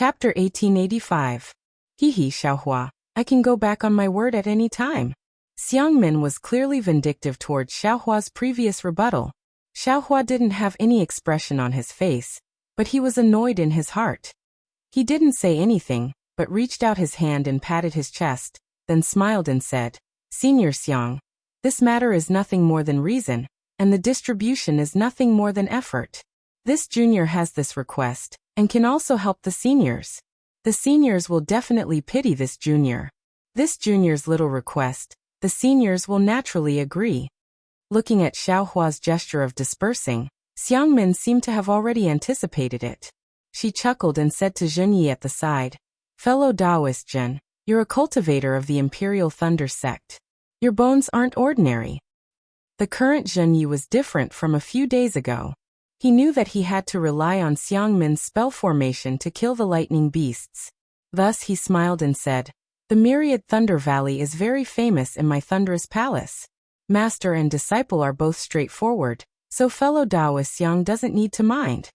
Chapter 1885. Hehe Xiaohua, I can go back on my word at any time. Xiangmin was clearly vindictive towards Xiaohua's previous rebuttal. Xiaohua didn't have any expression on his face, but he was annoyed in his heart. He didn't say anything, but reached out his hand and patted his chest, then smiled and said, Senior Xiang, this matter is nothing more than reason, and the distribution is nothing more than effort. This junior has this request, and can also help the seniors. The seniors will definitely pity this junior. This junior's little request, the seniors will naturally agree. Looking at Xiaohua's gesture of dispersing, Xiangmin seemed to have already anticipated it. She chuckled and said to Zhenyi at the side, Fellow Taoist Zhen, you're a cultivator of the Imperial Thunder sect. Your bones aren't ordinary. The current Zhenyi was different from a few days ago. He knew that he had to rely on Xiangmin's spell formation to kill the lightning beasts. Thus he smiled and said, The myriad Thunder Valley is very famous in my thunderous palace. Master and disciple are both straightforward, so fellow Taoist Xiang doesn't need to mind.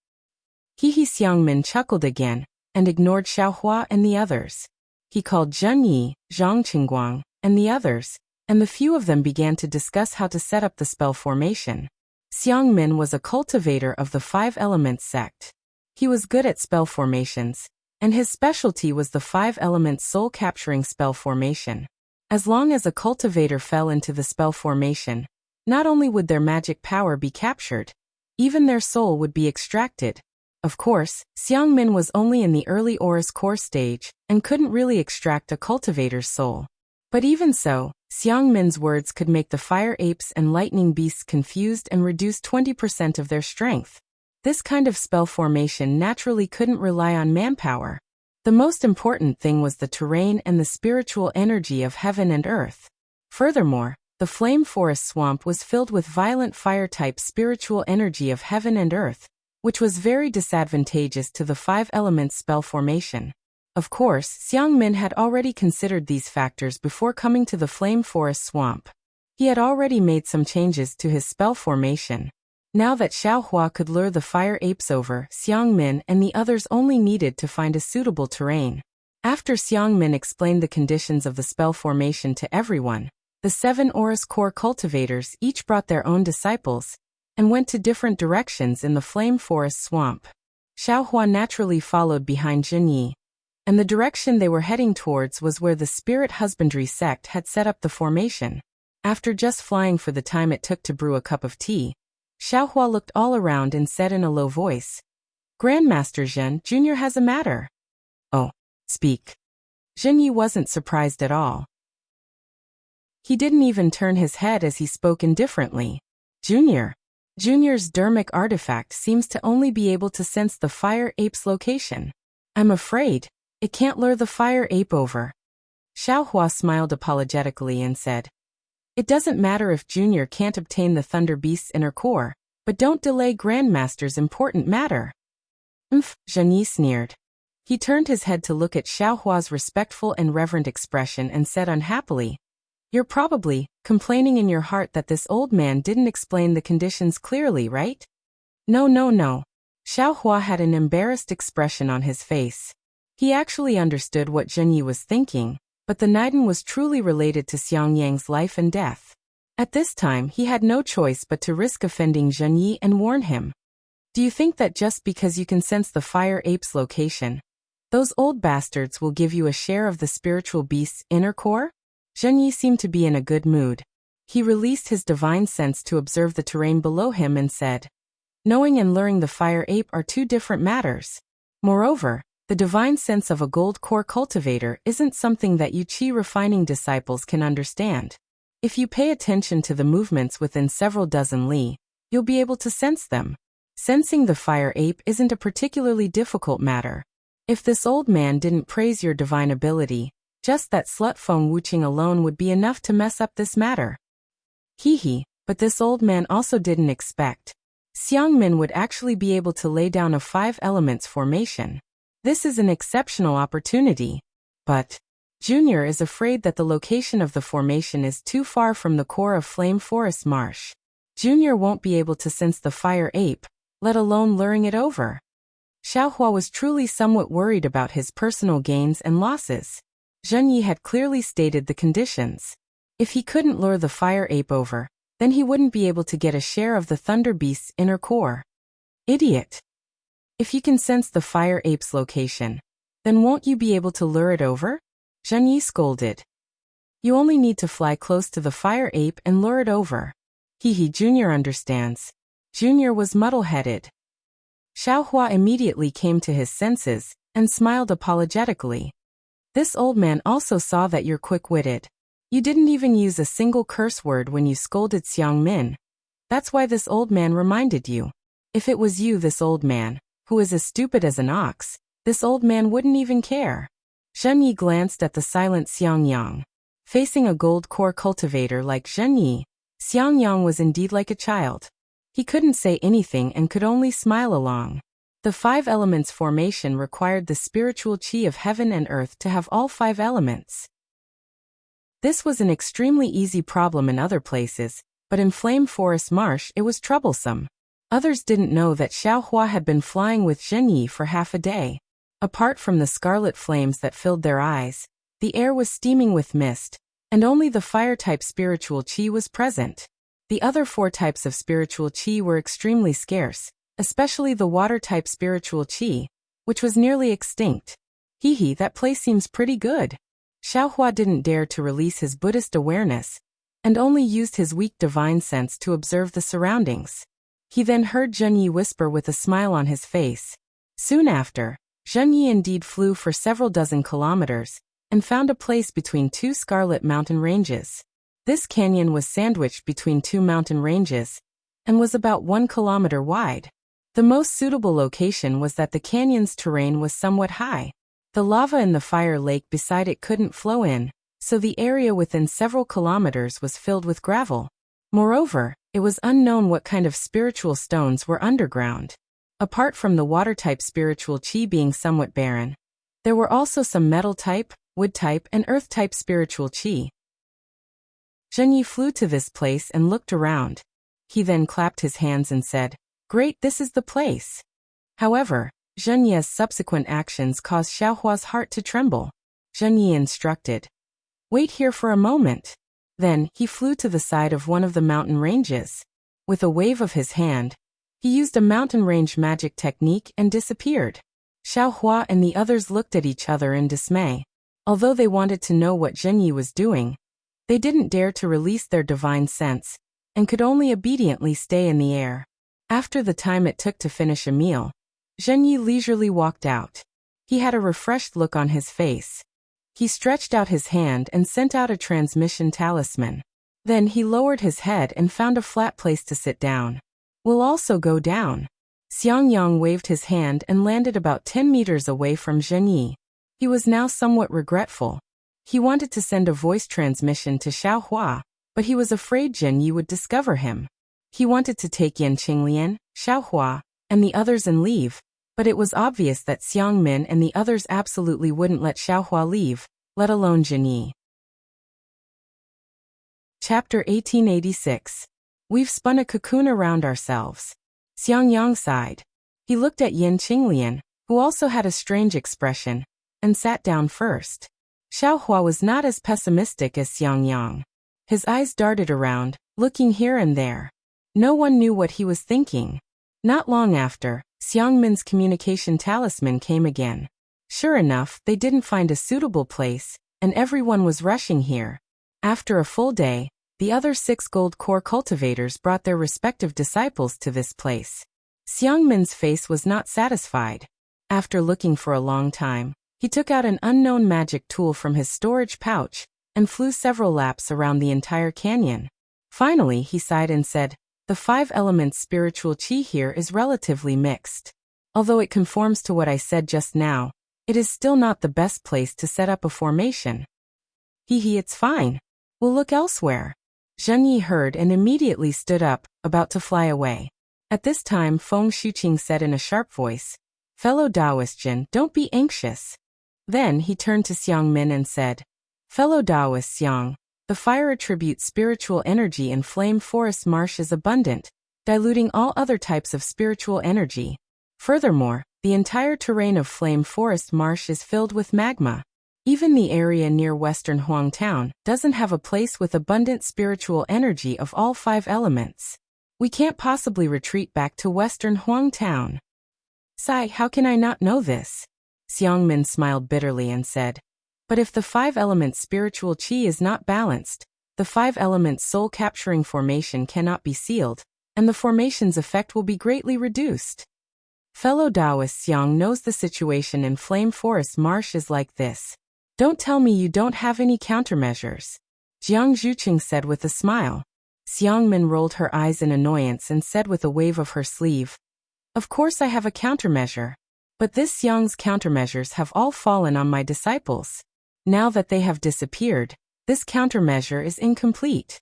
Hehe Xiangmin chuckled again, and ignored Xiaohua and the others. He called Zhenyi, Zhang Qingguang, and the others, and the few of them began to discuss how to set up the spell formation. Xiangmin was a cultivator of the Five Elements sect. He was good at spell formations, and his specialty was the Five Elements soul-capturing spell formation. As long as a cultivator fell into the spell formation, not only would their magic power be captured, even their soul would be extracted. Of course, Xiangmin was only in the early Aurous core stage, and couldn't really extract a cultivator's soul. But even so, Xiangmin's words could make the fire apes and lightning beasts confused and reduce 20% of their strength. This kind of spell formation naturally couldn't rely on manpower. The most important thing was the terrain and the spiritual energy of heaven and earth. Furthermore, the flame forest swamp was filled with violent fire-type spiritual energy of heaven and earth, which was very disadvantageous to the Five Elements spell formation. Of course, Xiangmin had already considered these factors before coming to the flame forest swamp. He had already made some changes to his spell formation. Now that Xiaohua could lure the fire apes over, Xiangmin and the others only needed to find a suitable terrain. After Xiangmin explained the conditions of the spell formation to everyone, the 7 Aurous core cultivators each brought their own disciples, and went to different directions in the flame forest swamp. Xiaohua naturally followed behind Zhenyi, and the direction they were heading towards was where the Spirit Husbandry sect had set up the formation. After just flying for the time it took to brew a cup of tea, Xiaohua looked all around and said in a low voice, Grandmaster Zhen Jr. has a matter. Oh, speak. Zhenyi wasn't surprised at all. He didn't even turn his head as he spoke indifferently. Junior's dermic artifact seems to only be able to sense the fire ape's location. I'm afraid it can't lure the fire ape over. Xiaohua smiled apologetically and said, It doesn't matter if Junior can't obtain the Thunder Beast's inner core, but don't delay Grandmaster's important matter. Zhenyi sneered. He turned his head to look at Xiaohua's respectful and reverent expression and said unhappily, You're probably complaining in your heart that this old man didn't explain the conditions clearly, right? No. Xiaohua had an embarrassed expression on his face. He actually understood what Zhenyi was thinking, but the Niden was truly related to Xiangyang's life and death. At this time he had no choice but to risk offending Zhenyi and warn him. Do you think that just because you can sense the fire ape's location, those old bastards will give you a share of the spiritual beast's inner core? Zhenyi seemed to be in a good mood. He released his divine sense to observe the terrain below him and said, Knowing and luring the fire ape are two different matters. Moreover, the divine sense of a gold core cultivator isn't something that you chi refining disciples can understand. If you pay attention to the movements within several dozen li, you'll be able to sense them. Sensing the fire ape isn't a particularly difficult matter. If this old man didn't praise your divine ability, just that slut Feng Wuqing alone would be enough to mess up this matter. But this old man also didn't expect Xiangmin would actually be able to lay down a 5 elements formation. This is an exceptional opportunity. But Junior is afraid that the location of the formation is too far from the core of Flame Forest Marsh. Junior won't be able to sense the fire ape, let alone luring it over. Xiaohua was truly somewhat worried about his personal gains and losses. Zhen Yi had clearly stated the conditions. If he couldn't lure the fire ape over, then he wouldn't be able to get a share of the thunder beast's inner core. Idiot! If you can sense the fire ape's location, then won't you be able to lure it over? Zhen Yi scolded. You only need to fly close to the fire ape and lure it over. Junior understands. Junior was muddle-headed. Xiaohua immediately came to his senses and smiled apologetically. This old man also saw that you're quick-witted. You didn't even use a single curse word when you scolded Xiang Min. That's why this old man reminded you. If it was you, this old man, who is as stupid as an ox, this old man wouldn't even care. Zhen Yi glanced at the silent Xiang Yang. Facing a gold core cultivator like Zhen Yi, Xiang Yang was indeed like a child. He couldn't say anything and could only smile along. The 5 elements formation required the spiritual qi of heaven and earth to have all 5 elements. This was an extremely easy problem in other places, but in Flame Forest Marsh it was troublesome. Others didn't know that Xiaohua had been flying with Zhen Yi for half a day. Apart from the scarlet flames that filled their eyes, the air was steaming with mist, and only the fire-type spiritual qi was present. The other 4 types of spiritual qi were extremely scarce, especially the water-type spiritual qi, which was nearly extinct. That place seems pretty good. Xiaohua didn't dare to release his Buddhist awareness, and only used his weak divine sense to observe the surroundings. He then heard Zhen Yi whisper with a smile on his face. Soon after, Zhen Yi indeed flew for several dozen kilometers, and found a place between 2 scarlet mountain ranges. This canyon was sandwiched between 2 mountain ranges, and was about 1 kilometer wide. The most suitable location was that the canyon's terrain was somewhat high. The lava in the fire lake beside it couldn't flow in, so the area within several kilometers was filled with gravel. Moreover, it was unknown what kind of spiritual stones were underground. Apart from the water-type spiritual qi being somewhat barren, there were also some metal-type, wood-type, and earth-type spiritual qi. Zhen Yi flew to this place and looked around. He then clapped his hands and said, "Great, this is the place." However, Zhen Yi's subsequent actions caused Xiaohua's heart to tremble. Zhen Yi instructed, "Wait here for a moment." Then, he flew to the side of one of the mountain ranges. With a wave of his hand, he used a mountain range magic technique and disappeared. Xiaohua and the others looked at each other in dismay. Although they wanted to know what Zhen Yi was doing, they didn't dare to release their divine sense, and could only obediently stay in the air. After the time it took to finish a meal, Zhen Yi leisurely walked out. He had a refreshed look on his face. He stretched out his hand and sent out a transmission talisman. Then he lowered his head and found a flat place to sit down. "We'll also go down." Xiang Yang waved his hand and landed about 10 meters away from Zhen Yi. He was now somewhat regretful. He wanted to send a voice transmission to Xiaohua, but he was afraid Zhen Yi would discover him. He wanted to take Yan Qinglian, Xiaohua, and the others and leave, but it was obvious that Xiang Min and the others absolutely wouldn't let Xiaohua leave, let alone Zhen Yi. Chapter 1886. We've spun a cocoon around ourselves. Xiang Yang sighed. He looked at Yan Qinglian, who also had a strange expression, and sat down first. Xiaohua was not as pessimistic as Xiang Yang. His eyes darted around, looking here and there. No one knew what he was thinking. Not long after, Xiang Min's communication talisman came again. Sure enough, they didn't find a suitable place, and everyone was rushing here. After a full day, the other 6 gold core cultivators brought their respective disciples to this place. Xiang Min's face was not satisfied. After looking for a long time, he took out an unknown magic tool from his storage pouch, and flew several laps around the entire canyon. Finally, he sighed and said, "The 5 elements spiritual qi here is relatively mixed. Although it conforms to what I said just now, it is still not the best place to set up a formation." It's fine. We'll look elsewhere." Zhen Yi heard and immediately stood up, about to fly away. At this time Feng Shuqing said in a sharp voice, "Fellow Taoist Jin, don't be anxious." Then he turned to Xiang Min and said, "Fellow Taoist Xiang, the fire attribute spiritual energy in Flame Forest Marsh is abundant, diluting all other types of spiritual energy. Furthermore, The entire terrain of Flame Forest Marsh is filled with magma. Even the area near Western Huang Town doesn't have a place with abundant spiritual energy of all 5 elements. We can't possibly retreat back to Western Huang Town. Sai, how can I not know this? Xiangmin smiled bitterly and said, but if the 5 elements spiritual qi is not balanced, the 5 elements soul capturing formation cannot be sealed, and the formation's effect will be greatly reduced. Fellow Taoist Xiang knows the situation in Flame Forest Marsh is like this. Don't tell me you don't have any countermeasures. Jiang Zhuqing said with a smile. Xiangmin rolled her eyes in annoyance and said with a wave of her sleeve, of course I have a countermeasure. But this Xiang's countermeasures have all fallen on my disciples. Now that they have disappeared, this countermeasure is incomplete.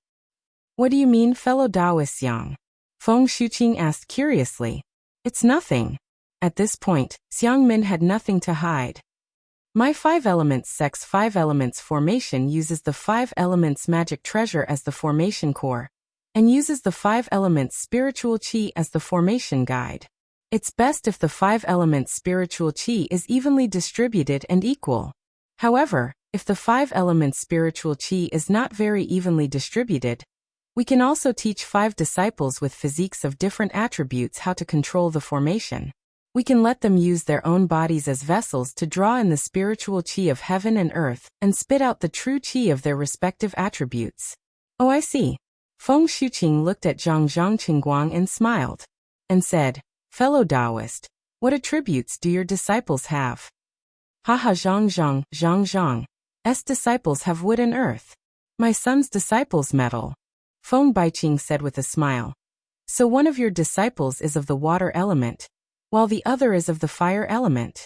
What do you mean, fellow Taoist Xiang? Feng Shuqing asked curiously. It's nothing. At this point, Xiangmin had nothing to hide. My 5 elements sect's 5 elements formation uses the 5 elements magic treasure as the formation core, and uses the 5 elements spiritual qi as the formation guide. It's best if the 5 elements spiritual qi is evenly distributed and equal. However, if the 5 elements spiritual qi is not very evenly distributed, we can also teach 5 disciples with physiques of different attributes how to control the formation. We can let them use their own bodies as vessels to draw in the spiritual qi of heaven and earth and spit out the true qi of their respective attributes. Oh, I see. Feng Shuqing looked at Zhang Zhangqingguang and smiled, and said, fellow Taoist, what attributes do your disciples have? Haha Zhang's disciples have wood and earth. My son's disciples metal. Feng Baiqing said with a smile. So one of your disciples is of the water element, while the other is of the fire element.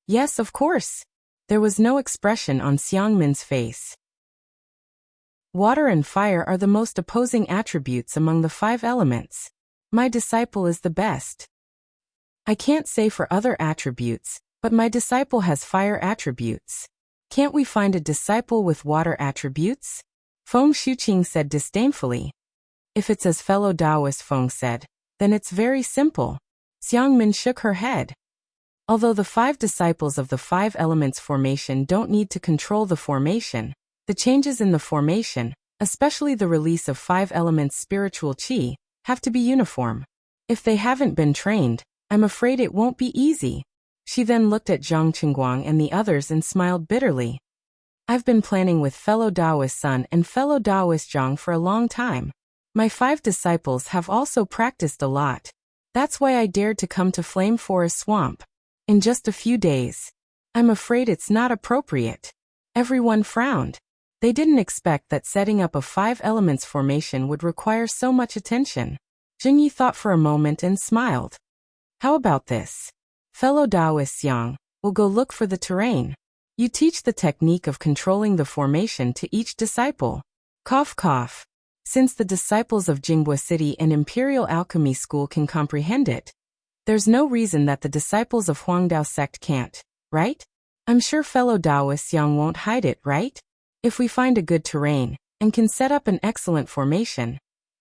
Yes, of course. There was no expression on Xiangmin's face. Water and fire are the most opposing attributes among the 5 elements. My disciple is the best. I can't say for other attributes, but my disciple has fire attributes. Can't we find a disciple with water attributes? Feng Shuqing said disdainfully. If it's as fellow Taoist Feng said, then it's very simple. Xiangmin shook her head. Although the 5 disciples of the 5 elements formation don't need to control the formation, the changes in the formation, especially the release of 5 elements spiritual qi, have to be uniform. If they haven't been trained, I'm afraid it won't be easy. She then looked at Zhang Qingguang and the others and smiled bitterly. I've been planning with fellow Taoist Sun and fellow Taoist Zhang for a long time. My 5 disciples have also practiced a lot. That's why I dared to come to Flame Forest Swamp. In just a few days. I'm afraid it's not appropriate. Everyone frowned. They didn't expect that setting up a 5 elements formation would require so much attention. Jingyi thought for a moment and smiled. How about this? Fellow Taoist Xiang, we'll go look for the terrain. You teach the technique of controlling the formation to each disciple. Cough cough. Since the disciples of Jinghua City and Imperial Alchemy School can comprehend it, there's no reason that the disciples of Huangdao sect can't, right? I'm sure fellow Taoist Xiang won't hide it, right? If we find a good terrain, and can set up an excellent formation,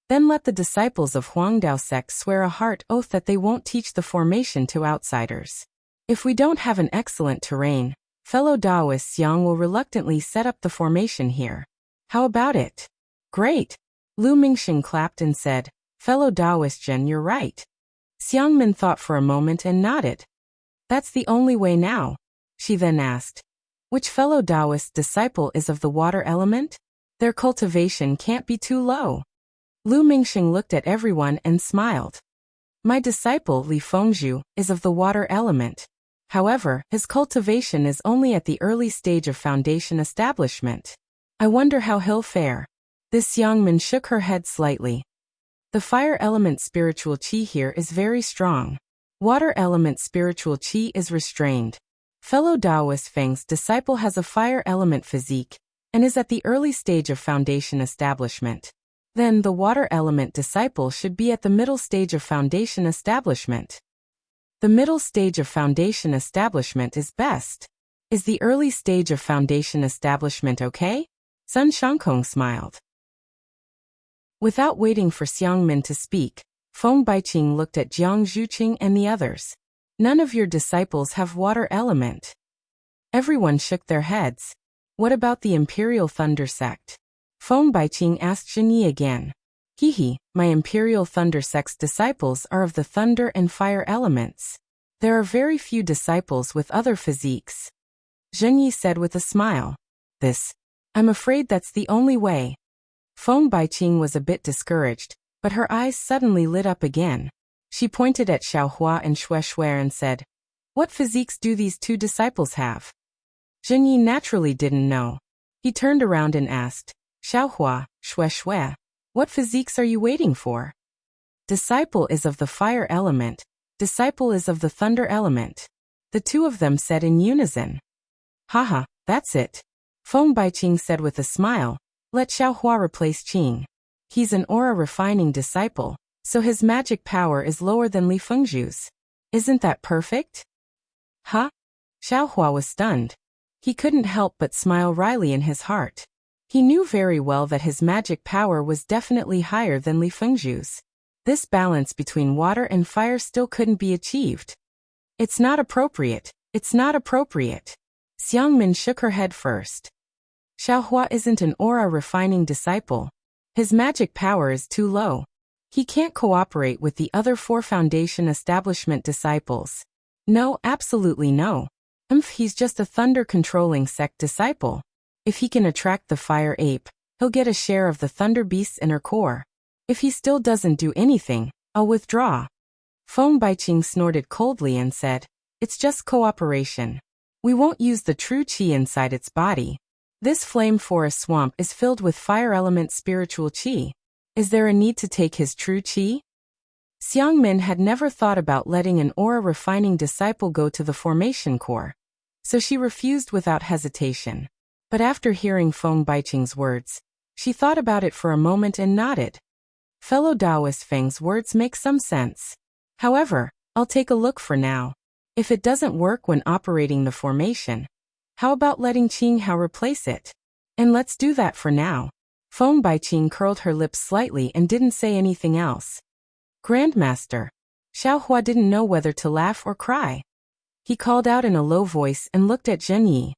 then let the disciples of Huangdao sect swear a heart oath that they won't teach the formation to outsiders. If we don't have an excellent terrain, fellow Taoist Xiang will reluctantly set up the formation here. How about it? Great! Lu Mingxing clapped and said, fellow Taoist Jen, you're right. Xiangmin thought for a moment and nodded. That's the only way now. She then asked, which fellow Taoist disciple is of the water element? Their cultivation can't be too low. Lu Mingxing looked at everyone and smiled. My disciple Li Fengzhu is of the water element. However, his cultivation is only at the early stage of foundation establishment. I wonder how he'll fare. This Xiangmin shook her head slightly. The fire element spiritual qi here is very strong. Water element spiritual qi is restrained. Fellow Taoist Feng's disciple has a fire element physique, and is at the early stage of foundation establishment. Then the water element disciple should be at the middle stage of foundation establishment. The middle stage of foundation establishment is best. Is the early stage of foundation establishment okay? Sun Shangkong smiled. Without waiting for Xiangmin to speak, Feng Baiqing looked at Jiang Zhuqing and the others. None of your disciples have water element. Everyone shook their heads. What about the Imperial Thunder sect? Feng Baiqing asked Zhenyi again. My Imperial Thunder sect's disciples are of the thunder and fire elements. There are very few disciples with other physiques. Zhenyi said with a smile. I'm afraid that's the only way. Feng Baiqing was a bit discouraged, but her eyes suddenly lit up again. She pointed at Xiaohua and Shuai and said, "What physiques do these two disciples have?" Zhenyi naturally didn't know. He turned around and asked, "Xiaohua, Shuai, what physiques are you waiting for?" Disciple is of the fire element, disciple is of the thunder element. The two of them said in unison. Haha, that's it. Feng Baiqing said with a smile, "Let Xiaohua replace Qing. He's an aura refining disciple, so his magic power is lower than Li Fengzhu's. Isn't that perfect?" Huh? Xiaohua was stunned. He couldn't help but smile wryly in his heart. He knew very well that his magic power was definitely higher than Li Fengzhu's. This balance between water and fire still couldn't be achieved. It's not appropriate. It's not appropriate. Xiangmin shook her head first. Xiaohua isn't an aura refining disciple. His magic power is too low. He can't cooperate with the other 4 foundation establishment disciples. No, absolutely no. He's just a thunder-controlling sect disciple. If he can attract the fire ape, he'll get a share of the thunder beast's inner core. If he still doesn't do anything, I'll withdraw. Feng Baiqing snorted coldly and said, "It's just cooperation. We won't use the true qi inside its body. This flame forest swamp is filled with fire element spiritual qi. Is there a need to take his true qi?" Xiangmin had never thought about letting an aura refining disciple go to the formation core, so she refused without hesitation. But after hearing Feng Baiqing's words, she thought about it for a moment and nodded. Fellow Taoist Feng's words make some sense. However, I'll take a look for now. If it doesn't work when operating the formation, how about letting Qing Hao replace it? And let's do that for now. Feng Baiqing curled her lips slightly and didn't say anything else. Grandmaster. Xiaohua didn't know whether to laugh or cry. He called out in a low voice and looked at Zhenyi.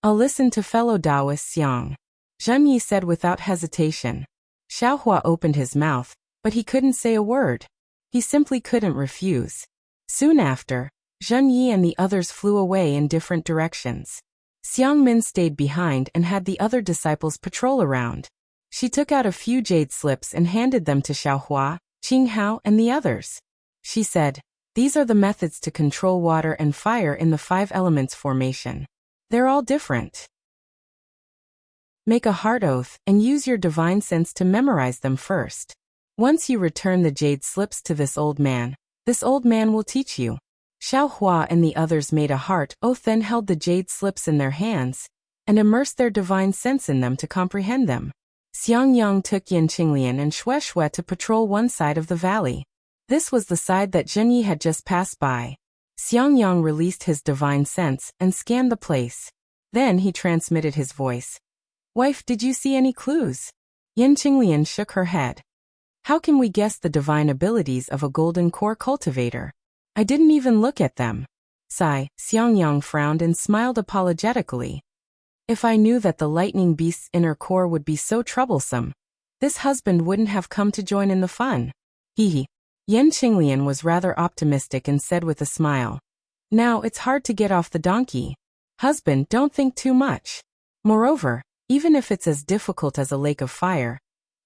"I'll listen to fellow Taoist Xiang," Zhenyi said without hesitation. Xiaohua opened his mouth, but he couldn't say a word. He simply couldn't refuse. Soon after, Zhenyi and the others flew away in different directions. Xiangmin stayed behind and had the other disciples patrol around. She took out a few jade slips and handed them to Xiaohua, Qing Hao, and the others. She said, "These are the methods to control water and fire in the 5 elements formation. They're all different. Make a heart oath and use your divine sense to memorize them first. Once you return the jade slips to this old man will teach you." Xiaohua and the others made a heart oath, then held the jade slips in their hands and immersed their divine sense in them to comprehend them. Xiangyang took Yin Qinglian and Shuai to patrol one side of the valley. This was the side that Zhenyi had just passed by. Xiangyang released his divine sense and scanned the place. Then he transmitted his voice. "Wife, did you see any clues?" Yin Qinglian shook her head. "How can we guess the divine abilities of a golden core cultivator? I didn't even look at them." Xiangyang frowned and smiled apologetically. "If I knew that the lightning beast's inner core would be so troublesome, this husband wouldn't have come to join in the fun." Yin Qinglian was rather optimistic and said with a smile, "Now it's hard to get off the donkey. Husband, don't think too much. Moreover, even if it's as difficult as a lake of fire,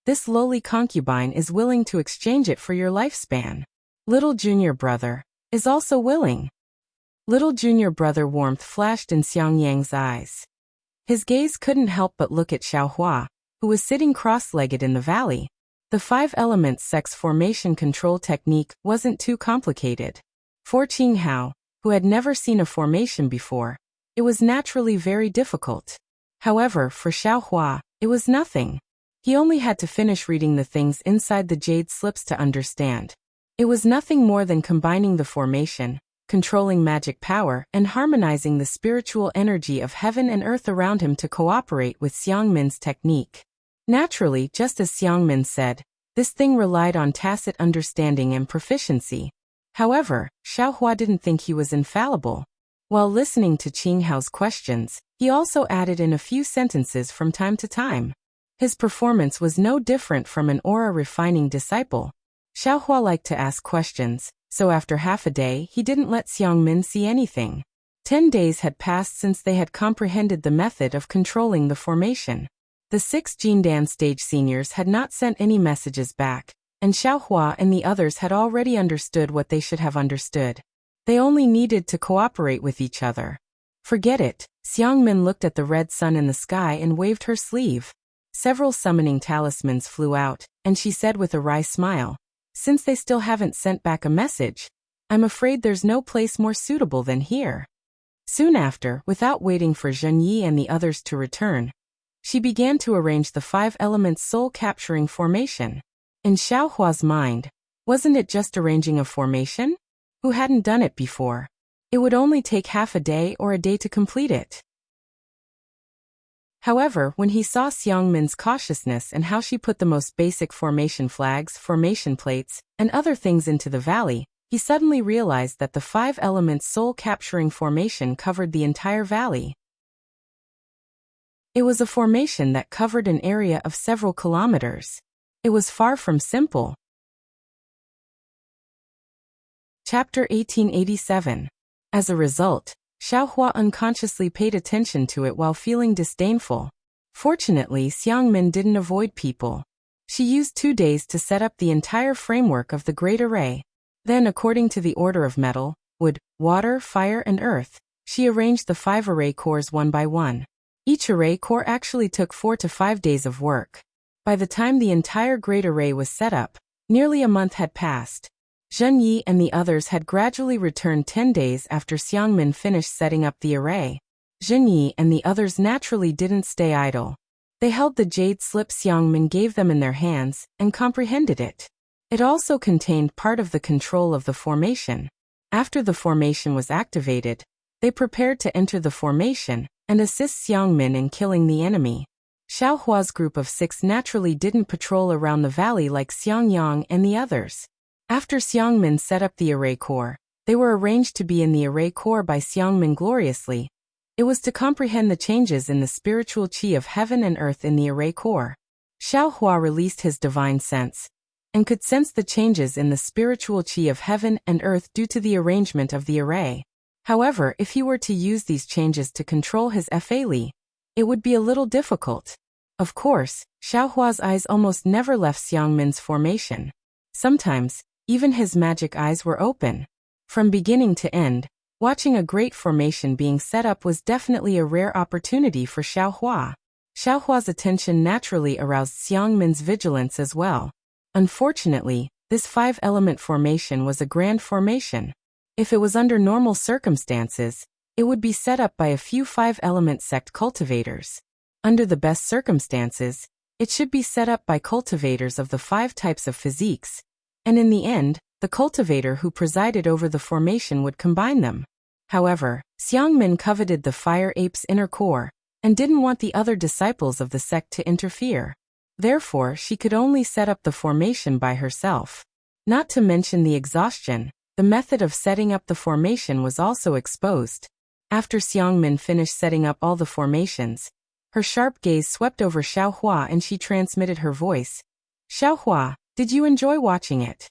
this lowly concubine is willing to exchange it for your lifespan. Little junior brother is also willing." Little junior brother warmth flashed in Xiangyang's eyes. His gaze couldn't help but look at Xiaohua, who was sitting cross-legged in the valley. The 5 elements sex formation control technique wasn't too complicated. For Qing Hao, who had never seen a formation before, it was naturally very difficult. However, for Xiaohua, it was nothing. He only had to finish reading the things inside the jade slips to understand. It was nothing more than combining the formation, controlling magic power, and harmonizing the spiritual energy of heaven and earth around him to cooperate with Xiangmin's technique. Naturally, just as Xiangmin said, this thing relied on tacit understanding and proficiency. However, Xiaohua didn't think he was infallible. While listening to Qinghao's questions, he also added in a few sentences from time to time. His performance was no different from an aura-refining disciple. Xiaohua liked to ask questions, so after half a day he didn't let Xiangmin see anything. 10 days had passed since they had comprehended the method of controlling the formation. The 6 Jindan stage seniors had not sent any messages back, and Xiaohua and the others had already understood what they should have understood. They only needed to cooperate with each other. Forget it. Xiangmin looked at the red sun in the sky and waved her sleeve. Several summoning talismans flew out, and she said with a wry smile, "Since they still haven't sent back a message, I'm afraid there's no place more suitable than here." Soon after, without waiting for Zhen Yi and the others to return, she began to arrange the 5 elements soul-capturing formation. In Xiaohua's mind, wasn't it just arranging a formation? Who hadn't done it before? It would only take half a day or a day to complete it. However, when he saw Xiangmin's cautiousness and how she put the most basic formation flags, formation plates, and other things into the valley, he suddenly realized that the 5 elements soul-capturing formation covered the entire valley. It was a formation that covered an area of several kilometers. It was far from simple. Chapter 1887. As a result, Xiaohua unconsciously paid attention to it while feeling disdainful. Fortunately, Xiangmin didn't avoid people. She used 2 days to set up the entire framework of the Great Array. Then, according to the order of metal, wood, water, fire, and earth, she arranged the 5 array cores one by one. Each array core actually took 4 to 5 days of work. By the time the entire Great Array was set up, nearly a month had passed. Zhen Yi and the others had gradually returned 10 days after Xiangmin finished setting up the array. Zhen Yi and the others naturally didn't stay idle. They held the jade slip Xiangmin gave them in their hands and comprehended it. It also contained part of the control of the formation. After the formation was activated, they prepared to enter the formation and assist Xiangmin in killing the enemy. Xiaohua's group of 6 naturally didn't patrol around the valley like Xiangyang and the others. After Xiangmin set up the array core, they were arranged to be in the array core by Xiangmin gloriously. It was to comprehend the changes in the spiritual qi of heaven and earth in the array core. Xiaohua released his divine sense, and could sense the changes in the spiritual qi of heaven and earth due to the arrangement of the array. However, if he were to use these changes to control his Fa Li, it would be a little difficult. Of course, Xiaohua's eyes almost never left Xiangmin's formation. Sometimes, even his magic eyes were open. From beginning to end, watching a great formation being set up was definitely a rare opportunity for Xiaohua. Xiaohua's attention naturally aroused Xiangmin's vigilance as well. Unfortunately, this 5-element formation was a grand formation. If it was under normal circumstances, it would be set up by a few 5-element sect cultivators. Under the best circumstances, it should be set up by cultivators of the 5 types of physiques, and in the end, the cultivator who presided over the formation would combine them. However, Xiangmin coveted the fire ape's inner core, and didn't want the other disciples of the sect to interfere. Therefore, she could only set up the formation by herself. Not to mention the exhaustion, the method of setting up the formation was also exposed. After Xiangmin finished setting up all the formations, her sharp gaze swept over Xiaohua and she transmitted her voice. "Xiaohua, did you enjoy watching it?"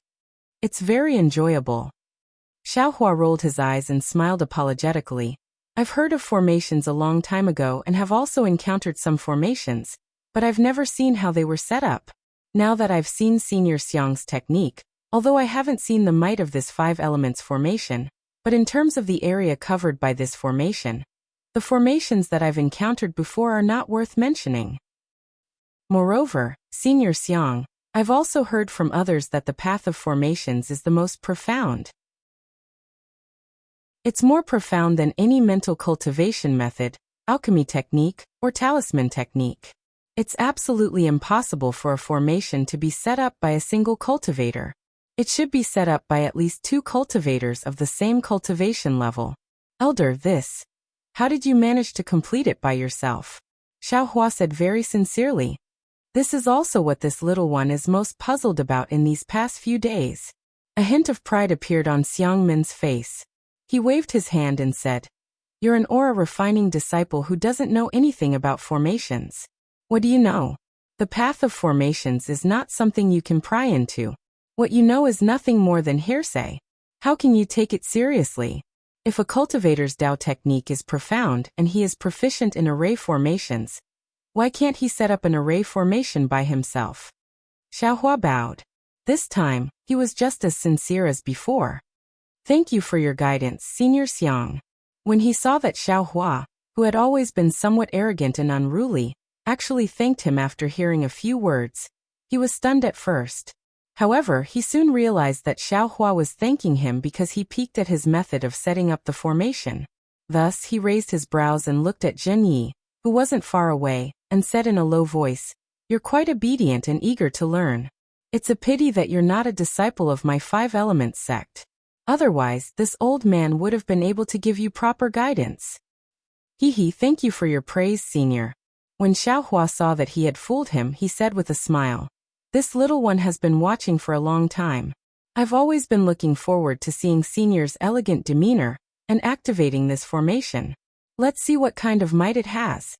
"It's very enjoyable." Xiaohua rolled his eyes and smiled apologetically. "I've heard of formations a long time ago and have also encountered some formations, but I've never seen how they were set up. Now that I've seen Senior Xiang's technique, although I haven't seen the might of this 5 elements formation, but in terms of the area covered by this formation, the formations that I've encountered before are not worth mentioning. Moreover, Senior Xiang, I've also heard from others that the path of formations is the most profound. It's more profound than any mental cultivation method, alchemy technique, or talisman technique. It's absolutely impossible for a formation to be set up by a single cultivator. It should be set up by at least 2 cultivators of the same cultivation level. Elder, this. How did you manage to complete it by yourself?" Xiaohua said very sincerely. "This is also what this little one is most puzzled about in these past few days. A hint of pride appeared on Xiang Min's face. He waved his hand and said, "You're an aura-refining disciple who doesn't know anything about formations. What do you know? The path of formations is not something you can pry into. What you know is nothing more than hearsay. How can you take it seriously? If a cultivator's Dao technique is profound and he is proficient in array formations, why can't he set up an array formation by himself?" Xiaohua bowed. This time, he was just as sincere as before. "Thank you for your guidance, Senior Xiang." When he saw that Xiaohua, who had always been somewhat arrogant and unruly, actually thanked him after hearing a few words, he was stunned at first. However, he soon realized that Xiaohua was thanking him because he piqued at his method of setting up the formation. Thus, he raised his brows and looked at Zhen Yi, who wasn't far away, and said in a low voice, "You're quite obedient and eager to learn. It's a pity that you're not a disciple of my Five Elements sect. Otherwise, this old man would have been able to give you proper guidance." Thank you for your praise, Senior." When Xiaohua saw that he had fooled him, he said with a smile, "This little one has been watching for a long time. I've always been looking forward to seeing Senior's elegant demeanor and activating this formation. Let's see what kind of might it has."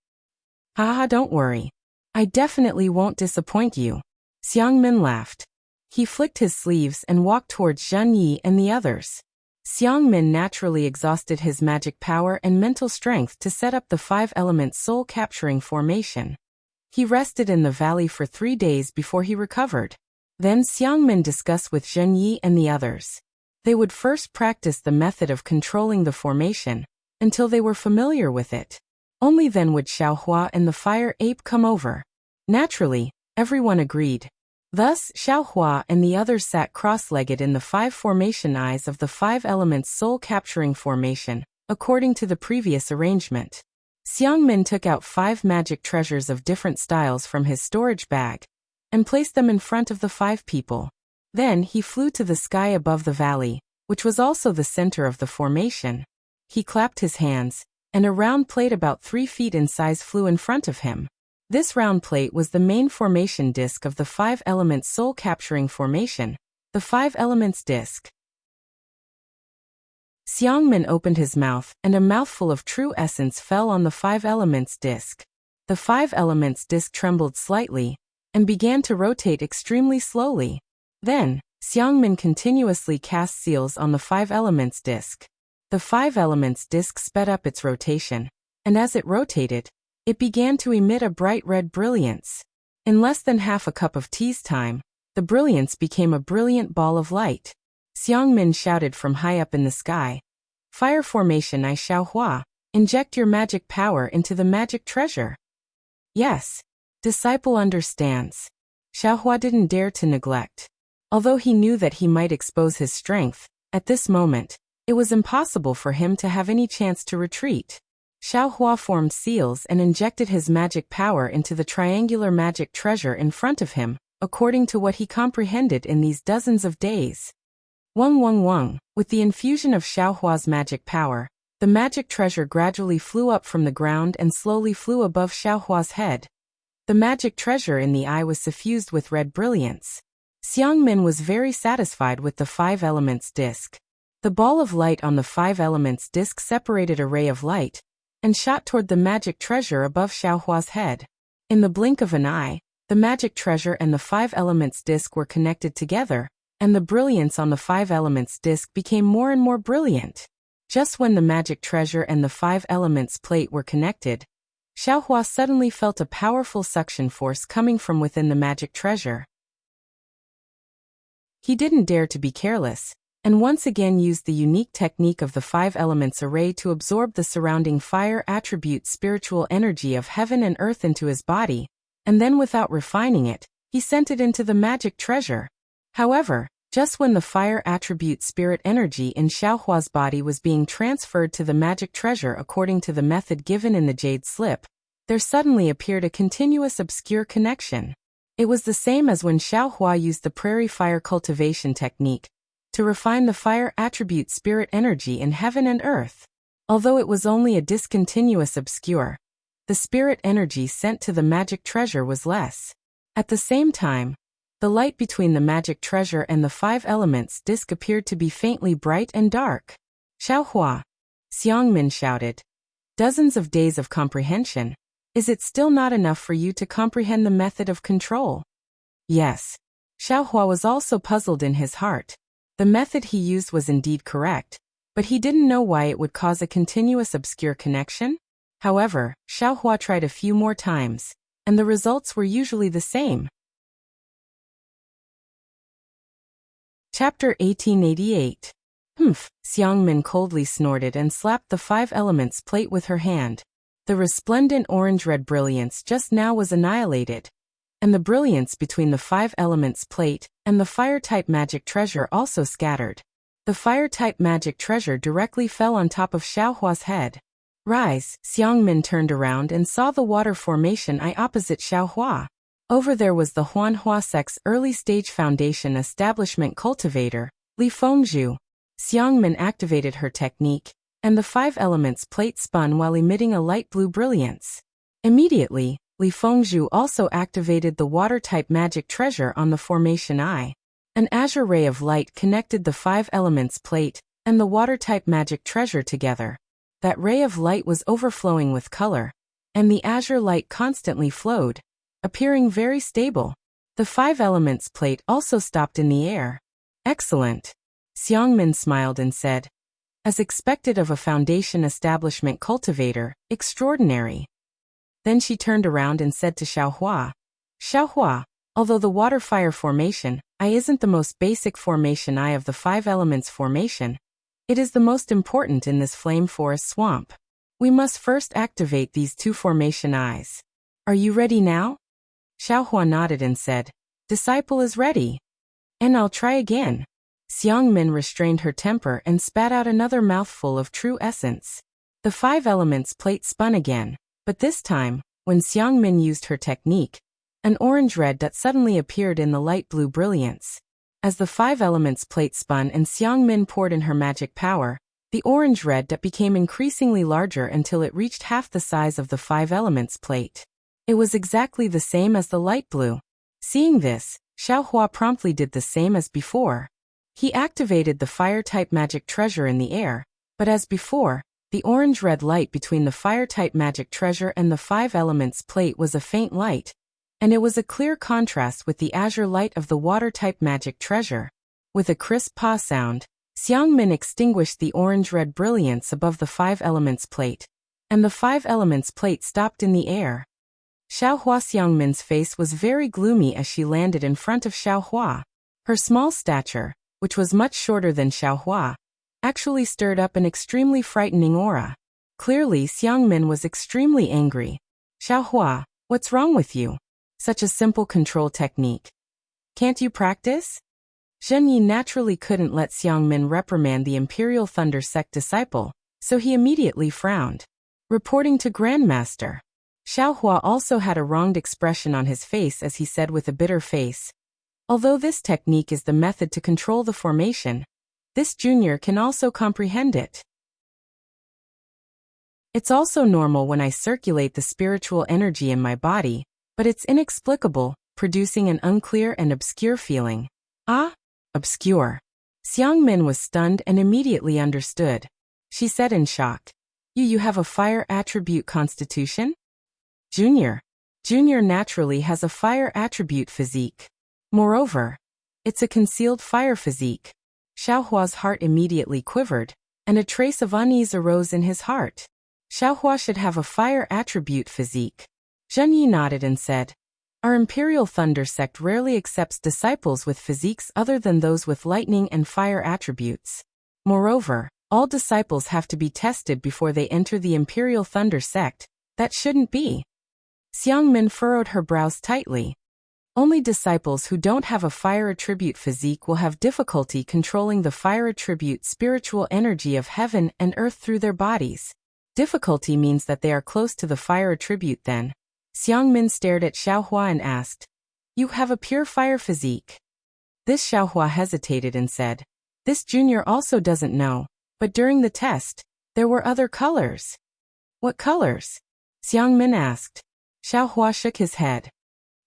"Haha, don't worry. I definitely won't disappoint you." Xiang Min laughed. He flicked his sleeves and walked towards Zhen Yi and the others. Xiang Min naturally exhausted his magic power and mental strength to set up the five-element soul-capturing formation. He rested in the valley for 3 days before he recovered. Then Xiang Min discussed with Zhen Yi and the others. They would first practice the method of controlling the formation until they were familiar with it. Only then would Xiaohua and the fire ape come over. Naturally, everyone agreed. Thus, Xiaohua and the others sat cross-legged in the 5 formation eyes of the 5 elements soul-capturing formation, according to the previous arrangement. Xiang Min took out 5 magic treasures of different styles from his storage bag and placed them in front of the 5 people. Then he flew to the sky above the valley, which was also the center of the formation. He clapped his hands, and a round plate about 3 feet in size flew in front of him. This round plate was the main formation disc of the 5 elements soul-capturing formation, the 5 elements disc. Xiang Min opened his mouth, and a mouthful of true essence fell on the 5 elements disc. The 5 elements disc trembled slightly and began to rotate extremely slowly. Then, Xiang Min continuously cast seals on the 5 elements disc. The 5 elements disc sped up its rotation, and as it rotated, it began to emit a bright red brilliance. In less than half a cup of tea's time, the brilliance became a brilliant ball of light. Xiang Min shouted from high up in the sky, "Fire formation I Xiaohua, inject your magic power into the magic treasure." "Yes. Disciple understands." Xiaohua didn't dare to neglect. Although he knew that he might expose his strength, at this moment, it was impossible for him to have any chance to retreat. Xiaohua formed seals and injected his magic power into the triangular magic treasure in front of him, according to what he comprehended in these dozens of days. Wung wung wung, with the infusion of Xiaohua's magic power, the magic treasure gradually flew up from the ground and slowly flew above Xiaohua's head. The magic treasure in the eye was suffused with red brilliance. Xiang Min was very satisfied with the 5 elements disc. The ball of light on the 5 elements disc separated a ray of light and shot toward the magic treasure above Xiaohua's head. In the blink of an eye, the magic treasure and the 5 elements disc were connected together, and the brilliance on the 5 elements disc became more and more brilliant. Just when the magic treasure and the 5 elements plate were connected, Xiaohua suddenly felt a powerful suction force coming from within the magic treasure. He didn't dare to be careless, and once again used the unique technique of the 5 elements array to absorb the surrounding fire attribute spiritual energy of heaven and earth into his body, and then without refining it, he sent it into the magic treasure. However, just when the fire attribute spirit energy in Xiaohua's body was being transferred to the magic treasure according to the method given in the jade slip, there suddenly appeared a continuous obscure connection. It was the same as when Xiaohua used the prairie fire cultivation technique to refine the fire attribute spirit energy in heaven and earth. Although it was only a discontinuous obscure, the spirit energy sent to the magic treasure was less. At the same time, The light between the magic treasure and the 5 elements disc appeared to be faintly bright and dark. Xiaohua, Xiangmin shouted. Dozens of days of comprehension. Is it still not enough for you to comprehend the method of control? Yes. Xiaohua was also puzzled in his heart. The method he used was indeed correct, but he didn't know why it would cause a continuous obscure connection. However, Xiaohua tried a few more times, and the results were usually the same. Chapter 1888. Humph, Xiangmin coldly snorted and slapped the 5 elements plate with her hand. The resplendent orange-red brilliance just now was annihilated, and the brilliance between the 5 elements plate and the fire-type magic treasure also scattered. The fire-type magic treasure directly fell on top of Xiaohua's head. Rise, Xiangmin turned around and saw the water formation eye opposite Xiaohua. Over there was the Huanhua sect's early-stage foundation establishment cultivator, Li Fengzhu. Xiangmin activated her technique, and the 5 elements plate spun while emitting a light blue brilliance. Immediately, Li Fengzhu also activated the water-type magic treasure on the formation eye. An azure ray of light connected the 5 elements plate and the water-type magic treasure together. That ray of light was overflowing with color, and the azure light constantly flowed, appearing very stable. The 5 elements plate also stopped in the air. Excellent. Xiangmin smiled and said, as expected of a foundation establishment cultivator, extraordinary. Then she turned around and said to Xiaohua, Xiaohua, although the water-fire formation eye isn't the most basic formation eye of the 5 elements formation, it is the most important in this flame forest swamp. We must first activate these 2 formation eyes. Are you ready now? Xiaohua nodded and said, Disciple is ready. And I'll try again. Xiangmin restrained her temper and spat out another mouthful of true essence. The 5 elements plate spun again, but this time, when Xiangmin used her technique, an orange-red dot suddenly appeared in the light blue brilliance. As the 5 elements plate spun and Xiangmin poured in her magic power, the orange-red dot became increasingly larger until it reached half the size of the 5 elements plate. It was exactly the same as the light blue. Seeing this, Xiaohua promptly did the same as before. He activated the fire-type magic treasure in the air, but as before, the orange-red light between the fire-type magic treasure and the 5 elements plate was a faint light, and it was a clear contrast with the azure light of the water-type magic treasure. With a crisp pa sound, Xiangmin extinguished the orange-red brilliance above the 5 elements plate, and the 5 elements plate stopped in the air. Xiaohua Xiangmin's face was very gloomy as she landed in front of Xiaohua. Her small stature, which was much shorter than Xiaohua, actually stirred up an extremely frightening aura. Clearly Xiangmin was extremely angry. Xiaohua, what's wrong with you? Such a simple control technique. Can't you practice? Zhenyi naturally couldn't let Xiangmin reprimand the Imperial Thunder Sect disciple, so he immediately frowned. Reporting to Grandmaster. Xiaohua also had a wronged expression on his face as he said with a bitter face, although this technique is the method to control the formation, this junior can also comprehend it. It's also normal when I circulate the spiritual energy in my body, but it's inexplicable, producing an unclear and obscure feeling. Ah? Obscure. Xiangmin was stunned and immediately understood. She said in shock, You have a fire attribute constitution? Junior naturally has a fire attribute physique. Moreover, it's a concealed fire physique. Xiaohua's heart immediately quivered, and a trace of unease arose in his heart. Xiaohua should have a fire attribute physique. Zhenyi nodded and said, Our Imperial Thunder Sect rarely accepts disciples with physiques other than those with lightning and fire attributes. Moreover, all disciples have to be tested before they enter the Imperial Thunder Sect. That shouldn't be. Xiangmin furrowed her brows tightly. Only disciples who don't have a fire attribute physique will have difficulty controlling the fire attribute spiritual energy of heaven and earth through their bodies. Difficulty means that they are close to the fire attribute then. Xiangmin stared at Xiaohua and asked, You have a pure fire physique. This Xiaohua hesitated and said, This junior also doesn't know, but during the test, there were other colors. What colors? Xiangmin asked. Xiaohua shook his head.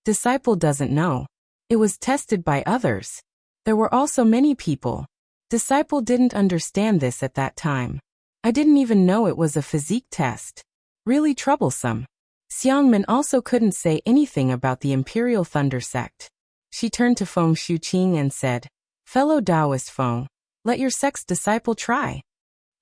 Disciple doesn't know. It was tested by others. There were also many people. Disciple didn't understand this at that time. I didn't even know it was a physique test. Really troublesome. Xiangmin also couldn't say anything about the Imperial Thunder sect. She turned to Feng Shuqing and said, "Fellow Taoist Feng, let your sect's disciple try."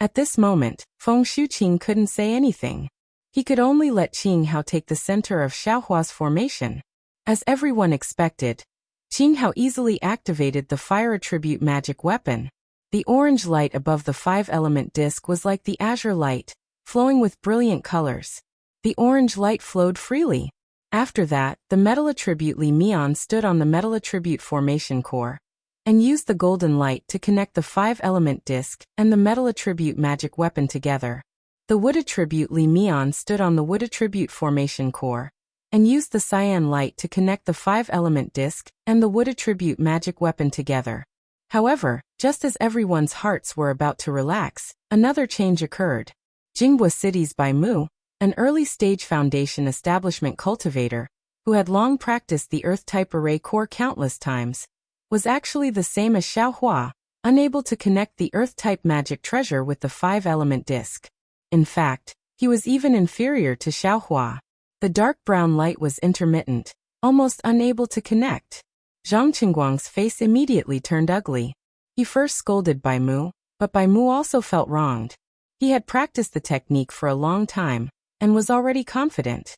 At this moment, Feng Shuqing couldn't say anything. He could only let Qinghao take the center of Xiaohua's formation. As everyone expected, Qinghao easily activated the fire attribute magic weapon. The orange light above the 5-element disc was like the azure light, flowing with brilliant colors. The orange light flowed freely. After that, the metal attribute Li Mian stood on the metal attribute formation core and used the golden light to connect the 5-element disc and the metal attribute magic weapon together. The wood attribute Li Mian stood on the wood attribute formation core and used the cyan light to connect the 5-element disc and the wood attribute magic weapon together. However, just as everyone's hearts were about to relax, another change occurred. Jinghua City's Bai Mu, an early-stage Foundation establishment cultivator, who had long practiced the Earth-type array core countless times, was actually the same as Xiaohua, unable to connect the Earth-type magic treasure with the 5-element disc. In fact, he was even inferior to Xiaohua. The dark brown light was intermittent, almost unable to connect. Zhang Qingguang's face immediately turned ugly. He first scolded Bai Mu, but Bai Mu also felt wronged. He had practiced the technique for a long time and was already confident.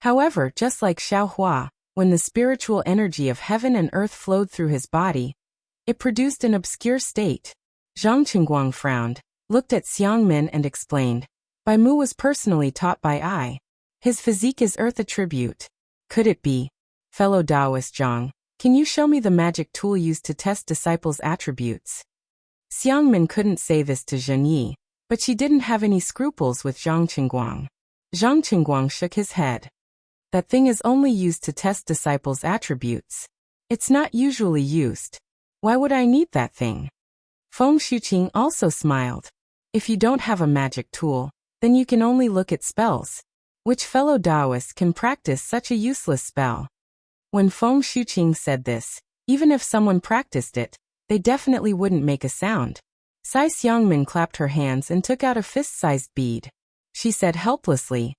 However, just like Xiaohua, when the spiritual energy of heaven and earth flowed through his body, it produced an obscure state. Zhang Qingguang frowned, looked at Xiangmin and explained, "Bai Mu was personally taught by I. His physique is earth attribute. Could it be? Fellow Taoist Zhang, can you show me the magic tool used to test disciples' attributes?" Xiangmin couldn't say this to Zhen Yi, but she didn't have any scruples with Zhang Qingguang. Zhang Qingguang shook his head. "That thing is only used to test disciples' attributes. It's not usually used. Why would I need that thing?" Feng Shuqing also smiled. "If you don't have a magic tool, then you can only look at spells. Which fellow Taoist can practice such a useless spell?" When Feng Shuqing said this, even if someone practiced it, they definitely wouldn't make a sound. Sai Xiangmin clapped her hands and took out a fist-sized bead. She said helplessly,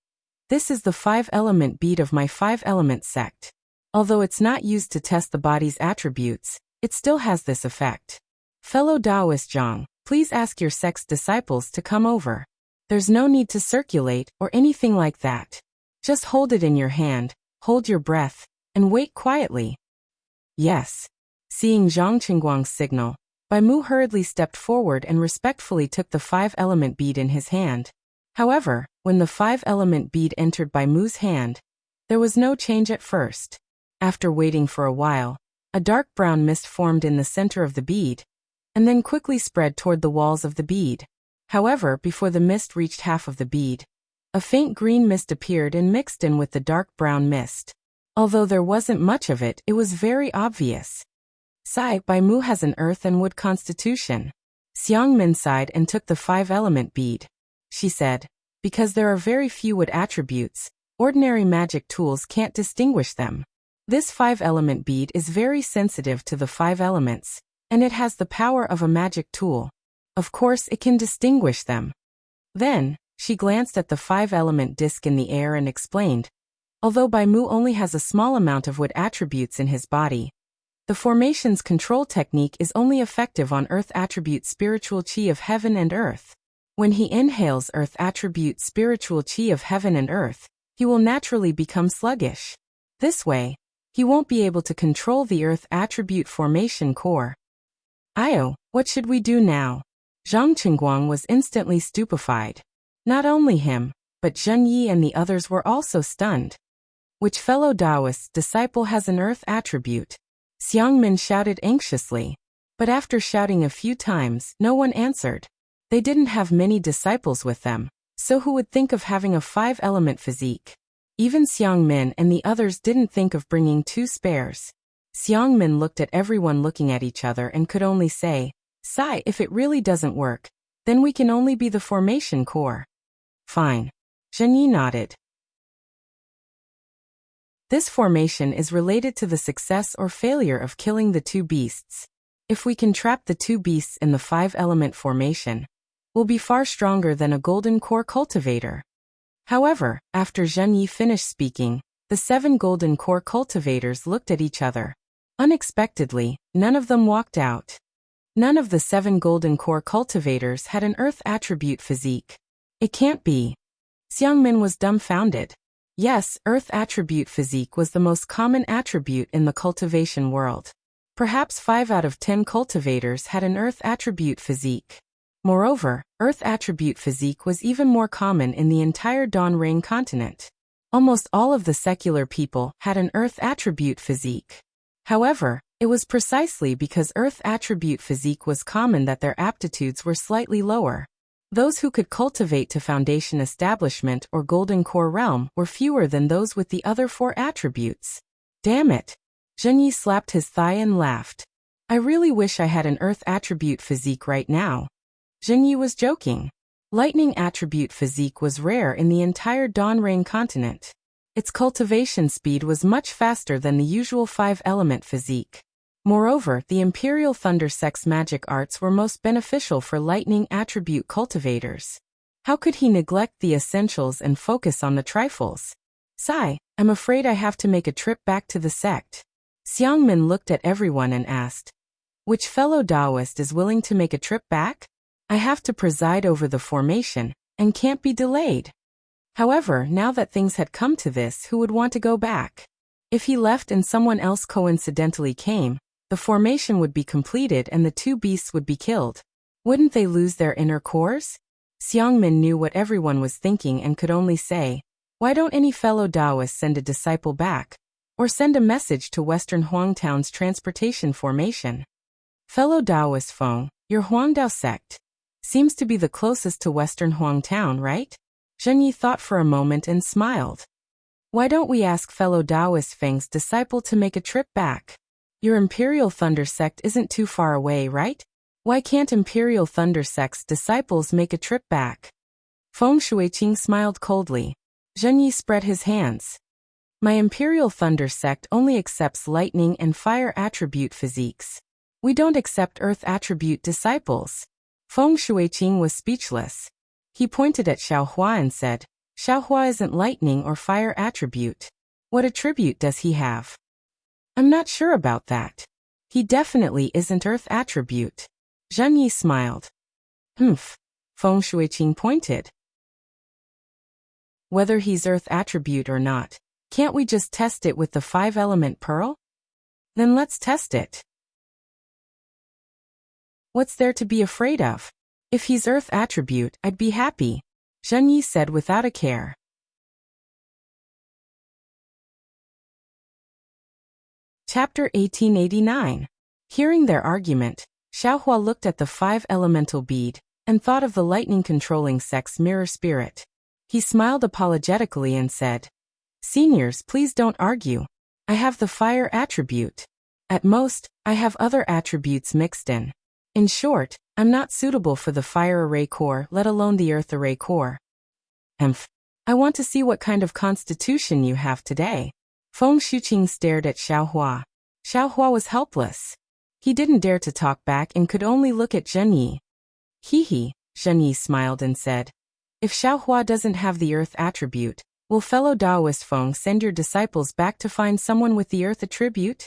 "This is the 5-element bead of my 5-element sect. Although it's not used to test the body's attributes, it still has this effect. Fellow Taoist Zhang, please ask your sect's disciples to come over. There's no need to circulate or anything like that. Just hold it in your hand, hold your breath, and wait quietly." "Yes." Seeing Zhang Qingguang's signal, Bai Mu hurriedly stepped forward and respectfully took the 5-element bead in his hand. However, when the 5-element bead entered Bai Mu's hand, there was no change at first. After waiting for a while, a dark brown mist formed in the center of the bead, and then quickly spread toward the walls of the bead. However, before the mist reached half of the bead, a faint green mist appeared and mixed in with the dark brown mist. Although there wasn't much of it, it was very obvious. Bai Mu has an earth and wood constitution. Xiangmin sighed and took the 5-element bead. She said, "Because there are very few wood attributes, ordinary magic tools can't distinguish them. This 5-element bead is very sensitive to the 5 elements, and it has the power of a magic tool. Of course, it can distinguish them." Then, she glanced at the 5-element disc in the air and explained, "Although Bai Mu only has a small amount of wood attributes in his body, the formation's control technique is only effective on earth attribute spiritual qi of heaven and earth. When he inhales earth attribute spiritual qi of heaven and earth, he will naturally become sluggish. This way, he won't be able to control the earth attribute formation core." "Io, what should we do now?" Zhang Qingguang was instantly stupefied. Not only him, but Zhen Yi and the others were also stunned. "Which fellow Taoist's disciple has an earth attribute?" Xiangmin shouted anxiously. But after shouting a few times, no one answered. They didn't have many disciples with them, so who would think of having a 5-element physique? Even Xiangmin and the others didn't think of bringing 2 spares. Xiangmin looked at everyone looking at each other and could only say, "Sai, if it really doesn't work, then we can only be the formation core." "Fine." Zhen Yi nodded. This formation is related to the success or failure of killing the two beasts. If we can trap the two beasts in the 5-element formation, we'll be far stronger than a golden core cultivator. However, after Zheng Yi finished speaking, the 7 golden core cultivators looked at each other. Unexpectedly, none of them walked out. None of the 7 golden core cultivators had an earth attribute physique. It can't be. Xiangmin was dumbfounded. Yes, earth attribute physique was the most common attribute in the cultivation world. Perhaps 5 out of 10 cultivators had an earth attribute physique. Moreover, earth attribute physique was even more common in the entire Donrain continent. Almost all of the secular people had an earth attribute physique. However, it was precisely because earth attribute physique was common that their aptitudes were slightly lower. Those who could cultivate to foundation establishment or golden core realm were fewer than those with the other 4 attributes. Damn it! Zheng Yi slapped his thigh and laughed. I really wish I had an earth attribute physique right now. Zheng Yi was joking. Lightning attribute physique was rare in the entire Donrain continent. Its cultivation speed was much faster than the usual 5-element physique. Moreover, the Imperial Thunder Sect's magic arts were most beneficial for lightning attribute cultivators. How could he neglect the essentials and focus on the trifles? Sigh, I'm afraid I have to make a trip back to the sect. Xiangmin looked at everyone and asked, which fellow Taoist is willing to make a trip back? I have to preside over the formation, and can't be delayed. However, now that things had come to this, who would want to go back? If he left and someone else coincidentally came, the formation would be completed and the two beasts would be killed. Wouldn't they lose their inner cores? Xiangmin knew what everyone was thinking and could only say, why don't any fellow Taoists send a disciple back? Or send a message to Western Huangtown's transportation formation? Fellow Taoist Feng, your Huangdao sect seems to be the closest to Western Huangtown, right? Zheng Yi thought for a moment and smiled. Why don't we ask fellow Taoist Feng's disciple to make a trip back? Your Imperial Thunder Sect isn't too far away, right? Why can't Imperial Thunder Sect's disciples make a trip back? Feng Shuiqing smiled coldly. Zheng Yi spread his hands. My Imperial Thunder Sect only accepts lightning and fire attribute physiques. We don't accept earth attribute disciples. Feng Shuiqing was speechless. He pointed at Xiaohua and said, Xiaohua isn't lightning or fire attribute. What attribute does he have? I'm not sure about that. He definitely isn't earth attribute. Zheng Yi smiled. Humph. Feng Shuiqing pointed. Whether he's earth attribute or not, can't we just test it with the 5-element pearl? Then let's test it. What's there to be afraid of? If he's earth attribute, I'd be happy, Zheng Yi said without a care. Chapter 1889. Hearing their argument, Xiaohua looked at the 5-elemental bead and thought of the lightning-controlling sect's mirror spirit. He smiled apologetically and said, Seniors, please don't argue. I have the fire attribute. At most, I have other attributes mixed in. In short, I'm not suitable for the fire array core, let alone the earth array core. I want to see what kind of constitution you have today. Feng Shuiqing stared at Xiaohua. Xiaohua was helpless. He didn't dare to talk back and could only look at Zheng Yi. Hee, Zheng Yi smiled and said, if Xiaohua doesn't have the earth attribute, will fellow Taoist Feng send your disciples back to find someone with the earth attribute?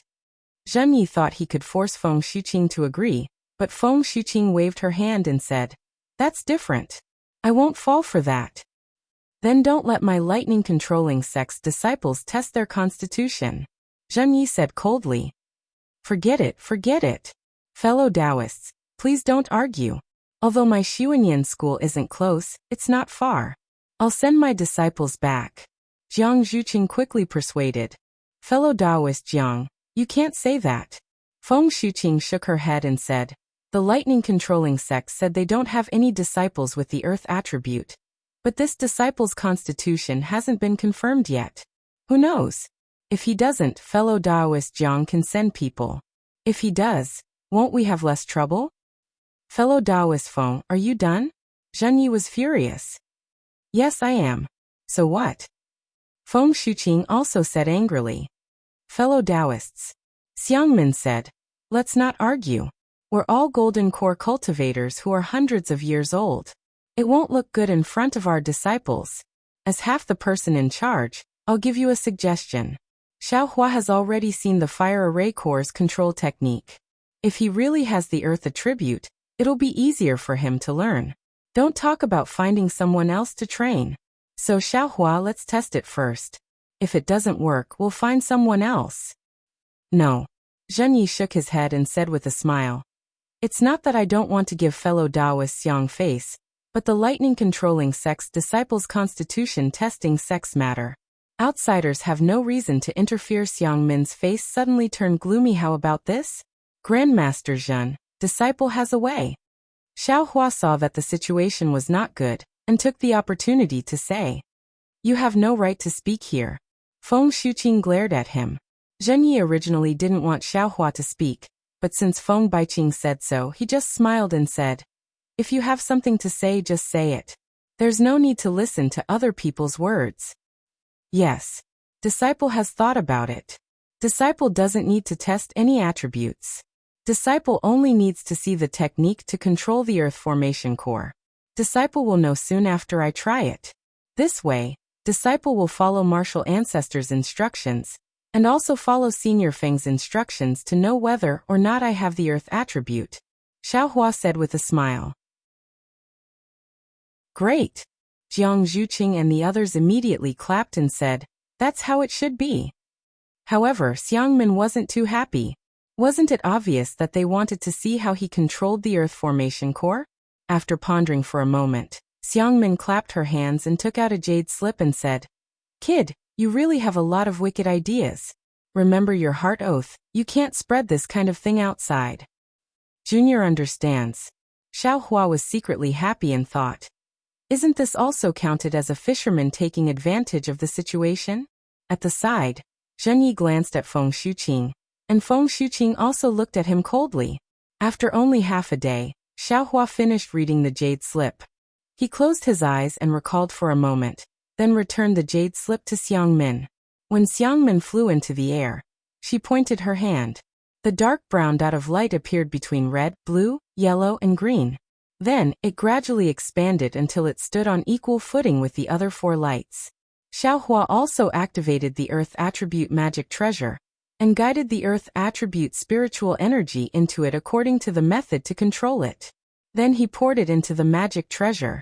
Zheng Yi thought he could force Feng Shuiqing to agree, but Feng Shuiqing waved her hand and said, that's different. I won't fall for that. Then don't let my lightning-controlling sect's disciples test their constitution, Zheng Yi said coldly. Forget it. Fellow Taoists, please don't argue. Although my Xuanyan school isn't close, it's not far. I'll send my disciples back. Jiang Zhuqing quickly persuaded. Fellow Taoist Jiang, you can't say that. Feng Shuiqing shook her head and said, the lightning-controlling sect said they don't have any disciples with the earth attribute. But this disciple's constitution hasn't been confirmed yet. Who knows? If he doesn't, fellow Taoist Jiang can send people. If he does, won't we have less trouble? Fellow Taoist Feng, are you done? Zheng Yi was furious. Yes, I am. So what? Feng Shuqing also said angrily. Fellow Taoists. Xiangmin said. Let's not argue. We're all golden core cultivators who are hundreds of years old. It won't look good in front of our disciples. As half the person in charge, I'll give you a suggestion. Xiaohua has already seen the fire array core's control technique. If he really has the earth attribute, it'll be easier for him to learn. Don't talk about finding someone else to train. So Xiaohua, let's test it first. If it doesn't work, we'll find someone else. No. Zhenyi shook his head and said with a smile. It's not that I don't want to give fellow Taoists yang face, but the lightning controlling sex disciples' constitution testing sex matter. Outsiders have no reason to interfere. Xiangmin's face suddenly turned gloomy. How about this? Grandmaster Zhen, disciple has a way. Xiaohua saw that the situation was not good, and took the opportunity to say. You have no right to speak here. Feng Shuqing glared at him. Zhenyi originally didn't want Xiaohua to speak, but since Feng Baiqing said so, he just smiled and said, if you have something to say, just say it. There's no need to listen to other people's words. Yes. Disciple has thought about it. Disciple doesn't need to test any attributes. Disciple only needs to see the technique to control the earth formation core. Disciple will know soon after I try it. This way, disciple will follow martial ancestors' instructions, and also follow Senior Feng's instructions to know whether or not I have the earth attribute. Xiaohua said with a smile. Great. Jiang Zhuqing and the others immediately clapped and said, that's how it should be. However, Xiangmin wasn't too happy. Wasn't it obvious that they wanted to see how he controlled the earth formation core? After pondering for a moment, Xiangmin clapped her hands and took out a jade slip and said, Kid, you really have a lot of wicked ideas. Remember your heart oath, you can't spread this kind of thing outside. Junior understands. Xiaohua was secretly happy and thought, isn't this also counted as a fisherman taking advantage of the situation? At the side, Zhenyi glanced at Feng Shuqing, and Feng Shuqing also looked at him coldly. After only half a day, Xiaohua finished reading the jade slip. He closed his eyes and recalled for a moment, then returned the jade slip to Xiangmin. When Xiangmin flew into the air, she pointed her hand. The dark brown dot of light appeared between red, blue, yellow, and green. Then, it gradually expanded until it stood on equal footing with the other four lights. Xiaohua also activated the earth attribute magic treasure, and guided the earth attribute spiritual energy into it according to the method to control it. Then he poured it into the magic treasure.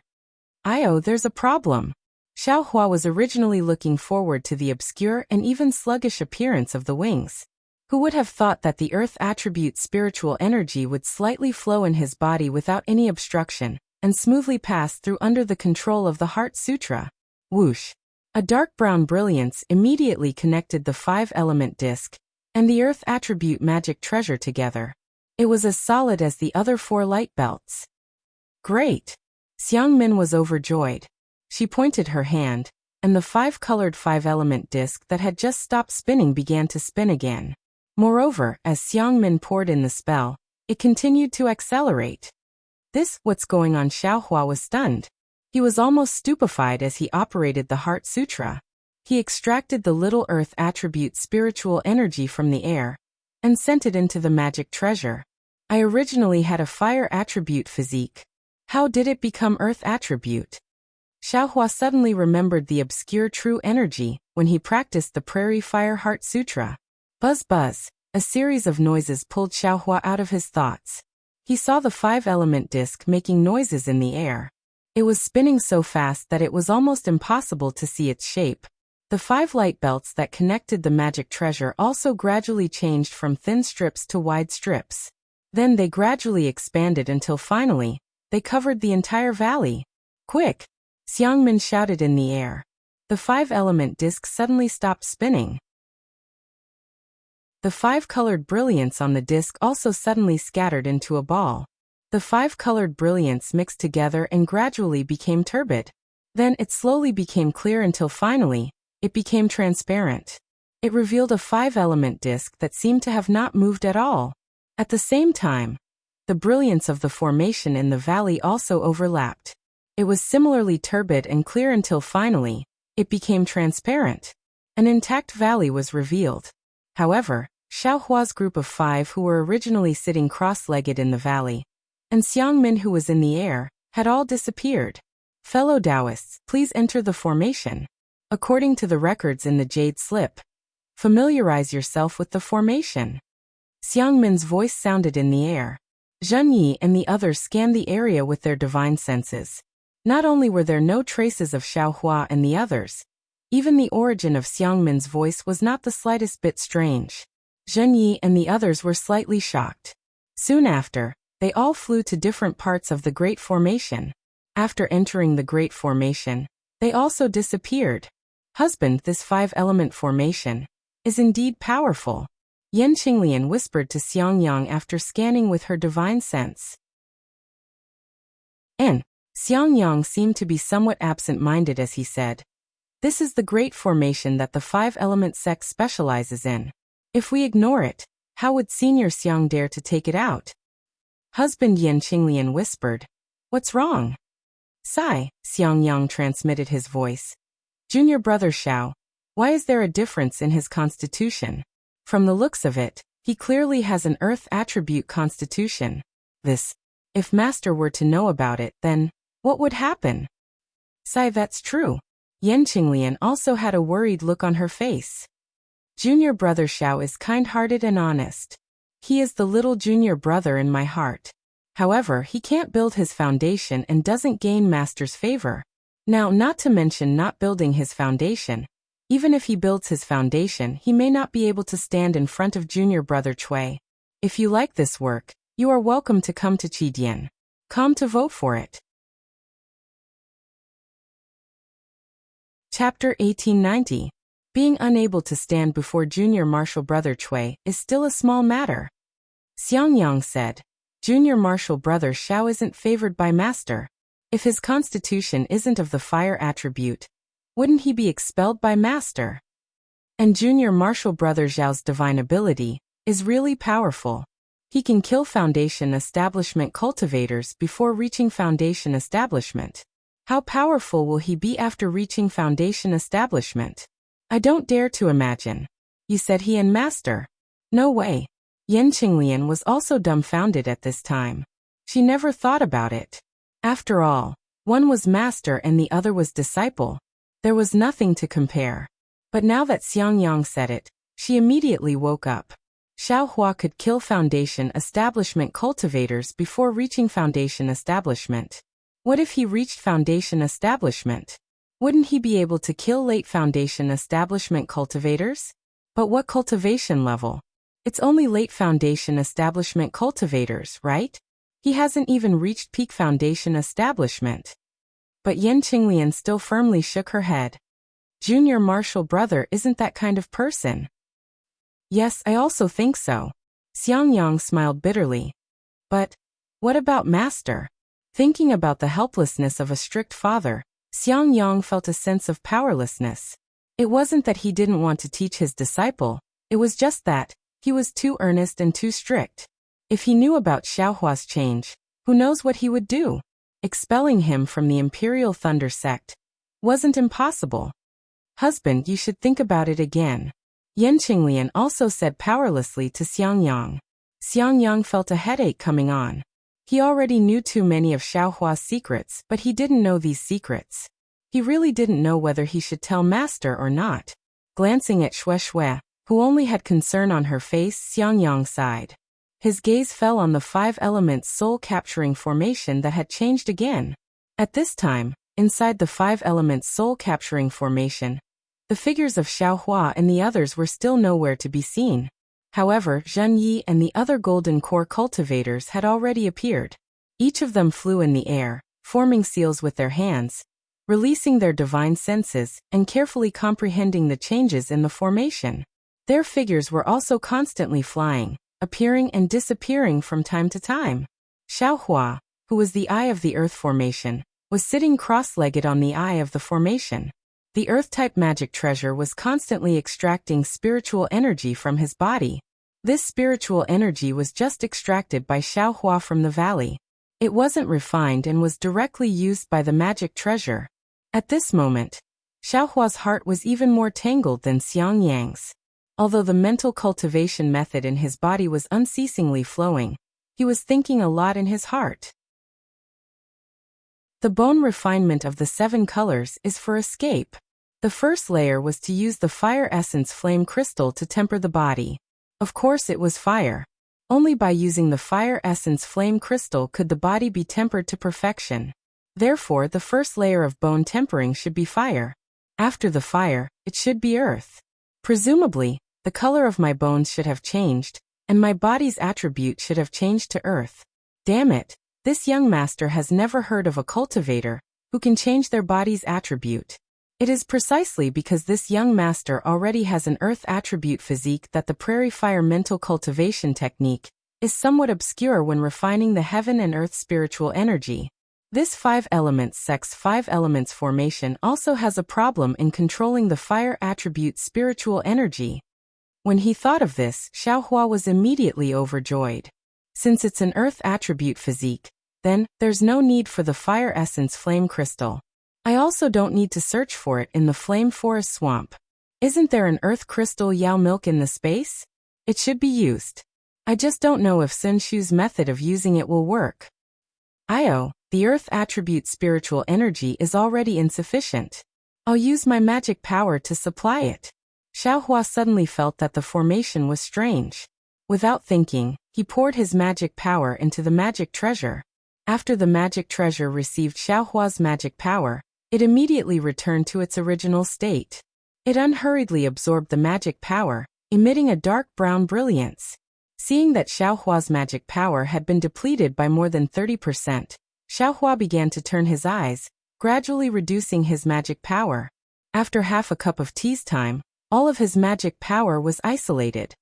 There's a problem. Xiaohua was originally looking forward to the obscure and even sluggish appearance of the wings. Who would have thought that the earth attribute spiritual energy would slightly flow in his body without any obstruction, and smoothly pass through under the control of the Heart Sutra? Whoosh! A dark brown brilliance immediately connected the 5-element disc and the earth attribute magic treasure together. It was as solid as the other 4 light belts. Great! Xiangmin was overjoyed. She pointed her hand, and the 5-colored 5-element disc that had just stopped spinning began to spin again. Moreover, as Xiangmin poured in the spell, it continued to accelerate. What's going on? Xiaohua was stunned. He was almost stupefied as he operated the Heart Sutra. He extracted the little earth attribute spiritual energy from the air, and sent it into the magic treasure. I originally had a fire attribute physique. How did it become earth attribute? Xiaohua suddenly remembered the obscure true energy when he practiced the Prairie Fire Heart Sutra. Buzz buzz, a series of noises pulled Xiaohua out of his thoughts. He saw the 5-element disc making noises in the air. It was spinning so fast that it was almost impossible to see its shape. The 5 light belts that connected the magic treasure also gradually changed from thin strips to wide strips. Then they gradually expanded until finally, they covered the entire valley. Quick! Xiangmin shouted in the air. The 5-element disc suddenly stopped spinning. The 5-colored brilliance on the disc also suddenly scattered into a ball. The 5-colored brilliance mixed together and gradually became turbid. Then it slowly became clear until finally, it became transparent. It revealed a 5-element disc that seemed to have not moved at all. At the same time, the brilliance of the formation in the valley also overlapped. It was similarly turbid and clear until finally, it became transparent. An intact valley was revealed. However, Xiaohua's group of 5 who were originally sitting cross-legged in the valley, and Xiangmin who was in the air, had all disappeared. Fellow Taoists, please enter the formation. According to the records in the Jade Slip, familiarize yourself with the formation. Xiangmin's voice sounded in the air. Zhen Yi and the others scanned the area with their divine senses. Not only were there no traces of Xiaohua and the others, even the origin of Xiangmin's voice was not the slightest bit strange. Zhen Yi and the others were slightly shocked. Soon after, they all flew to different parts of the Great Formation. After entering the Great Formation, they also disappeared. Husband, this 5-element formation is indeed powerful. Yan Qinglian whispered to Xiangyang after scanning with her divine sense. And Xiangyang seemed to be somewhat absent-minded as he said, "This is the Great Formation that the 5-element sect specializes in. If we ignore it, how would Senior Xiang dare to take it out?" Husband Yan Qinglian whispered, "What's wrong?" "Sigh," Xiangyang transmitted his voice. "Junior brother Xiao, why is there a difference in his constitution? From the looks of it, he clearly has an earth attribute constitution. If Master were to know about it, then what would happen?" "Sigh, that's true." Yan Qinglian also had a worried look on her face. "Junior brother Xiao is kind-hearted and honest. He is the little junior brother in my heart. However, he can't build his foundation and doesn't gain Master's favor. Now, not to mention not building his foundation. Even if he builds his foundation, he may not be able to stand in front of junior brother Cui. If you like this work, you are welcome to come to Qidian. Come to vote for it." Chapter 1890. Being unable to stand before junior martial brother Cui is still a small matter. Xiangyang said, "Junior martial brother Xiao isn't favored by Master. If his constitution isn't of the fire attribute, wouldn't he be expelled by Master? And junior martial brother Zhao's divine ability is really powerful. He can kill foundation establishment cultivators before reaching foundation establishment. How powerful will he be after reaching foundation establishment? I don't dare to imagine." "You said he and Master?" "No way." Yan Qinglian was also dumbfounded at this time. She never thought about it. After all, one was Master and the other was disciple. There was nothing to compare. But now that Xiangyang said it, she immediately woke up. Xiaohua could kill foundation establishment cultivators before reaching foundation establishment. What if he reached foundation establishment? Wouldn't he be able to kill late foundation establishment cultivators? But what cultivation level? It's only late foundation establishment cultivators, right? He hasn't even reached peak foundation establishment. But Yan Qinglian still firmly shook her head. Junior martial brother isn't that kind of person. "Yes, I also think so." Xiangyang smiled bitterly. "But what about Master?" Thinking about the helplessness of a strict father, Xiangyang felt a sense of powerlessness. It wasn't that he didn't want to teach his disciple, it was just that he was too earnest and too strict. If he knew about Xiaohua's change, who knows what he would do? Expelling him from the Imperial Thunder sect wasn't impossible. "Husband, you should think about it again." Yan Qinglian also said powerlessly to Xiangyang. Xiangyang felt a headache coming on. He already knew too many of Xiaohua's secrets, but he didn't know these secrets. He really didn't know whether he should tell Master or not. Glancing at Shui, who only had concern on her face, Xiangyang sighed. His gaze fell on the 5-element soul-capturing formation that had changed again. At this time, inside the 5-element soul-capturing formation, the figures of Xiaohua and the others were still nowhere to be seen. However, Zhen Yi and the other golden core cultivators had already appeared. Each of them flew in the air, forming seals with their hands, releasing their divine senses, and carefully comprehending the changes in the formation. Their figures were also constantly flying, appearing and disappearing from time to time. Xiaohua, who was the eye of the earth formation, was sitting cross-legged on the eye of the formation. The earth-type magic treasure was constantly extracting spiritual energy from his body. This spiritual energy was just extracted by Xiaohua from the valley. It wasn't refined and was directly used by the magic treasure. At this moment, Xiaohua's heart was even more tangled than Xiang Yang's. Although the mental cultivation method in his body was unceasingly flowing, he was thinking a lot in his heart. The bone refinement of the 7 colors is for escape. The first layer was to use the fire essence flame crystal to temper the body. Of course it was fire. Only by using the fire essence flame crystal could the body be tempered to perfection. Therefore, the first layer of bone tempering should be fire. After the fire, it should be earth. Presumably, the color of my bones should have changed, and my body's attribute should have changed to earth. Damn it, this young master has never heard of a cultivator who can change their body's attribute. It is precisely because this young master already has an earth attribute physique that the prairie fire mental cultivation technique is somewhat obscure when refining the heaven and earth spiritual energy. This 5 elements sex 5 elements formation also has a problem in controlling the fire attribute spiritual energy. When he thought of this, Xiaohua was immediately overjoyed. Since it's an earth attribute physique, then there's no need for the fire essence flame crystal. I also don't need to search for it in the flame forest swamp. Isn't there an earth crystal Yao milk in the space? It should be used. I just don't know if Sun Shu's method of using it will work. The earth attribute spiritual energy is already insufficient. I'll use my magic power to supply it. Xiaohua suddenly felt that the formation was strange. Without thinking, he poured his magic power into the magic treasure. After the magic treasure received Xiaohua's magic power, it immediately returned to its original state. It unhurriedly absorbed the magic power, emitting a dark brown brilliance. Seeing that Xiaohua's magic power had been depleted by more than 30%, Xiaohua began to turn his eyes, gradually reducing his magic power. After half a cup of tea's time, all of his magic power was isolated.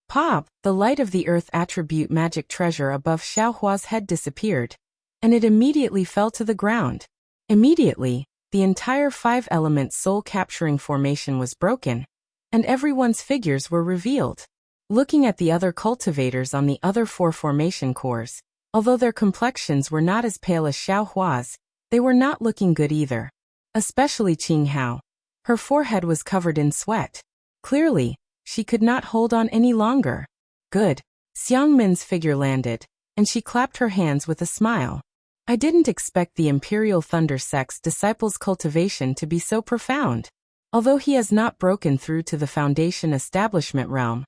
Pop! The light of the earth attribute magic treasure above Xiaohua's head disappeared, and it immediately fell to the ground. Immediately, the entire 5-element soul-capturing formation was broken, and everyone's figures were revealed. Looking at the other cultivators on the other 4 formation cores, although their complexions were not as pale as Xiaohua's, they were not looking good either. Especially Qinghao. Her forehead was covered in sweat. Clearly, she could not hold on any longer. Good. Xiang Min's figure landed, and she clapped her hands with a smile. I didn't expect the Imperial Thunder Sect's disciples' cultivation to be so profound. Although he has not broken through to the Foundation Establishment realm,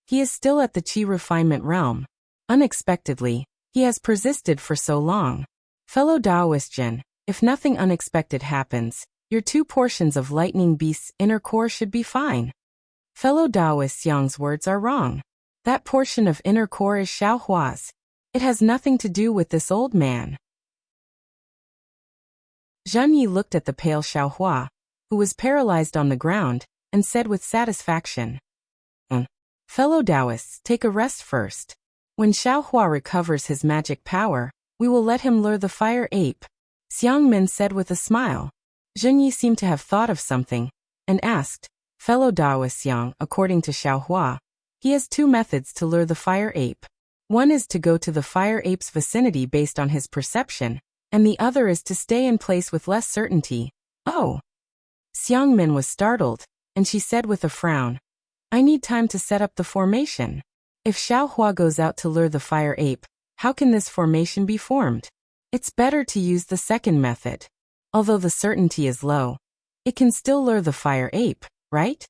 he is still at the Qi Refinement realm. Unexpectedly, he has persisted for so long. Fellow Taoist Jin, if nothing unexpected happens, your 2 portions of Lightning Beast's inner core should be fine. Fellow Taoist Yang's words are wrong. That portion of inner core is Xiaohua's. It has nothing to do with this old man. Zheng Yi looked at the pale Xiaohua, who was paralyzed on the ground, and said with satisfaction, Fellow Taoists, take a rest first. When Xiaohua recovers his magic power, we will let him lure the fire ape. Xiang Min said with a smile. Zheng Yi seemed to have thought of something, and asked, Fellow Taoist Yang, according to Xiaohua, he has 2 methods to lure the fire ape. One is to go to the fire ape's vicinity based on his perception, and the other is to stay in place with less certainty. Oh! Xiang Min was startled, and she said with a frown, I need time to set up the formation. If Xiaohua goes out to lure the fire ape, how can this formation be formed? It's better to use the second method. Although the certainty is low, it can still lure the fire ape, right?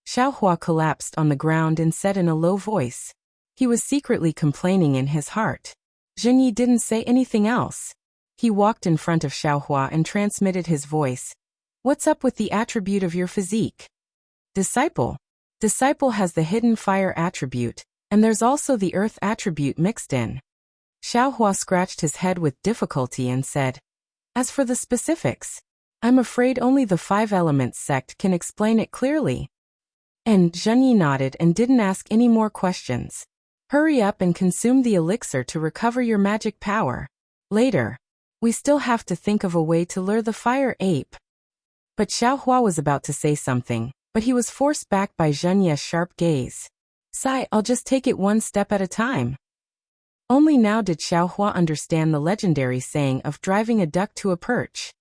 Xiaohua collapsed on the ground and said in a low voice. He was secretly complaining in his heart. Zheng Yi didn't say anything else. He walked in front of Xiaohua and transmitted his voice. What's up with the attribute of your physique? Disciple. Disciple has the hidden fire attribute, and there's also the earth attribute mixed in. Xiaohua scratched his head with difficulty and said, As for the specifics, I'm afraid only the 5-element sect can explain it clearly. And Zheng Yi nodded and didn't ask any more questions. Hurry up and consume the elixir to recover your magic power. Later, we still have to think of a way to lure the fire ape. But Xiaohua was about to say something, but he was forced back by Zheng Yi's sharp gaze. Sigh, I'll just take it one step at a time. Only now did Xiaohua understand the legendary saying of driving a duck to a perch.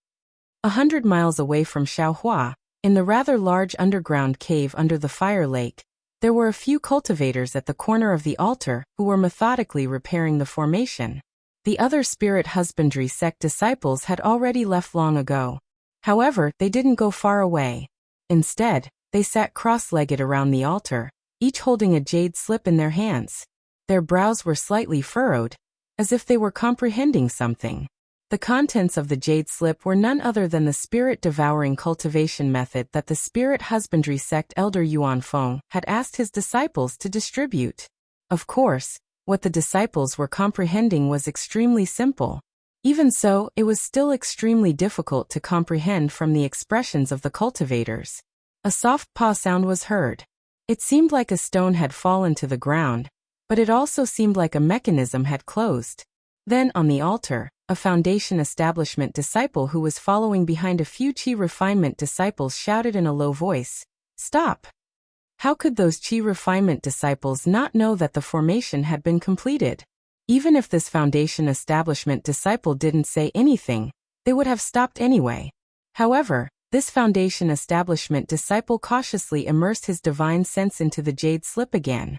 100 miles away from Xiaohua, In the rather large underground cave under the fire lake, there were a few cultivators at the corner of the altar who were methodically repairing the formation. The other spirit husbandry sect disciples had already left long ago. However, they didn't go far away. Instead, they sat cross-legged around the altar, each holding a jade slip in their hands. Their brows were slightly furrowed, as if they were comprehending something. The contents of the jade slip were none other than the spirit-devouring cultivation method that the spirit husbandry sect elder Yuan Feng had asked his disciples to distribute. Of course, what the disciples were comprehending was extremely simple. Even so, it was still extremely difficult to comprehend from the expressions of the cultivators. A soft paw sound was heard. It seemed like a stone had fallen to the ground, but it also seemed like a mechanism had closed. Then, on the altar, a foundation establishment disciple who was following behind a few Qi refinement disciples shouted in a low voice, "Stop!" How could those Qi refinement disciples not know that the formation had been completed? Even if this foundation establishment disciple didn't say anything, they would have stopped anyway. However, this foundation establishment disciple cautiously immersed his divine sense into the jade slip again.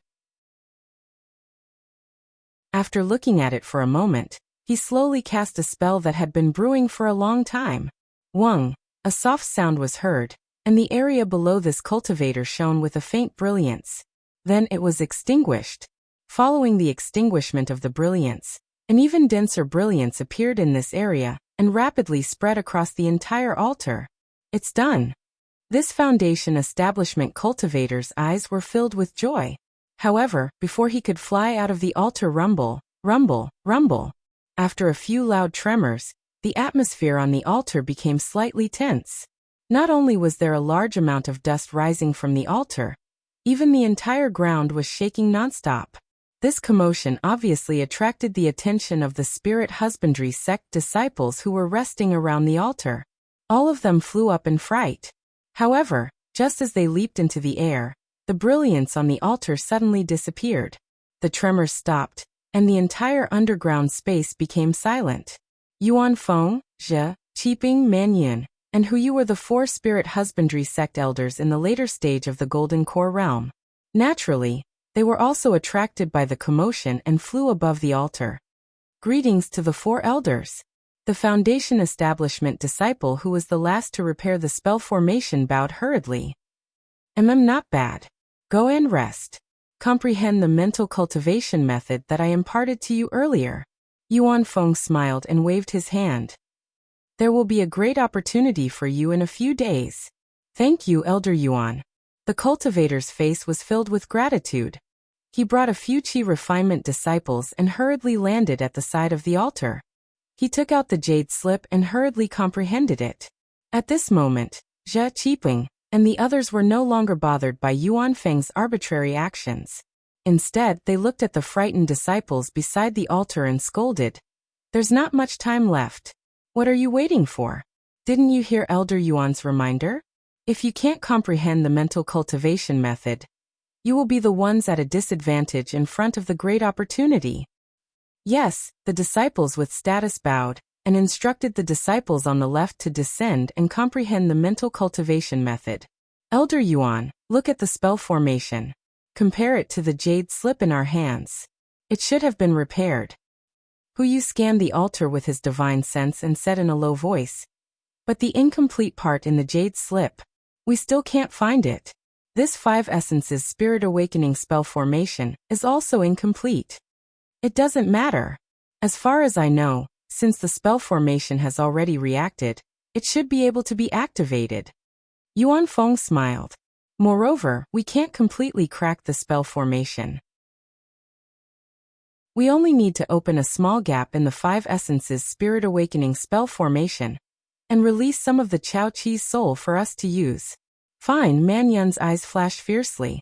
After looking at it for a moment, he slowly cast a spell that had been brewing for a long time. Wung, a soft sound was heard, and the area below this cultivator shone with a faint brilliance. Then it was extinguished. Following the extinguishment of the brilliance, an even denser brilliance appeared in this area and rapidly spread across the entire altar. It's done. This foundation establishment cultivator's eyes were filled with joy. However, before he could fly out of the altar, rumble, rumble, rumble. After a few loud tremors, the atmosphere on the altar became slightly tense. Not only was there a large amount of dust rising from the altar, even the entire ground was shaking nonstop. This commotion obviously attracted the attention of the spirit husbandry sect disciples who were resting around the altar. All of them flew up in fright. However, just as they leaped into the air, the brilliance on the altar suddenly disappeared. The tremors stopped, and the entire underground space became silent. Yuan Feng, Zhe, Qiping, Manyun, and Huyu were the four spirit husbandry sect elders in the later stage of the Golden Core realm. Naturally, they were also attracted by the commotion and flew above the altar. Greetings to the four elders. The foundation establishment disciple who was the last to repair the spell formation bowed hurriedly. Not bad. Go and rest. Comprehend the mental cultivation method that I imparted to you earlier. Yuan Feng smiled and waved his hand. There will be a great opportunity for you in a few days. Thank you, Elder Yuan. The cultivator's face was filled with gratitude. He brought a few Qi refinement disciples and hurriedly landed at the side of the altar. He took out the jade slip and hurriedly comprehended it. At this moment, Zhe, Qiping, and the others were no longer bothered by Yuan Feng's arbitrary actions. Instead, they looked at the frightened disciples beside the altar and scolded. There's not much time left. What are you waiting for? Didn't you hear Elder Yuan's reminder? If you can't comprehend the mental cultivation method, you will be the ones at a disadvantage in front of the great opportunity. Yes, the disciples with status bowed, and instructed the disciples on the left to descend and comprehend the mental cultivation method. Elder Yuan, look at the spell formation. Compare it to the jade slip in our hands. It should have been repaired. Huyu scanned the altar with his divine sense and said in a low voice, but the incomplete part in the jade slip, we still can't find it. This 5 essences spirit awakening spell formation is also incomplete. It doesn't matter. As far as I know, since the spell formation has already reacted, it should be able to be activated. Yuan Feng smiled. Moreover, we can't completely crack the spell formation. We only need to open a small gap in the 5 essences spirit awakening spell formation and release some of the Chao Chi's soul for us to use. Fine, Manyun's eyes flashed fiercely.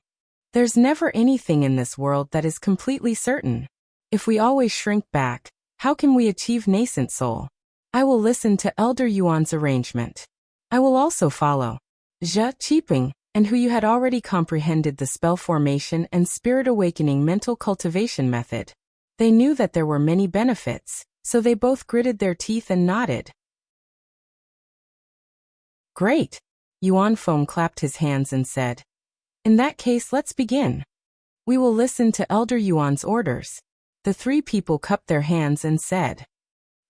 There's never anything in this world that is completely certain. If we always shrink back, how can we achieve nascent soul? I will listen to Elder Yuan's arrangement. I will also follow. Zhe, Qiping, and Huyu had already comprehended the spell formation and spirit awakening mental cultivation method. They knew that there were many benefits, so they both gritted their teeth and nodded. Great! Yuan Feng clapped his hands and said, "In that case, let's begin. We will listen to Elder Yuan's orders." The three people cupped their hands and said,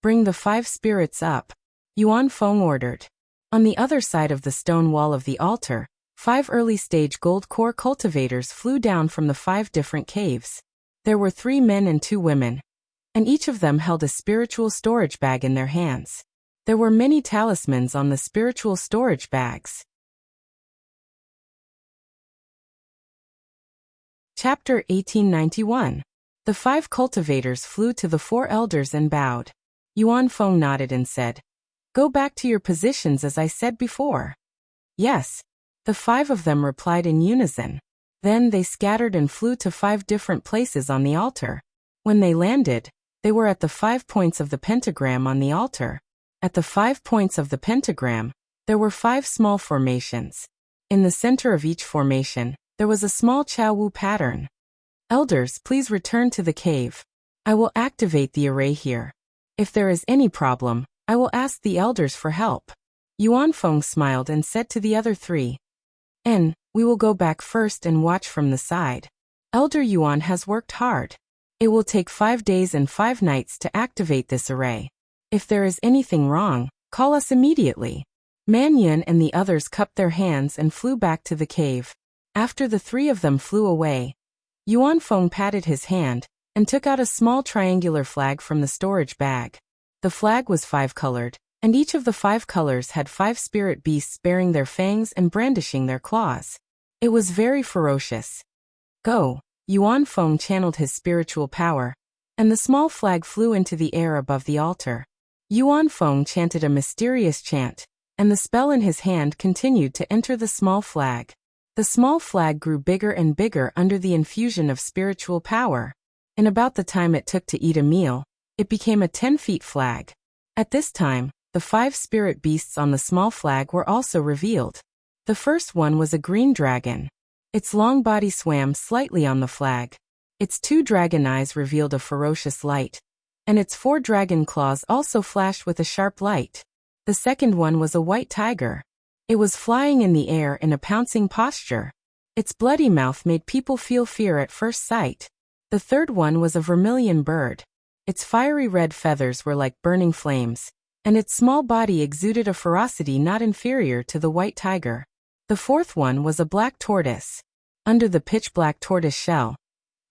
"Bring the 5 spirits up," Yuan Feng ordered. On the other side of the stone wall of the altar, 5 early-stage gold core cultivators flew down from the 5 different caves. There were 3 men and 2 women, and each of them held a spiritual storage bag in their hands. There were many talismans on the spiritual storage bags. Chapter 1891. The 5 cultivators flew to the 4 elders and bowed. Yuan Feng nodded and said, "Go back to your positions as I said before." "Yes." The 5 of them replied in unison. Then they scattered and flew to 5 different places on the altar. When they landed, they were at the 5 points of the pentagram on the altar. At the 5 points of the pentagram, there were 5 small formations. In the center of each formation, there was a small Chao Wu pattern. "Elders, please return to the cave. I will activate the array here. If there is any problem, I will ask the elders for help." Yuan Feng smiled and said to the other 3, "We will go back first and watch from the side. Elder Yuan has worked hard. It will take 5 days and 5 nights to activate this array. If there is anything wrong, call us immediately." Man Yun and the others cupped their hands and flew back to the cave. After the 3 of them flew away, Yuan Feng patted his hand and took out a small triangular flag from the storage bag. The flag was 5-colored, and each of the 5 colors had 5 spirit beasts bearing their fangs and brandishing their claws. It was very ferocious. "Go!" Yuan Feng channeled his spiritual power, and the small flag flew into the air above the altar. Yuan Feng chanted a mysterious chant, and the spell in his hand continued to enter the small flag. The small flag grew bigger and bigger under the infusion of spiritual power. In about the time it took to eat a meal, it became a 10-feet flag. At this time, the 5 spirit beasts on the small flag were also revealed. The first one was a green dragon. Its long body swam slightly on the flag. Its 2 dragon eyes revealed a ferocious light, and its 4 dragon claws also flashed with a sharp light. The second one was a white tiger. It was flying in the air in a pouncing posture. Its bloody mouth made people feel fear at first sight. The third one was a vermilion bird. Its fiery red feathers were like burning flames, and its small body exuded a ferocity not inferior to the white tiger. The fourth one was a black tortoise. Under the pitch-black tortoise shell,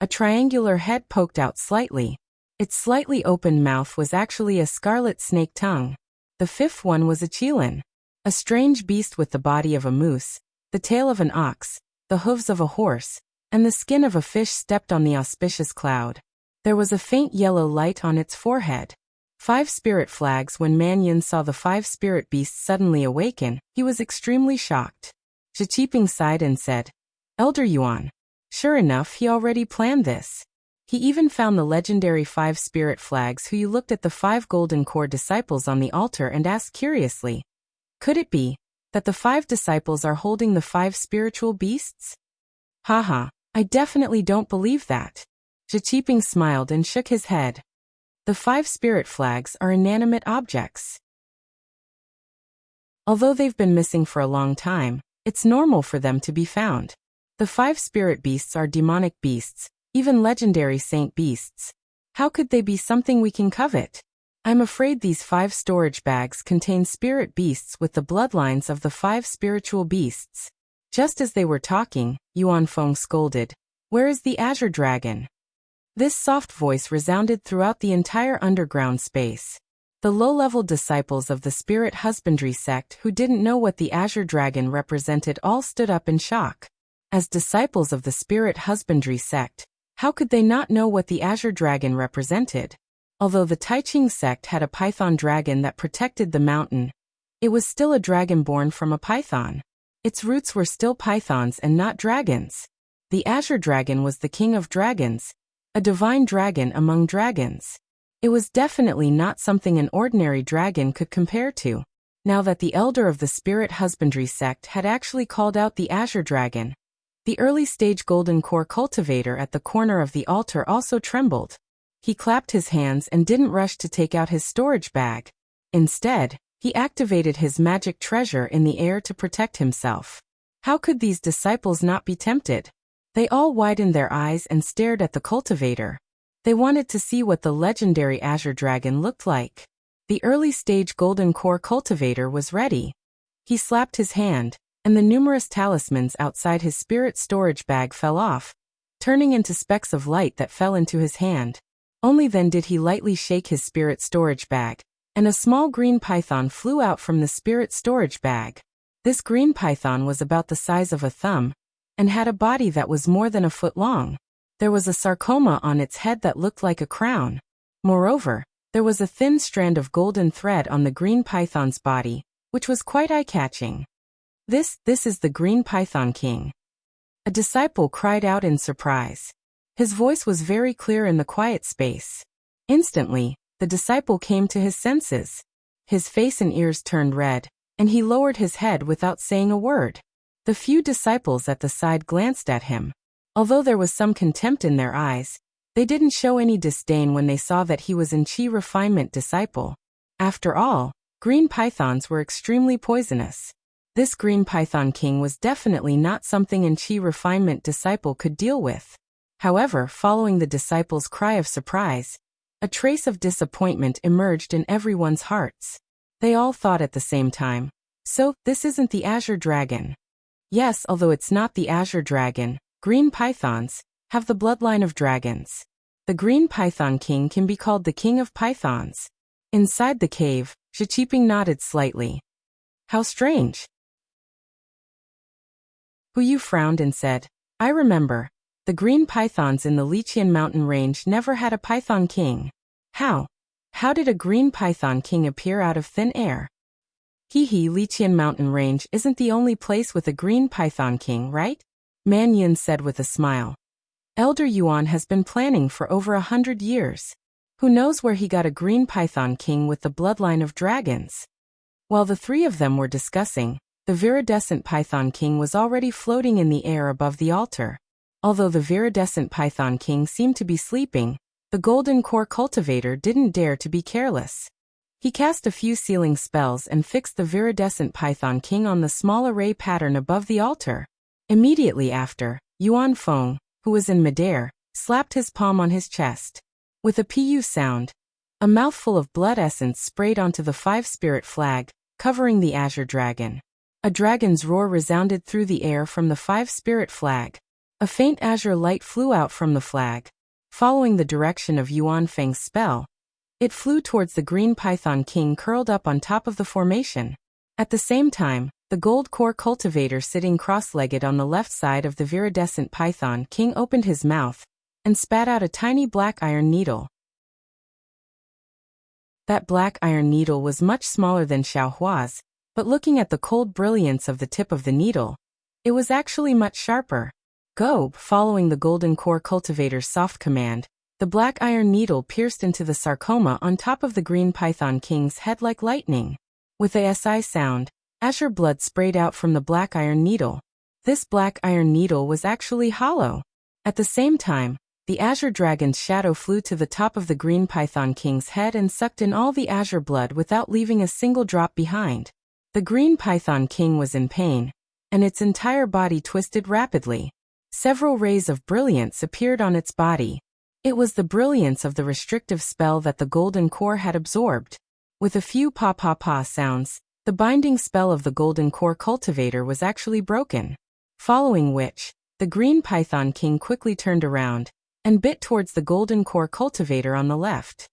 a triangular head poked out slightly. Its slightly opened mouth was actually a scarlet snake tongue. The fifth one was a qilin, a strange beast with the body of a moose, the tail of an ox, the hooves of a horse, and the skin of a fish stepped on the auspicious cloud. There was a faint yellow light on its forehead. 5 spirit flags. When Man Yun saw the 5 spirit beasts suddenly awaken, he was extremely shocked. Zhiqiping sighed and said, "Elder Yuan." Sure enough, he already planned this. He even found the legendary 5 spirit flags. Who you looked at the 5 golden core disciples on the altar and asked curiously, "Could it be that the 5 disciples are holding the 5 spiritual beasts?" "Haha, I definitely don't believe that." Zhiqiping smiled and shook his head. The 5 spirit flags are inanimate objects. Although they've been missing for a long time, it's normal for them to be found. The 5 spirit beasts are demonic beasts, even legendary saint beasts. How could they be something we can covet? I'm afraid these 5 storage bags contain spirit beasts with the bloodlines of the 5 spiritual beasts. Just as they were talking, Yuan Feng scolded, "Where is the azure dragon?" This soft voice resounded throughout the entire underground space. The low-level disciples of the spirit husbandry sect who didn't know what the azure dragon represented all stood up in shock. As disciples of the spirit husbandry sect, how could they not know what the azure dragon represented? Although the Taiqing sect had a python dragon that protected the mountain, it was still a dragon born from a python. Its roots were still pythons and not dragons. The azure dragon was the king of dragons, a divine dragon among dragons. It was definitely not something an ordinary dragon could compare to. Now that the elder of the spirit husbandry sect had actually called out the azure dragon, the early-stage golden core cultivator at the corner of the altar also trembled. He clapped his hands and didn't rush to take out his storage bag. Instead, He activated his magic treasure in the air to protect himself. How could these disciples not be tempted? They all widened their eyes and stared at the cultivator. They wanted to see what the legendary Azure Dragon looked like. The early-stage golden core cultivator was ready. He slapped his hand, and the numerous talismans outside his spirit storage bag fell off, turning into specks of light that fell into his hand. Only then did he lightly shake his spirit storage bag, and a small green python flew out from the spirit storage bag. This green python was about the size of a thumb, and had a body that was more than a foot long. There was a sarcoma on its head that looked like a crown. Moreover, there was a thin strand of golden thread on the green python's body, which was quite eye-catching. This is the Green Python King. A disciple cried out in surprise. His voice was very clear in the quiet space. Instantly, the disciple came to his senses. His face and ears turned red, and he lowered his head without saying a word. The few disciples at the side glanced at him. Although there was some contempt in their eyes, they didn't show any disdain when they saw that he was an Chi refinement disciple. After all, green pythons were extremely poisonous. This Green Python King was definitely not something an Chi refinement disciple could deal with. However, following the disciples' cry of surprise, a trace of disappointment emerged in everyone's hearts. They all thought at the same time, "So, this isn't the Azure Dragon." Yes, although it's not the Azure Dragon, green pythons have the bloodline of dragons. The Green Python King can be called the King of Pythons. Inside the cave, Zhiqiping nodded slightly. How strange. Huyu frowned and said, I remember. The green pythons in the Liqian mountain range never had a python king. How did a green python king appear out of thin air? Liqian mountain range isn't the only place with a green python king, right? Man Yin said with a smile. Elder Yuan has been planning for over 100 years. Who knows where he got a green python king with the bloodline of dragons? While the three of them were discussing, the viridescent python king was already floating in the air above the altar. Although the viridescent python king seemed to be sleeping, the golden core cultivator didn't dare to be careless. He cast a few sealing spells and fixed the viridescent python king on the small array pattern above the altar. Immediately after, Yuan Feng, who was in midair, slapped his palm on his chest. With a pu sound, a mouthful of blood essence sprayed onto the five-spirit flag, covering the Azure Dragon. A dragon's roar resounded through the air from the five-spirit flag. A faint azure light flew out from the flag. Following the direction of Yuan Feng's spell, it flew towards the green python king curled up on top of the formation. At the same time, the gold core cultivator sitting cross-legged on the left side of the viridescent python king opened his mouth and spat out a tiny black iron needle. That black iron needle was much smaller than Xiaohua's, but looking at the cold brilliance of the tip of the needle, it was actually much sharper. Go! Following the golden core cultivator's soft command, the black iron needle pierced into the sarcoma on top of the green python king's head like lightning. With a si sound, azure blood sprayed out from the black iron needle. This black iron needle was actually hollow. At the same time, the Azure Dragon's shadow flew to the top of the green python king's head and sucked in all the azure blood without leaving a single drop behind. The green python king was in pain, and its entire body twisted rapidly. Several rays of brilliance appeared on its body. It was the brilliance of the restrictive spell that the golden core had absorbed. With a few pa-pa-pa sounds, the binding spell of the golden core cultivator was actually broken. Following which, the green python king quickly turned around and bit towards the golden core cultivator on the left.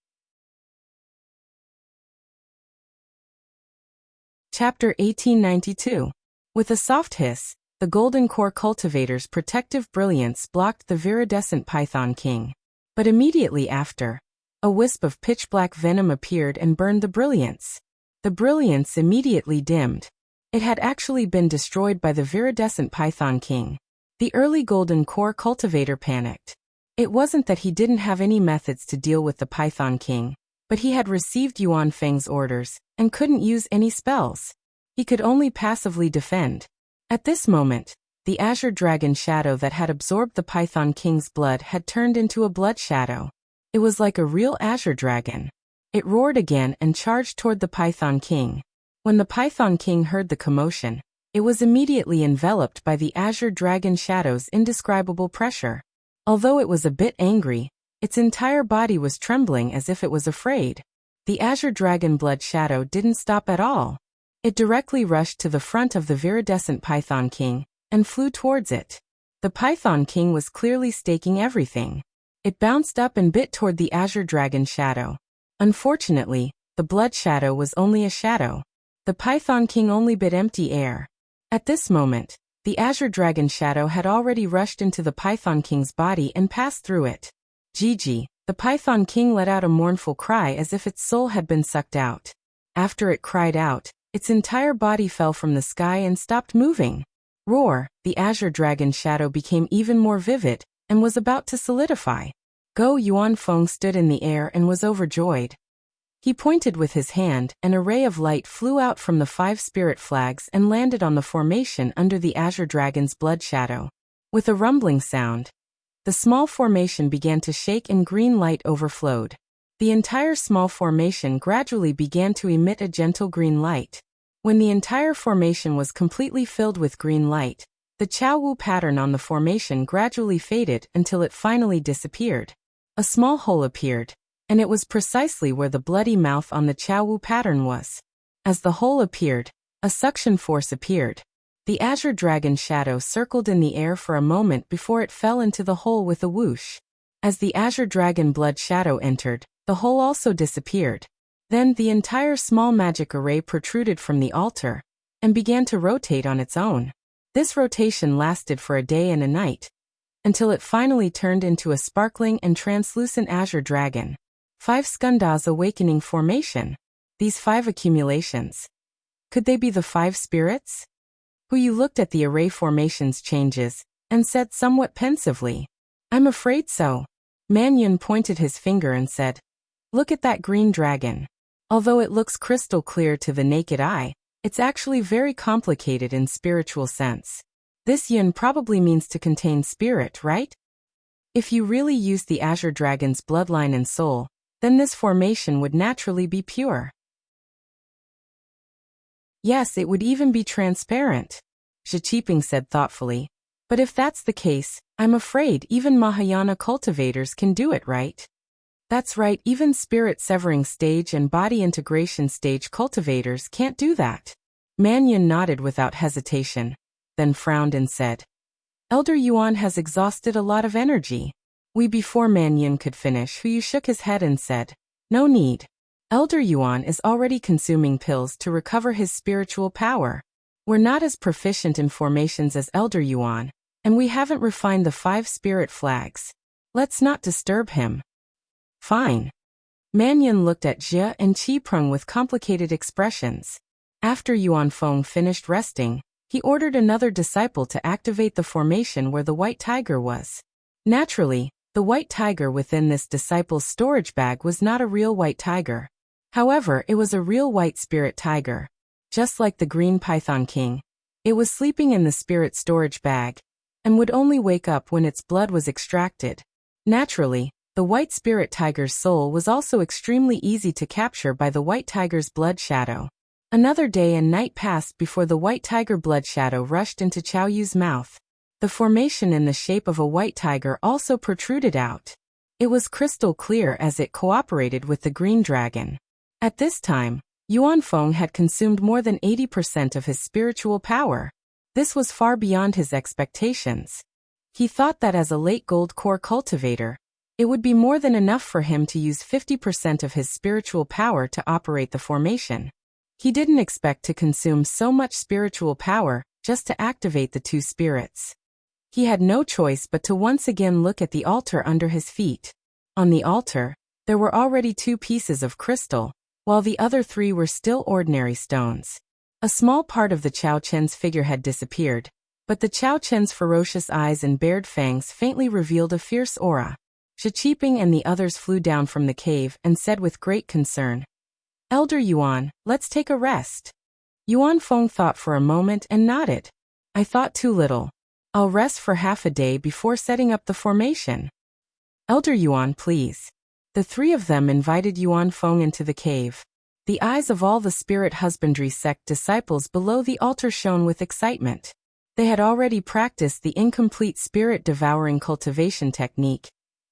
Chapter 1892. With a soft hiss, the golden core cultivator's protective brilliance blocked the viridescent python king. But immediately after, a wisp of pitch-black venom appeared and burned the brilliance. The brilliance immediately dimmed. It had actually been destroyed by the viridescent python king. The early golden core cultivator panicked. It wasn't that he didn't have any methods to deal with the python king, but he had received Yuan Feng's orders and couldn't use any spells. He could only passively defend. At this moment, the Azure Dragon shadow that had absorbed the Python King's blood had turned into a blood shadow. It was like a real Azure Dragon. It roared again and charged toward the Python King. When the Python King heard the commotion, it was immediately enveloped by the Azure Dragon Shadow's indescribable pressure. Although it was a bit angry, its entire body was trembling as if it was afraid. The Azure Dragon Blood Shadow didn't stop at all. It directly rushed to the front of the viridescent Python King and flew towards it. The Python King was clearly staking everything. It bounced up and bit toward the Azure Dragon Shadow. Unfortunately, the Blood Shadow was only a shadow. The Python King only bit empty air. At this moment, the Azure Dragon Shadow had already rushed into the Python King's body and passed through it. Gigi, the Python King let out a mournful cry as if its soul had been sucked out. After it cried out, its entire body fell from the sky and stopped moving. Roar, the Azure Dragon Shadow became even more vivid and was about to solidify. Go Yuanfeng stood in the air and was overjoyed. He pointed with his hand, and a ray of light flew out from the 5 spirit flags and landed on the formation under the Azure Dragon's blood shadow. With a rumbling sound, the small formation began to shake and green light overflowed. The entire small formation gradually began to emit a gentle green light. When the entire formation was completely filled with green light, the Chao Wu pattern on the formation gradually faded until it finally disappeared. A small hole appeared, and it was precisely where the bloody mouth on the Chao Wu pattern was. As the hole appeared, a suction force appeared. The Azure Dragon Shadow circled in the air for a moment before it fell into the hole with a whoosh. As the Azure Dragon Blood Shadow entered, the hole also disappeared. Then the entire small magic array protruded from the altar and began to rotate on its own. This rotation lasted for a day and a night, until it finally turned into a sparkling and translucent Azure Dragon. 5 Skunda's awakening formation. These 5 accumulations. Could they be the 5 spirits? Yu looked at the array formation's changes and said somewhat pensively, I'm afraid so. Mannion pointed his finger and said, Look at that green dragon. Although it looks crystal clear to the naked eye, it's actually very complicated in spiritual sense. This yin probably means to contain spirit, right? If you really use the Azure Dragon's bloodline and soul, then this formation would naturally be pure. Yes, it would even be transparent, Zhiqiping said thoughtfully. But if that's the case, I'm afraid even Mahayana cultivators can do it, right? That's right, even spirit severing stage and body integration stage cultivators can't do that. Mannion nodded without hesitation, then frowned and said, Elder Yuan has exhausted a lot of energy. Before Mannion could finish, Yu shook his head and said, No need. Elder Yuan is already consuming pills to recover his spiritual power. We're not as proficient in formations as Elder Yuan, and we haven't refined the 5 spirit flags. Let's not disturb him. Fine. Mannion looked at Jia and Qi-Prung with complicated expressions. After Yuanfeng finished resting, he ordered another disciple to activate the formation where the white tiger was. Naturally, the white tiger within this disciple's storage bag was not a real white tiger. However, it was a real white spirit tiger. Just like the green Python King, it was sleeping in the spirit storage bag, and would only wake up when its blood was extracted. Naturally, the white spirit tiger's soul was also extremely easy to capture by the white tiger's blood shadow. Another day and night passed before the white tiger blood shadow rushed into Chao Yu's mouth. The formation in the shape of a white tiger also protruded out. It was crystal clear as it cooperated with the green dragon. At this time, Yuanfeng had consumed more than 80% of his spiritual power. This was far beyond his expectations. He thought that as a late gold core cultivator, it would be more than enough for him to use 50% of his spiritual power to operate the formation. He didn't expect to consume so much spiritual power just to activate the 2 spirits. He had no choice but to once again look at the altar under his feet. On the altar, there were already 2 pieces of crystal, while the other 3 were still ordinary stones. A small part of the Chao Chen's figure had disappeared, but the Chao Chen's ferocious eyes and bared fangs faintly revealed a fierce aura. Zhiqiping and the others flew down from the cave and said with great concern, Elder Yuan, let's take a rest. Yuanfeng thought for a moment and nodded. I thought too little. I'll rest for half a day before setting up the formation. Elder Yuan, please. The 3 of them invited Yuanfeng into the cave. The eyes of all the spirit husbandry sect disciples below the altar shone with excitement. They had already practiced the incomplete spirit-devouring cultivation technique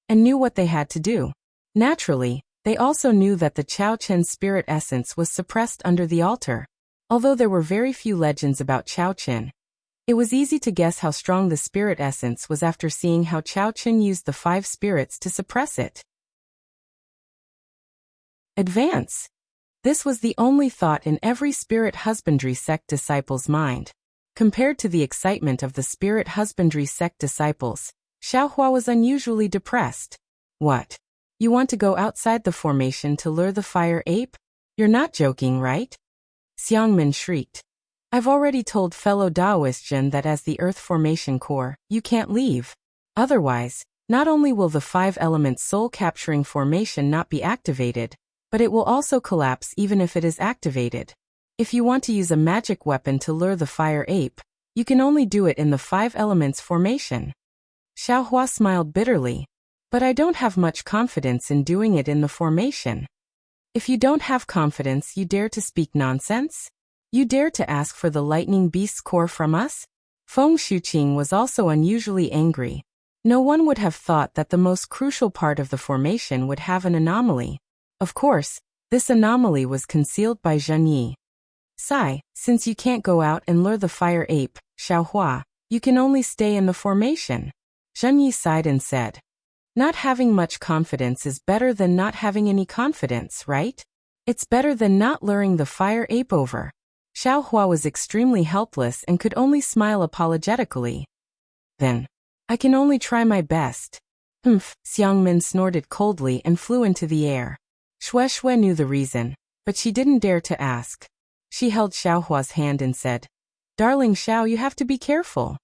and knew what they had to do. Naturally, they also knew that the Chao Chen spirit essence was suppressed under the altar. Although there were very few legends about Chao Chen, it was easy to guess how strong the spirit essence was after seeing how Chao Chen used the 5 spirits to suppress it. Advance. This was the only thought in every spirit husbandry sect disciple's mind. Compared to the excitement of the spirit husbandry sect disciples, Xiaohua was unusually depressed. What? You want to go outside the formation to lure the fire ape? You're not joking, right? Xiangmin shrieked. I've already told fellow Taoist Jin that as the Earth Formation Core, you can't leave. Otherwise, not only will the 5-element soul-capturing formation not be activated, but it will also collapse even if it is activated. If you want to use a magic weapon to lure the fire ape, you can only do it in the 5 elements formation. Xiaohua smiled bitterly. But I don't have much confidence in doing it in the formation. If you don't have confidence, you dare to speak nonsense? You dare to ask for the lightning beast's core from us? Feng Shuqing was also unusually angry. No one would have thought that the most crucial part of the formation would have an anomaly. Of course, this anomaly was concealed by Zhen Yi. Sai, since you can't go out and lure the fire ape, Xiaohua, you can only stay in the formation. Zhen Yi sighed and said, not having much confidence is better than not having any confidence, right? It's better than not luring the fire ape over. Xiaohua was extremely helpless and could only smile apologetically. Then, I can only try my best. Humph, Xiangmin snorted coldly and flew into the air. Shui knew the reason, but she didn't dare to ask. She held Xiaohua's hand and said, Darling Xiao, you have to be careful.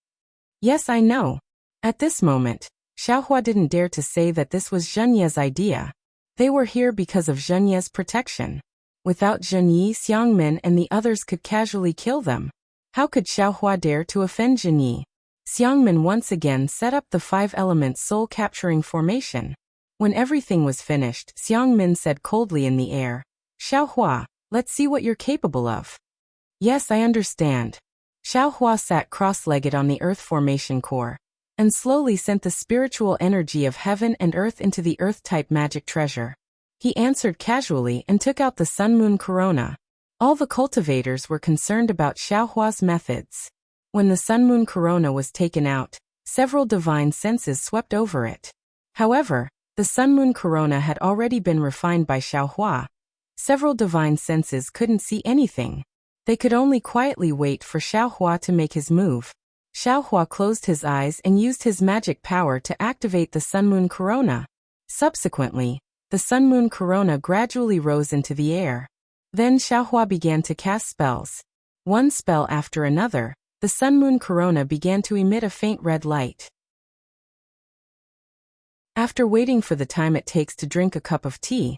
Yes, I know. At this moment, Xiaohua didn't dare to say that this was Zhen Yi's idea. They were here because of Zhen Yi's protection. Without Zhen Yi, Xiangmin and the others could casually kill them. How could Xiaohua dare to offend Zhen Yi? Xiangmin once again set up the 5-element soul-capturing formation. When everything was finished, Xiangmin said coldly in the air, Xiaohua, let's see what you're capable of. Yes, I understand. Xiaohua sat cross-legged on the earth formation core and slowly sent the spiritual energy of heaven and earth into the earth-type magic treasure. He answered casually and took out the sun-moon corona. All the cultivators were concerned about Xiaohua's methods. When the sun-moon corona was taken out, several divine senses swept over it. However, the sun-moon corona had already been refined by Xiaohua. Several divine senses couldn't see anything. They could only quietly wait for Xiaohua to make his move. Xiaohua closed his eyes and used his magic power to activate the sun-moon corona. Subsequently, the sun-moon corona gradually rose into the air. Then Xiaohua began to cast spells. One spell after another, the sun-moon corona began to emit a faint red light. After waiting for the time it takes to drink a cup of tea,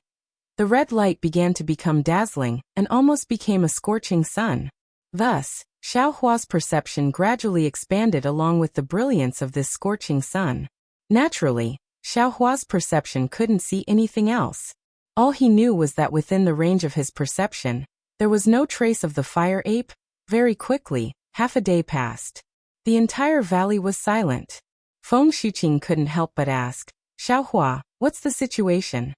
the red light began to become dazzling and almost became a scorching sun. Thus, Xiaohua's perception gradually expanded along with the brilliance of this scorching sun. Naturally, Xiaohua's perception couldn't see anything else. All he knew was that within the range of his perception, there was no trace of the fire ape. Very quickly, half a day passed. The entire valley was silent. Feng Shuqing couldn't help but ask, Xiaohua, what's the situation?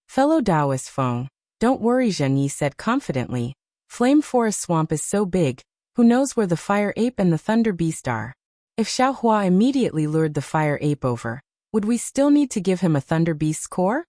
Fellow Taoist Feng, don't worry, Zhen Yi said confidently. Flame Forest Swamp is so big, who knows where the fire ape and the thunder beast are? If Xiaohua immediately lured the fire ape over, would we still need to give him a thunder beast's core?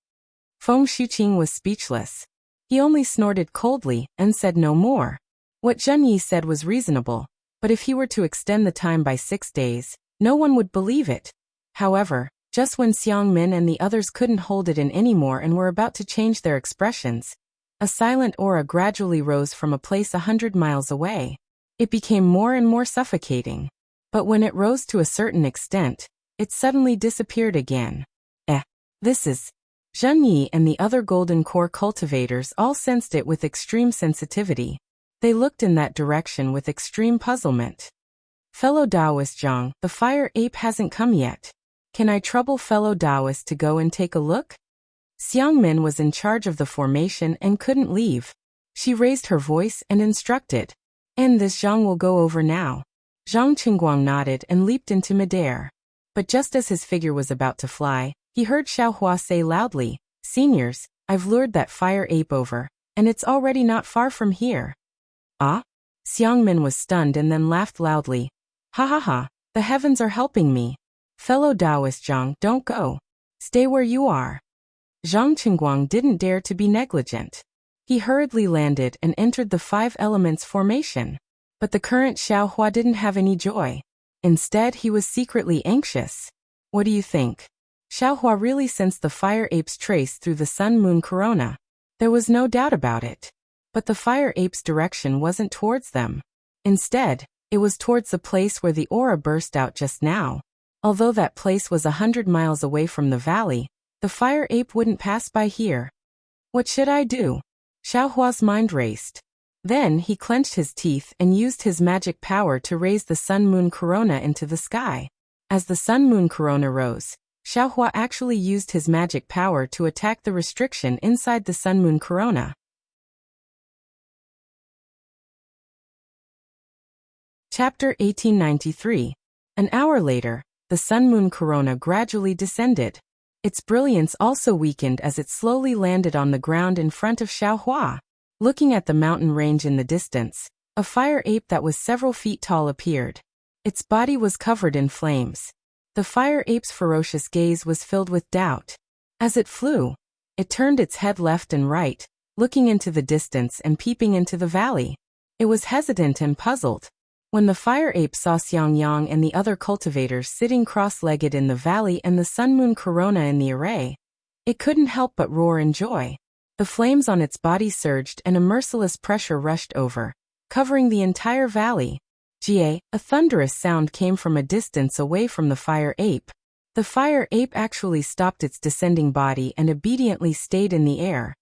Feng Shuqing was speechless. He only snorted coldly and said no more. What Zhen Yi said was reasonable, but if he were to extend the time by 6 days, no one would believe it. However, just when Xiangmin and the others couldn't hold it in anymore and were about to change their expressions, a silent aura gradually rose from a place 100 miles away. It became more and more suffocating. But when it rose to a certain extent, it suddenly disappeared again. This is... Zhen Yi and the other golden core cultivators all sensed it with extreme sensitivity. They looked in that direction with extreme puzzlement. Fellow Taoist Zhang, the fire ape hasn't come yet. Can I trouble fellow Taoist to go and take a look? Xiangmin was in charge of the formation and couldn't leave. She raised her voice and instructed. And this Zhang will go over now. Zhang Qingguang nodded and leaped into midair. But just as his figure was about to fly, he heard Xiaohua say loudly, "Seniors, I've lured that fire ape over, and it's already not far from here." Ah? Xiangmin was stunned and then laughed loudly. "Ha ha ha, the heavens are helping me. Fellow Taoist Zhang, don't go. Stay where you are." Zhang Qingguang didn't dare to be negligent. He hurriedly landed and entered the five elements formation. But the current Xiaohua didn't have any joy. Instead, he was secretly anxious. What do you think? Xiaohua really sensed the fire ape's trace through the sun-moon corona. There was no doubt about it. But the fire ape's direction wasn't towards them. Instead, it was towards the place where the aura burst out just now. Although that place was 100 miles away from the valley, the fire ape wouldn't pass by here. What should I do? Xiaohua's mind raced. Then he clenched his teeth and used his magic power to raise the sun-moon corona into the sky. As the sun-moon corona rose, Xiaohua actually used his magic power to attack the restriction inside the sun-moon corona. Chapter 1893. An hour later, the sun-moon corona gradually descended. Its brilliance also weakened as it slowly landed on the ground in front of Xiaohua. Looking at the mountain range in the distance, a fire ape that was several feet tall appeared. Its body was covered in flames. The fire ape's ferocious gaze was filled with doubt. As it flew, it turned its head left and right, looking into the distance and peeping into the valley. It was hesitant and puzzled. When the fire ape saw Xiang Yang and the other cultivators sitting cross-legged in the valley and the sun-moon corona in the array, it couldn't help but roar in joy. The flames on its body surged and a merciless pressure rushed over, covering the entire valley. A thunderous sound came from a distance away from the fire ape. The fire ape actually stopped its descending body and obediently stayed in the air,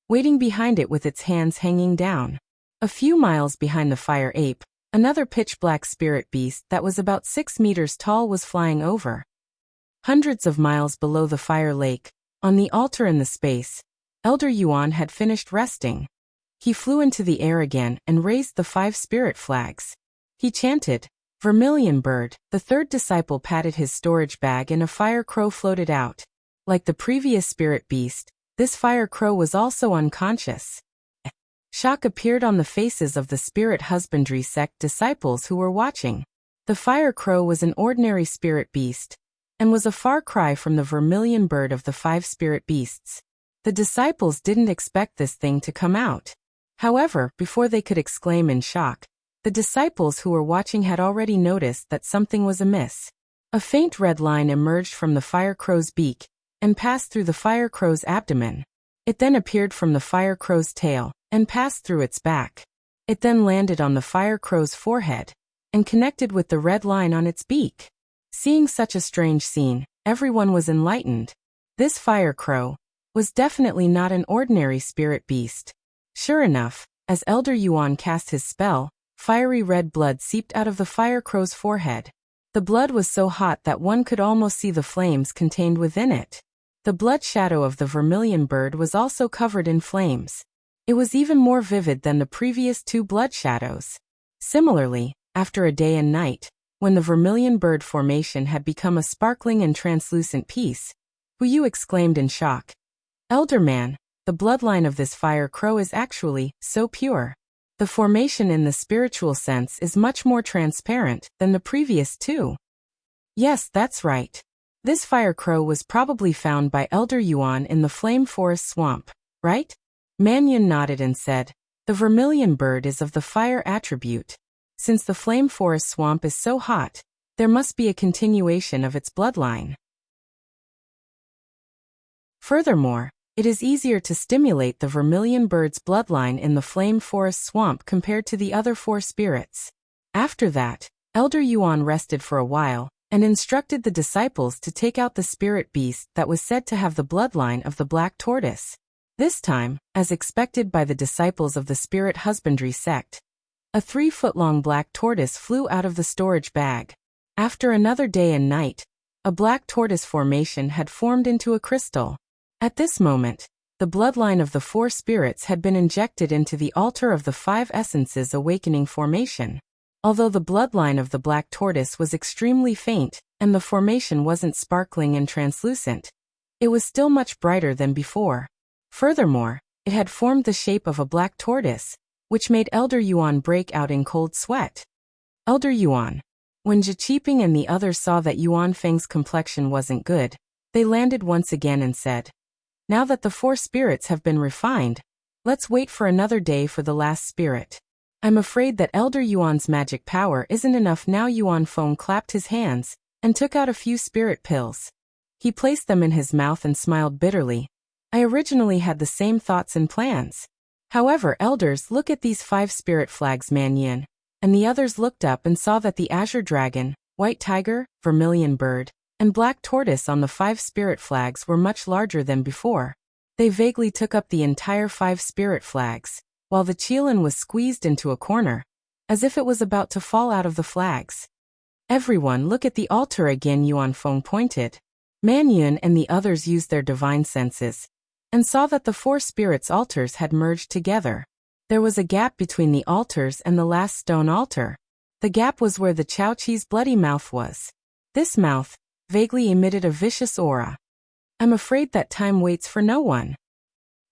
waiting behind it with its hands hanging down. A few miles behind the fire ape, another pitch-black spirit beast that was about 6 meters tall was flying over. Hundreds of miles below the fire lake, on the altar in the space, Elder Yuan had finished resting. He flew into the air again and raised the 5 spirit flags. He chanted, "Vermilion bird." The third disciple patted his storage bag and a fire crow floated out. Like the previous spirit beast, this fire crow was also unconscious. Shock appeared on the faces of the spirit husbandry sect disciples who were watching. The fire crow was an ordinary spirit beast, and was a far cry from the vermilion bird of the 5 spirit beasts. The disciples didn't expect this thing to come out. However, before they could exclaim in shock, the disciples who were watching had already noticed that something was amiss. A faint red line emerged from the fire crow's beak, and passed through the fire crow's abdomen. It then appeared from the fire crow's tail, and passed through its back. It then landed on the fire crow's forehead, and connected with the red line on its beak. Seeing such a strange scene, everyone was enlightened. This fire crow was definitely not an ordinary spirit beast. Sure enough, as Elder Yuan cast his spell, fiery red blood seeped out of the fire crow's forehead. The blood was so hot that one could almost see the flames contained within it. The blood shadow of the vermilion bird was also covered in flames. It was even more vivid than the previous 2 blood shadows. Similarly, after a day and night, when the vermilion bird formation had become a sparkling and translucent piece, Yu exclaimed in shock, "Elder man, the bloodline of this fire crow is actually so pure. The formation in the spiritual sense is much more transparent than the previous 2. Yes, that's right. This fire crow was probably found by Elder Yuan in the Flame Forest Swamp, right?" Mannion nodded and said, "The vermilion bird is of the fire attribute. Since the Flame Forest Swamp is so hot, there must be a continuation of its bloodline. Furthermore, it is easier to stimulate the vermilion bird's bloodline in the Flame Forest Swamp compared to the other 4 spirits." After that, Elder Yuan rested for a while, and instructed the disciples to take out the spirit beast that was said to have the bloodline of the black tortoise. This time, as expected by the disciples of the spirit husbandry sect, a 3-foot-long black tortoise flew out of the storage bag. After another day and night, a black tortoise formation had formed into a crystal. At this moment, The bloodline of the 4 spirits had been injected into the altar of the 5 essences awakening formation. Although the bloodline of the black tortoise was extremely faint, and the formation wasn't sparkling and translucent, it was still much brighter than before. Furthermore, it had formed the shape of a black tortoise, which made Elder Yuan break out in cold sweat. Elder Yuan. When Zhiqiping and the others saw that Yuan Feng's complexion wasn't good, they landed once again and said, "Now that the 4 spirits have been refined, let's wait for another day for the last spirit. I'm afraid that Elder Yuan's magic power isn't enough now." Yuan Feng clapped his hands and took out a few spirit pills. He placed them in his mouth and smiled bitterly. "I originally had the same thoughts and plans. However, elders, look at these 5 spirit flags." Man Yin and the others looked up and saw that the azure dragon, white tiger, vermilion bird, and black tortoise on the 5 spirit flags were much larger than before. They vaguely took up the entire 5 spirit flags, while the qilin was squeezed into a corner, as if it was about to fall out of the flags. "Everyone look at the altar again," Yuan Feng pointed. Man Yun and the others used their divine senses, and saw that the 4 spirits' altars had merged together. There was a gap between the altars and the last stone altar. The gap was where the Chaoqi's bloody mouth was. This mouth vaguely emitted a vicious aura. "I'm afraid that time waits for no one."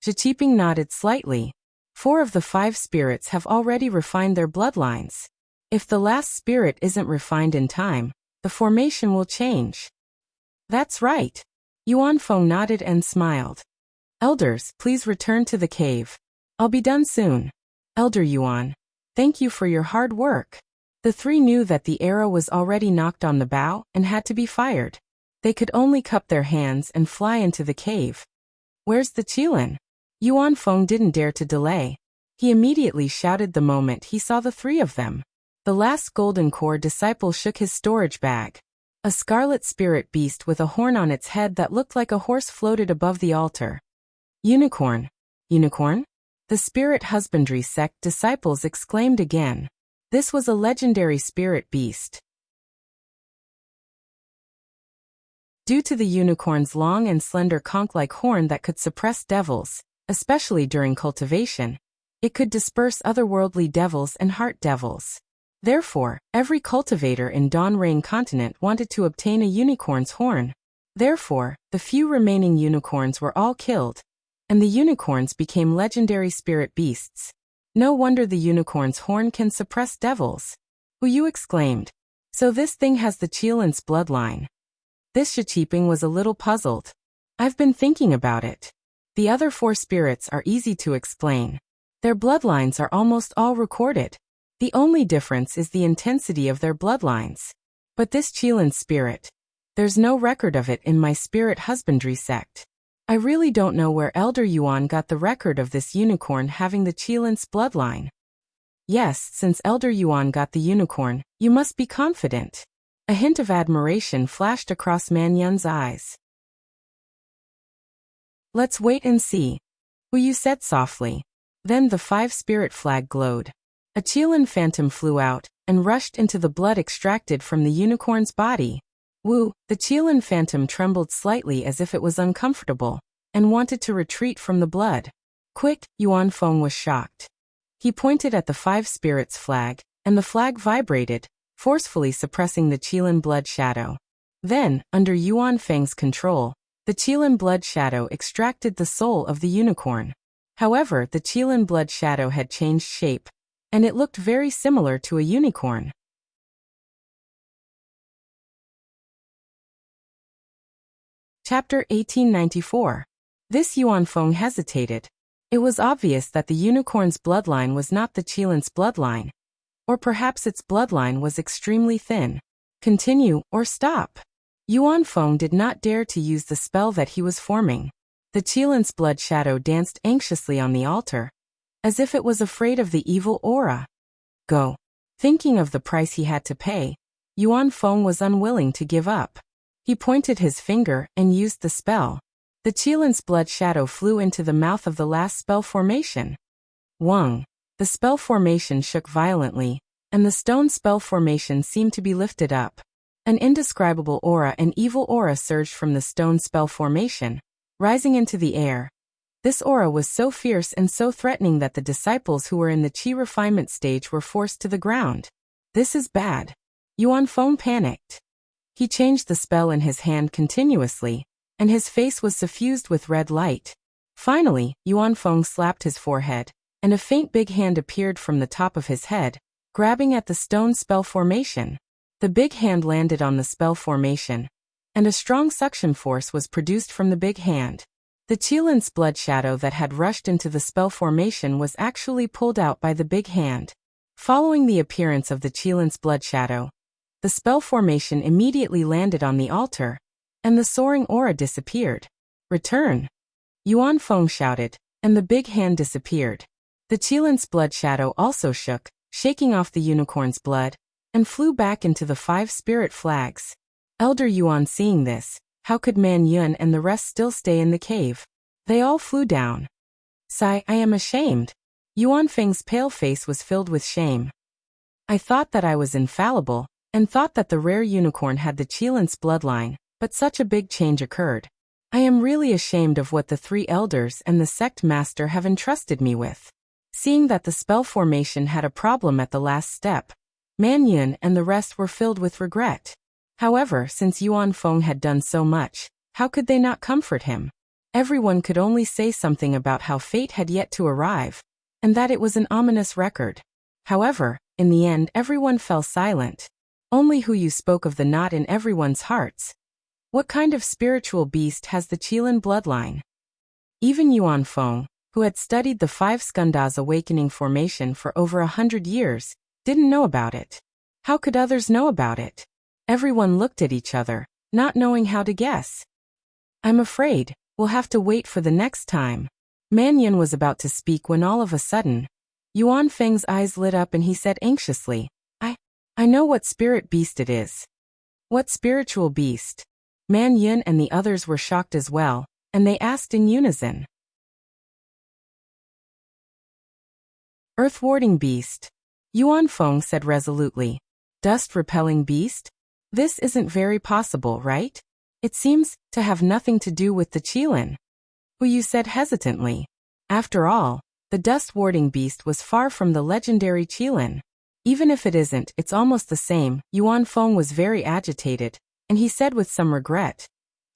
Zhiqiping nodded slightly. 4 of the 5 spirits have already refined their bloodlines. If the last spirit isn't refined in time, the formation will change. "That's right." Yuan Feng nodded and smiled. "Elders, please return to the cave. I'll be done soon." "Elder Yuan, thank you for your hard work." The 3 knew that the arrow was already knocked on the bow and had to be fired. They could only cup their hands and fly into the cave. "Where's the qilin?" Yuan Feng didn't dare to delay. He immediately shouted the moment he saw the 3 of them. The last golden core disciple shook his storage bag. A scarlet spirit beast with a horn on its head that looked like a horse floated above the altar. "Unicorn." "Unicorn?" The spirit husbandry sect disciples exclaimed again. This was a legendary spirit beast. Due to the unicorn's long and slender conch-like horn that could suppress devils, especially during cultivation, it could disperse otherworldly devils and heart devils. Therefore, every cultivator in Dawnrain continent wanted to obtain a unicorn's horn. Therefore, the few remaining unicorns were all killed, and the unicorns became legendary spirit beasts. No wonder the unicorn's horn can suppress devils. Yu exclaimed. "So this thing has the qilin's bloodline." This Zhiqiping was a little puzzled. "I've been thinking about it. The other 4 spirits are easy to explain. Their bloodlines are almost all recorded. The only difference is the intensity of their bloodlines. But this qilin spirit, there's no record of it in my spirit husbandry sect. I really don't know where Elder Yuan got the record of this unicorn having the qilin's bloodline." "Yes, since Elder Yuan got the unicorn, you must be confident." A hint of admiration flashed across Man Yun's eyes. "Let's wait and see," Yu said softly. Then the 5 spirit flag glowed. A qilin phantom flew out and rushed into the blood extracted from the unicorn's body. The qilin phantom trembled slightly as if it was uncomfortable and wanted to retreat from the blood. "Quick!" Yuan Feng was shocked. He pointed at the 5 spirits flag, and the flag vibrated, forcefully suppressing the qilin blood shadow. Then, under Yuan Feng's control, the qilin blood shadow extracted the soul of the unicorn. However, the qilin blood shadow had changed shape, and it looked very similar to a unicorn. Chapter 1894. This Yuan Feng hesitated. It was obvious that the unicorn's bloodline was not the qilin's bloodline. Or perhaps its bloodline was extremely thin. Continue or stop. Yuan Feng did not dare to use the spell that he was forming. The qilin's blood shadow danced anxiously on the altar, as if it was afraid of the evil aura. Go. Thinking of the price he had to pay, Yuan Feng was unwilling to give up. He pointed his finger and used the spell. The qilin's blood shadow flew into the mouth of the last spell formation. Wang. The spell formation shook violently, and the stone spell formation seemed to be lifted up. An indescribable aura and evil aura surged from the stone spell formation, rising into the air. This aura was so fierce and so threatening that the disciples who were in the chi refinement stage were forced to the ground. This is bad. Yuan Feng panicked. He changed the spell in his hand continuously, and his face was suffused with red light. Finally, Yuan Feng slapped his forehead, and a faint big hand appeared from the top of his head, grabbing at the stone spell formation. The big hand landed on the spell formation, and a strong suction force was produced from the big hand. The Qilin's blood shadow that had rushed into the spell formation was actually pulled out by the big hand. Following the appearance of the Qilin's blood shadow, the spell formation immediately landed on the altar, and the soaring aura disappeared. Return! Yuan Feng shouted, and the big hand disappeared. The Qilin's blood shadow also shook, shaking off the unicorn's blood, and flew back into the 5 spirit flags. Elder Yuan seeing this, how could Man Yun and the rest still stay in the cave? They all flew down. Sigh, I am ashamed. Yuan Feng's pale face was filled with shame. I thought that I was infallible, and thought that the rare unicorn had the Qilin's bloodline, but such a big change occurred. I am really ashamed of what the 3 elders and the sect master have entrusted me with. Seeing that the spell formation had a problem at the last step, Man Yun and the rest were filled with regret. However, since Yuan Feng had done so much, how could they not comfort him? Everyone could only say something about how fate had yet to arrive, and that it was an ominous record. However, in the end everyone fell silent. Only Hu Yu spoke of the knot in everyone's hearts. What kind of spiritual beast has the Qilin bloodline? Even Yuan Feng, who had studied the 5 Skandha's awakening formation for over 100 years, didn't know about it. How could others know about it? Everyone looked at each other, not knowing how to guess. I'm afraid we'll have to wait for the next time. Man Yun was about to speak when all of a sudden, Yuan Feng's eyes lit up and he said anxiously, I know what spirit beast it is. What spiritual beast? Man Yun and the others were shocked as well, and they asked in unison. Earth-warding beast. Yuan Feng said resolutely. Dust-repelling beast? This isn't very possible, right? It seems to have nothing to do with the Qilin. Hu Yu said hesitantly. After all, the dust-warding beast was far from the legendary Qilin. Even if it isn't, it's almost the same. Yuan Feng was very agitated, and he said with some regret.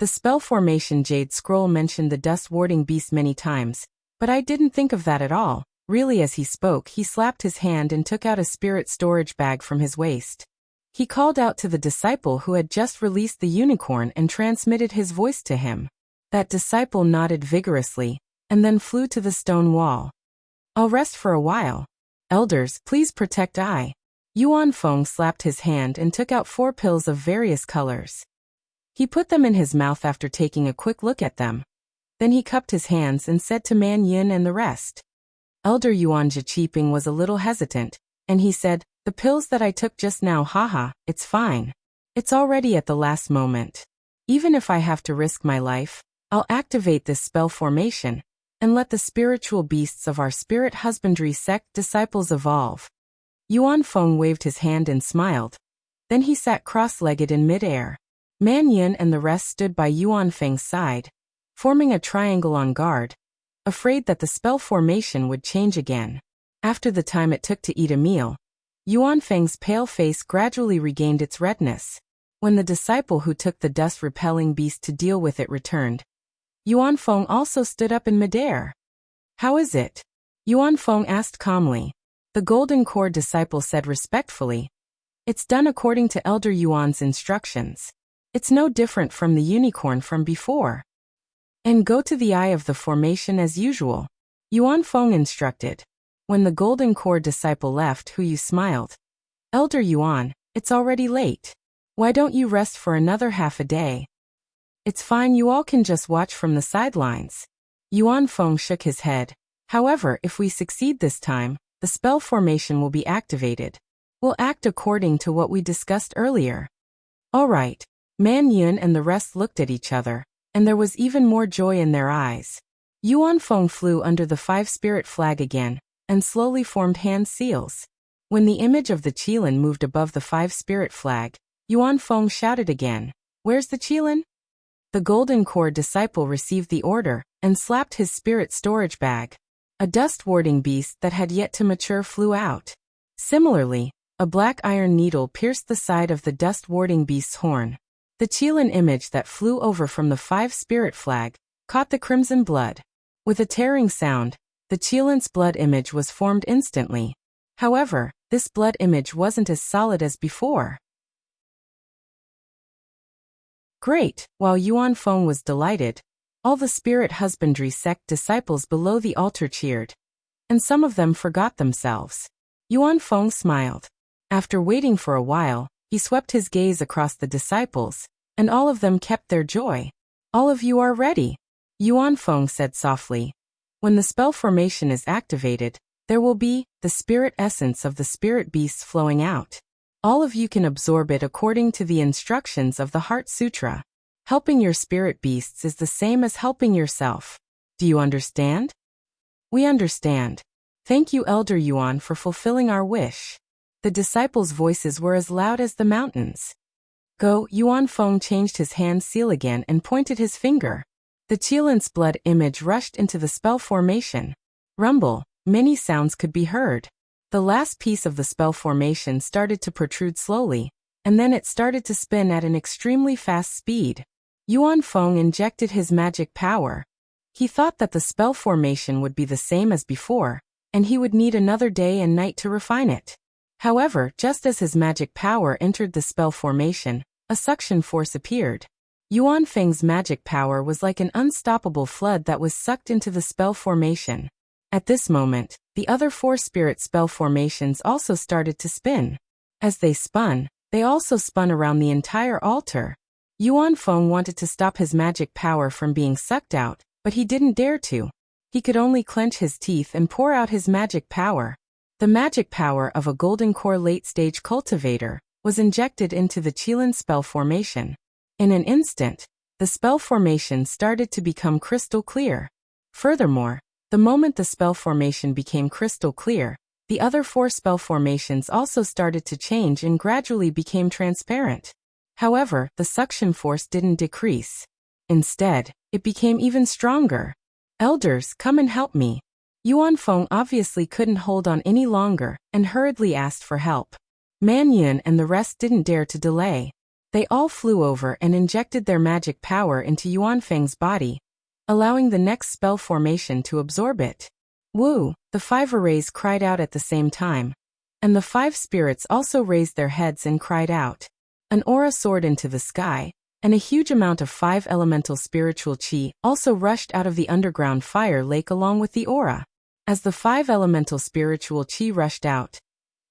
The spell formation Jade Scroll mentioned the dust-warding beast many times, but I didn't think of that at all. Really, as he spoke, he slapped his hand and took out a spirit storage bag from his waist. He called out to the disciple who had just released the unicorn and transmitted his voice to him. That disciple nodded vigorously, and then flew to the stone wall. I'll rest for a while. Elders, please protect I. Yuan Feng slapped his hand and took out 4 pills of various colors. He put them in his mouth after taking a quick look at them. Then he cupped his hands and said to Man Yin and the rest. Elder Yuan Zhiqiping was a little hesitant, and he said, the pills that I took just now, haha, it's fine. It's already at the last moment. Even if I have to risk my life, I'll activate this spell formation, and let the spiritual beasts of our spirit husbandry sect disciples evolve. Yuan Feng waved his hand and smiled. Then he sat cross-legged in mid-air. Man Yin and the rest stood by Yuan Feng's side, forming a triangle on guard, afraid that the spell formation would change again. After the time it took to eat a meal, Yuan Feng's pale face gradually regained its redness. When the disciple who took the dust-repelling beast to deal with it returned, Yuan Feng also stood up in midair. How is it? Yuan Feng asked calmly. The golden core disciple said respectfully. It's done according to Elder Yuan's instructions. It's no different from the unicorn from before. And go to the eye of the formation as usual. Yuan Feng instructed. When the golden core disciple left, Hu Yu smiled. Elder Yuan, it's already late. Why don't you rest for another half a day? It's fine, you all can just watch from the sidelines. Yuan Feng shook his head. However, if we succeed this time, the spell formation will be activated. We'll act according to what we discussed earlier. All right. Man Yun and the rest looked at each other, and there was even more joy in their eyes. Yuan Feng flew under the 5 spirit flag again, and slowly formed hand seals. When the image of the Qilin moved above the 5 spirit flag, Yuan Feng shouted again, Where's the Qilin? The golden core disciple received the order and slapped his spirit storage bag. A dust-warding beast that had yet to mature flew out. Similarly, a black iron needle pierced the side of the dust-warding beast's horn. The Qilin image that flew over from the 5-spirit flag caught the crimson blood. With a tearing sound, the Qilin's blood image was formed instantly. However, this blood image wasn't as solid as before. Great! While Yuan Feng was delighted, all the spirit husbandry sect disciples below the altar cheered. And some of them forgot themselves. Yuan Feng smiled. After waiting for a while, he swept his gaze across the disciples, and all of them kept their joy. All of you are ready, Yuan Feng said softly. When the spell formation is activated, there will be the spirit essence of the spirit beasts flowing out. All of you can absorb it according to the instructions of the Heart Sutra. Helping your spirit beasts is the same as helping yourself. Do you understand? We understand. Thank you, Elder Yuan, for fulfilling our wish. The disciples' voices were as loud as the mountains. Go! Yuan Feng changed his hand seal again and pointed his finger. The Qilin's blood image rushed into the spell formation. Rumble, many sounds could be heard. The last piece of the spell formation started to protrude slowly, and then it started to spin at an extremely fast speed. Yuan Feng injected his magic power. He thought that the spell formation would be the same as before, and he would need another day and night to refine it. However, just as his magic power entered the spell formation, a suction force appeared. Yuan Feng's magic power was like an unstoppable flood that was sucked into the spell formation. At this moment, the other 4 spirit spell formations also started to spin. As they spun, they also spun around the entire altar. Yuan Feng wanted to stop his magic power from being sucked out, but he didn't dare to. He could only clench his teeth and pour out his magic power. The magic power of a golden core late-stage cultivator was injected into the Qilin spell formation. In an instant, the spell formation started to become crystal clear. Furthermore, the moment the spell formation became crystal clear, the other 4 spell formations also started to change and gradually became transparent. However, the suction force didn't decrease. Instead, it became even stronger. Elders, come and help me. Yuan Feng obviously couldn't hold on any longer and hurriedly asked for help. Man Yun and the rest didn't dare to delay. They all flew over and injected their magic power into Yuan Feng's body, allowing the next spell formation to absorb it. Woo! The 5 arrays cried out at the same time. And the 5 spirits also raised their heads and cried out. An aura soared into the sky, and a huge amount of 5 elemental spiritual qi also rushed out of the underground fire lake along with the aura. As the 5 elemental spiritual qi rushed out,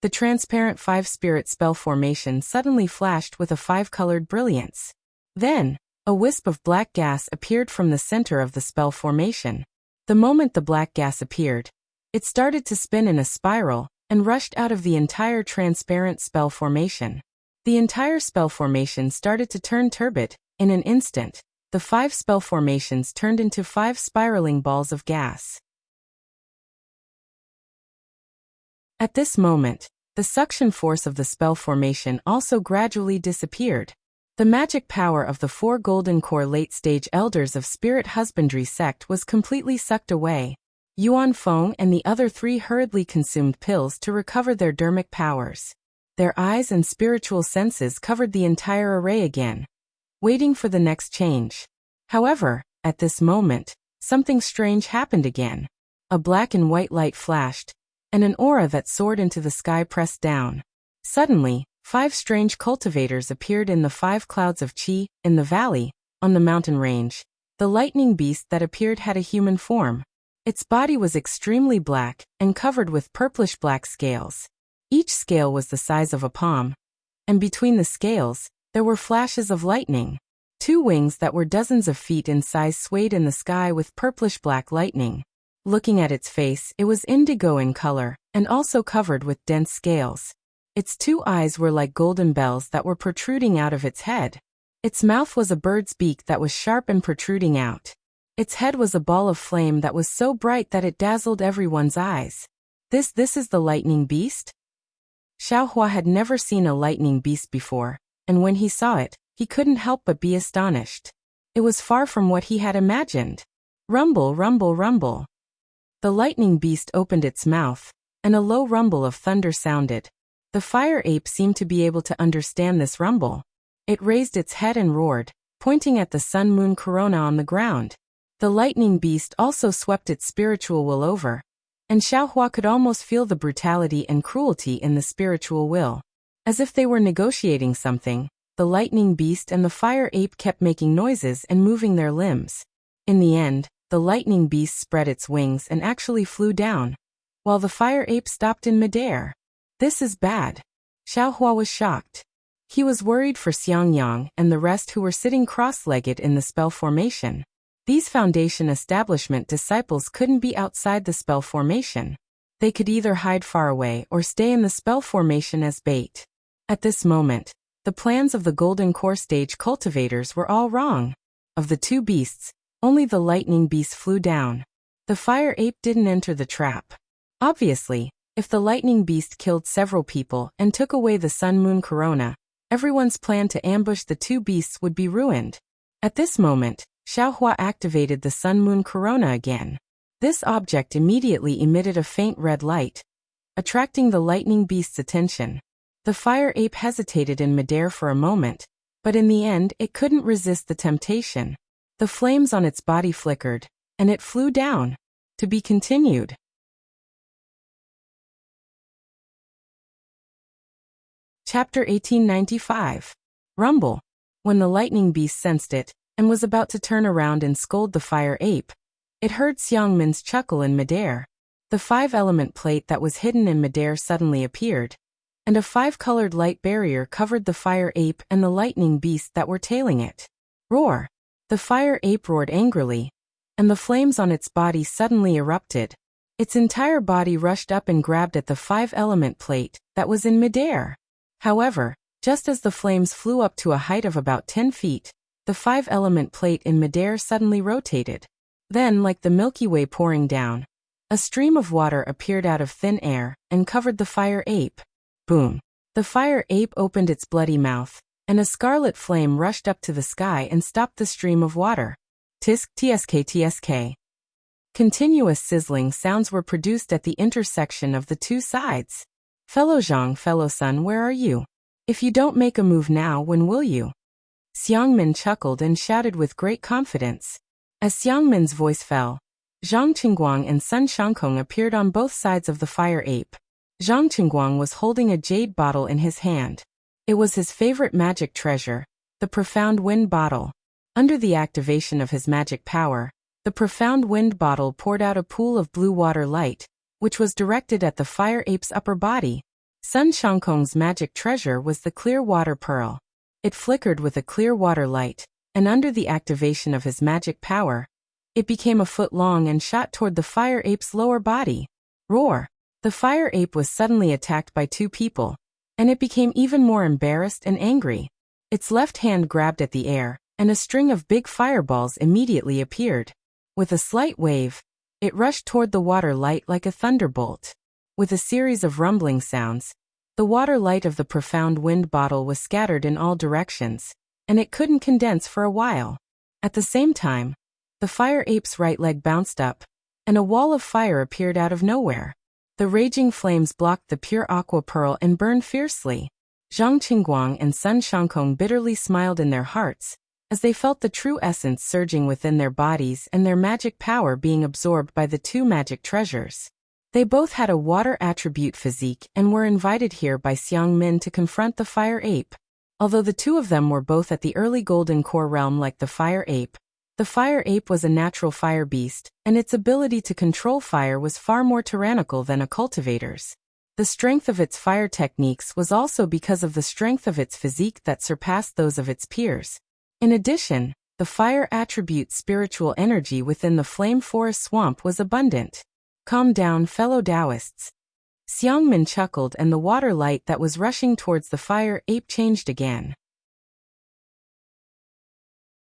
the transparent 5 spirit spell formation suddenly flashed with a 5-colored brilliance. Then, a wisp of black gas appeared from the center of the spell formation. The moment the black gas appeared, it started to spin in a spiral and rushed out of the entire transparent spell formation. The entire spell formation started to turn turbid. In an instant, the 5 spell formations turned into 5 spiraling balls of gas. At this moment, the suction force of the spell formation also gradually disappeared. The magic power of the 4 golden core late-stage elders of Spirit Husbandry sect was completely sucked away. Yuan Feng and the other 3 hurriedly consumed pills to recover their dermic powers. Their eyes and spiritual senses covered the entire array again, waiting for the next change. However, at this moment, something strange happened again. A black and white light flashed, and an aura that soared into the sky pressed down. Suddenly, 5 strange cultivators appeared in the 5 clouds of qi, in the valley, on the mountain range. The lightning beast that appeared had a human form. Its body was extremely black, and covered with purplish-black scales. Each scale was the size of a palm, and between the scales, there were flashes of lightning. 2 wings that were dozens of feet in size swayed in the sky with purplish-black lightning. Looking at its face, it was indigo in color, and also covered with dense scales. Its 2 eyes were like golden bells that were protruding out of its head. Its mouth was a bird's beak that was sharp and protruding out. Its head was a ball of flame that was so bright that it dazzled everyone's eyes. This is the lightning beast? Xiaohua had never seen a lightning beast before, and when he saw it, he couldn't help but be astonished. It was far from what he had imagined. Rumble, rumble, rumble. The lightning beast opened its mouth, and a low rumble of thunder sounded. The fire ape seemed to be able to understand this rumble. It raised its head and roared, pointing at the sun-moon corona on the ground. The lightning beast also swept its spiritual will over, and Xiaohua could almost feel the brutality and cruelty in the spiritual will. As if they were negotiating something, the lightning beast and the fire ape kept making noises and moving their limbs. In the end, the lightning beast spread its wings and actually flew down, while the fire ape stopped in midair. This is bad. Xiaohua was shocked. He was worried for Xiangyang and the rest who were sitting cross-legged in the spell formation. These foundation establishment disciples couldn't be outside the spell formation. They could either hide far away or stay in the spell formation as bait. At this moment, the plans of the Golden Core stage cultivators were all wrong. Of the two beasts, only the lightning beast flew down. The fire ape didn't enter the trap. Obviously, if the lightning beast killed several people and took away the sun-moon corona, everyone's plan to ambush the two beasts would be ruined. At this moment, Xiaohua activated the sun-moon corona again. This object immediately emitted a faint red light, attracting the lightning beast's attention. The fire ape hesitated in midair for a moment, but in the end it couldn't resist the temptation. The flames on its body flickered, and it flew down. To be continued. Chapter 1895. Rumble. When the lightning beast sensed it, and was about to turn around and scold the fire ape, it heard Xiangmin's chuckle in midair. The five-element plate that was hidden in midair suddenly appeared, and a five-colored light barrier covered the fire ape and the lightning beast that were tailing it. Roar! The fire ape roared angrily, and the flames on its body suddenly erupted. Its entire body rushed up and grabbed at the five-element plate that was in midair. However, just as the flames flew up to a height of about 10 feet, the five-element plate in midair suddenly rotated. Then, like the Milky Way pouring down, a stream of water appeared out of thin air and covered the fire ape. Boom! The fire ape opened its bloody mouth, and a scarlet flame rushed up to the sky and stopped the stream of water. Tisk, tsk, tsk. Continuous sizzling sounds were produced at the intersection of the two sides. Fellow Zhang, fellow son, where are you? If you don't make a move now, when will you? Xiangmin chuckled and shouted with great confidence. As Xiangmin's voice fell, Zhang Qingguang and Sun Shangkong appeared on both sides of the fire ape. Zhang Qingguang was holding a jade bottle in his hand. It was his favorite magic treasure, the Profound Wind Bottle. Under the activation of his magic power, the Profound Wind Bottle poured out a pool of blue water light, which was directed at the fire ape's upper body. Sun Shangkong's magic treasure was the clear water pearl. It flickered with a clear water light, and under the activation of his magic power, it became a foot long and shot toward the fire ape's lower body. Roar! The fire ape was suddenly attacked by two people, and it became even more embarrassed and angry. Its left hand grabbed at the air, and a string of big fireballs immediately appeared. With a slight wave, it rushed toward the water light like a thunderbolt. With a series of rumbling sounds, the water light of the Profound Wind Bottle was scattered in all directions, and it couldn't condense for a while. At the same time, the fire ape's right leg bounced up, and a wall of fire appeared out of nowhere. The raging flames blocked the pure aqua pearl and burned fiercely. Zhang Qingguang and Sun Shangkong bitterly smiled in their hearts, as they felt the true essence surging within their bodies and their magic power being absorbed by the two magic treasures. They both had a water attribute physique and were invited here by Xiangmin to confront the fire ape. Although the two of them were both at the early Golden Core realm like the fire ape was a natural fire beast, and its ability to control fire was far more tyrannical than a cultivator's. The strength of its fire techniques was also because of the strength of its physique that surpassed those of its peers. In addition, the fire attribute spiritual energy within the flame forest swamp was abundant. Calm down, fellow Taoists. Xiangmin chuckled, and the water light that was rushing towards the fire ape changed again.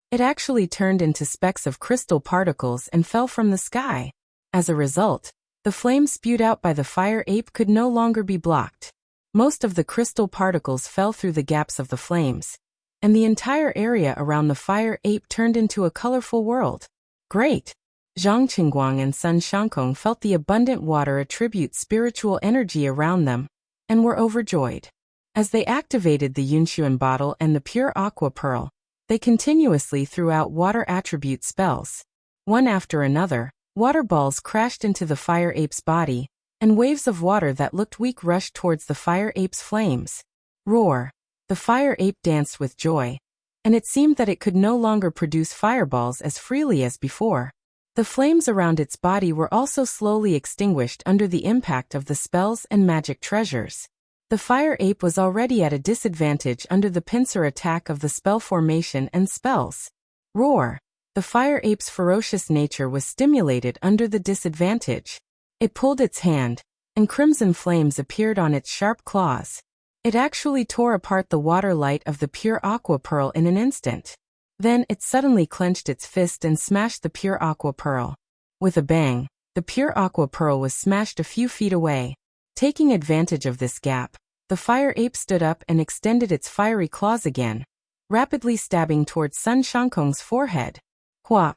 It actually turned into specks of crystal particles and fell from the sky. As a result, the flame spewed out by the fire ape could no longer be blocked. Most of the crystal particles fell through the gaps of the flames, and the entire area around the fire ape turned into a colorful world. Great! Zhang Qingguang and Sun Shankong felt the abundant water attribute spiritual energy around them, and were overjoyed. As they activated the Yunshuan bottle and the pure aqua pearl, they continuously threw out water attribute spells. One after another, water balls crashed into the fire ape's body, and waves of water that looked weak rushed towards the fire ape's flames. Roar! The fire ape danced with joy, and it seemed that it could no longer produce fireballs as freely as before. The flames around its body were also slowly extinguished under the impact of the spells and magic treasures. The fire ape was already at a disadvantage under the pincer attack of the spell formation and spells. Roar! The fire ape's ferocious nature was stimulated under the disadvantage. It pulled its hand, and crimson flames appeared on its sharp claws. It actually tore apart the water light of the pure aqua pearl in an instant. Then it suddenly clenched its fist and smashed the pure aqua pearl. With a bang, the pure aqua pearl was smashed a few feet away. Taking advantage of this gap, the fire ape stood up and extended its fiery claws again, rapidly stabbing towards Sun Shankong's forehead.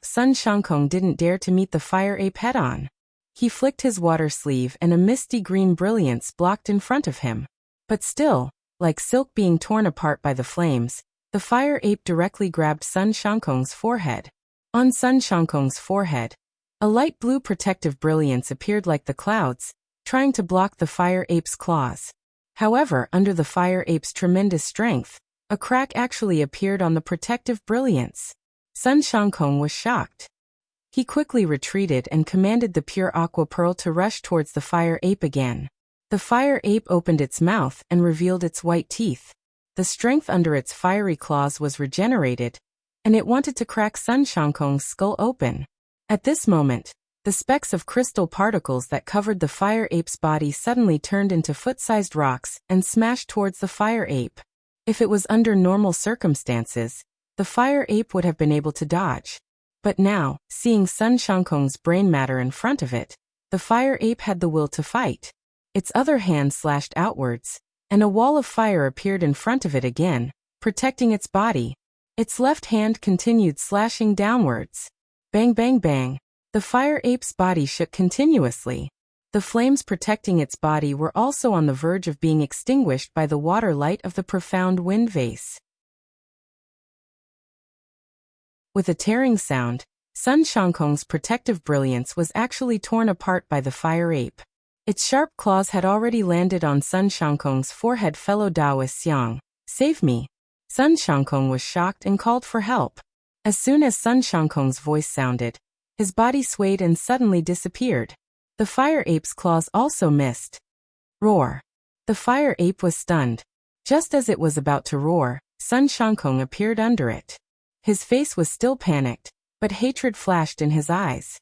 Sun Shankong didn't dare to meet the fire ape head-on. He flicked his water sleeve and a misty green brilliance blocked in front of him. But still, like silk being torn apart by the flames, the fire ape directly grabbed Sun Shankong's forehead. On Sun Shankong's forehead, a light blue protective brilliance appeared like the clouds, trying to block the fire ape's claws. However, under the fire ape's tremendous strength, a crack actually appeared on the protective brilliance. Sun Shankong was shocked. He quickly retreated and commanded the pure aqua pearl to rush towards the fire ape again. The fire ape opened its mouth and revealed its white teeth. The strength under its fiery claws was regenerated, and it wanted to crack Sun Shankong's skull open. At this moment, the specks of crystal particles that covered the fire ape's body suddenly turned into foot-sized rocks and smashed towards the fire ape. If it was under normal circumstances, the fire ape would have been able to dodge. But now, seeing Sun Shankong's brain matter in front of it, the fire ape had the will to fight. Its other hand slashed outwards, and a wall of fire appeared in front of it again, protecting its body. Its left hand continued slashing downwards. Bang bang bang. The fire ape's body shook continuously. The flames protecting its body were also on the verge of being extinguished by the water light of the profound wind vase. With a tearing sound, Sun Shankong's protective brilliance was actually torn apart by the fire ape. Its sharp claws had already landed on Sun Shankong's forehead. Fellow Taoist Xiang, save me. Sun Shankong was shocked and called for help. As soon as Sun Shankong's voice sounded, his body swayed and suddenly disappeared. The fire ape's claws also missed. Roar! The fire ape was stunned. Just as it was about to roar, Sun Shankong appeared under it. His face was still panicked, but hatred flashed in his eyes.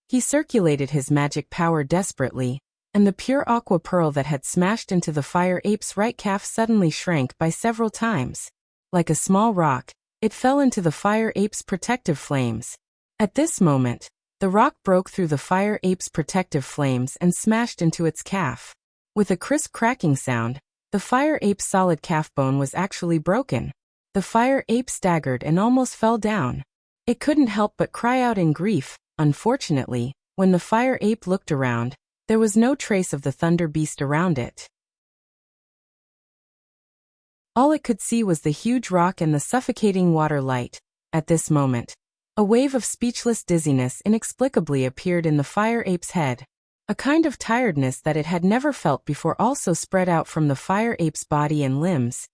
He circulated his magic power desperately, and the pure aqua pearl that had smashed into the fire ape's right calf suddenly shrank by several times. Like a small rock, it fell into the fire ape's protective flames. At this moment, the rock broke through the fire ape's protective flames and smashed into its calf. With a crisp cracking sound, the fire ape's solid calf bone was actually broken. The fire ape staggered and almost fell down. It couldn't help but cry out in grief. Unfortunately, when the fire ape looked around, there was no trace of the thunder beast around it. All it could see was the huge rock and the suffocating water light. At this moment, a wave of speechless dizziness inexplicably appeared in the fire ape's head. A kind of tiredness that it had never felt before also spread out from the fire ape's body and limbs.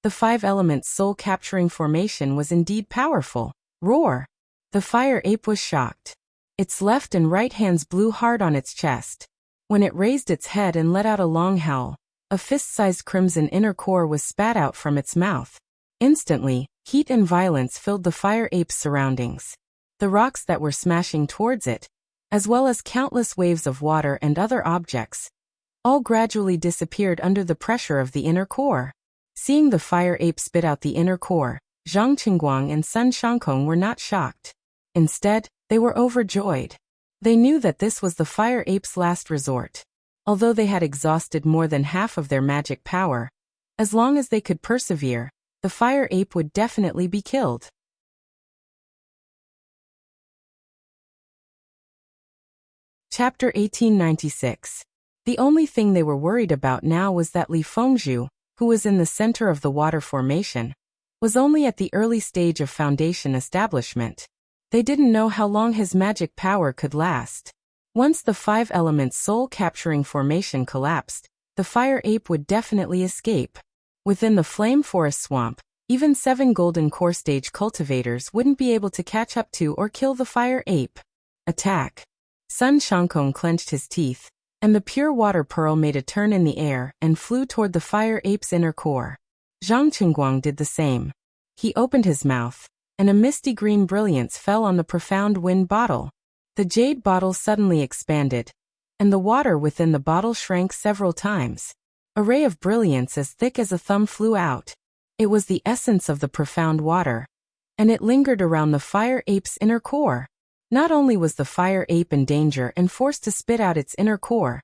The five elements soul-capturing formation was indeed powerful. Roar! The fire ape was shocked. Its left and right hands blew hard on its chest. When it raised its head and let out a long howl, a fist-sized crimson inner core was spat out from its mouth. Instantly, heat and violence filled the fire ape's surroundings. The rocks that were smashing towards it, as well as countless waves of water and other objects, all gradually disappeared under the pressure of the inner core. Seeing the fire ape spit out the inner core, Zhang Qingguang and Sun Shankong were not shocked. Instead, they were overjoyed. They knew that this was the fire ape's last resort. Although they had exhausted more than half of their magic power, as long as they could persevere, the fire ape would definitely be killed. Chapter 1896. The only thing they were worried about now was that Li Fengzhu, who was in the center of the water formation, was only at the early stage of foundation establishment. They didn't know how long his magic power could last. Once the 5 elements soul-capturing formation collapsed, the fire ape would definitely escape. Within the flame forest swamp, even 7 golden core stage cultivators wouldn't be able to catch up to or kill the fire ape. Attack! Sun Shangkong clenched his teeth, and the pure water pearl made a turn in the air and flew toward the fire ape's inner core. Zhang Qingguang did the same. He opened his mouth, and a misty green brilliance fell on the profound wind bottle. The jade bottle suddenly expanded, and the water within the bottle shrank several times. A ray of brilliance as thick as a thumb flew out. It was the essence of the profound water, and it lingered around the fire ape's inner core. Not only was the fire ape in danger and forced to spit out its inner core,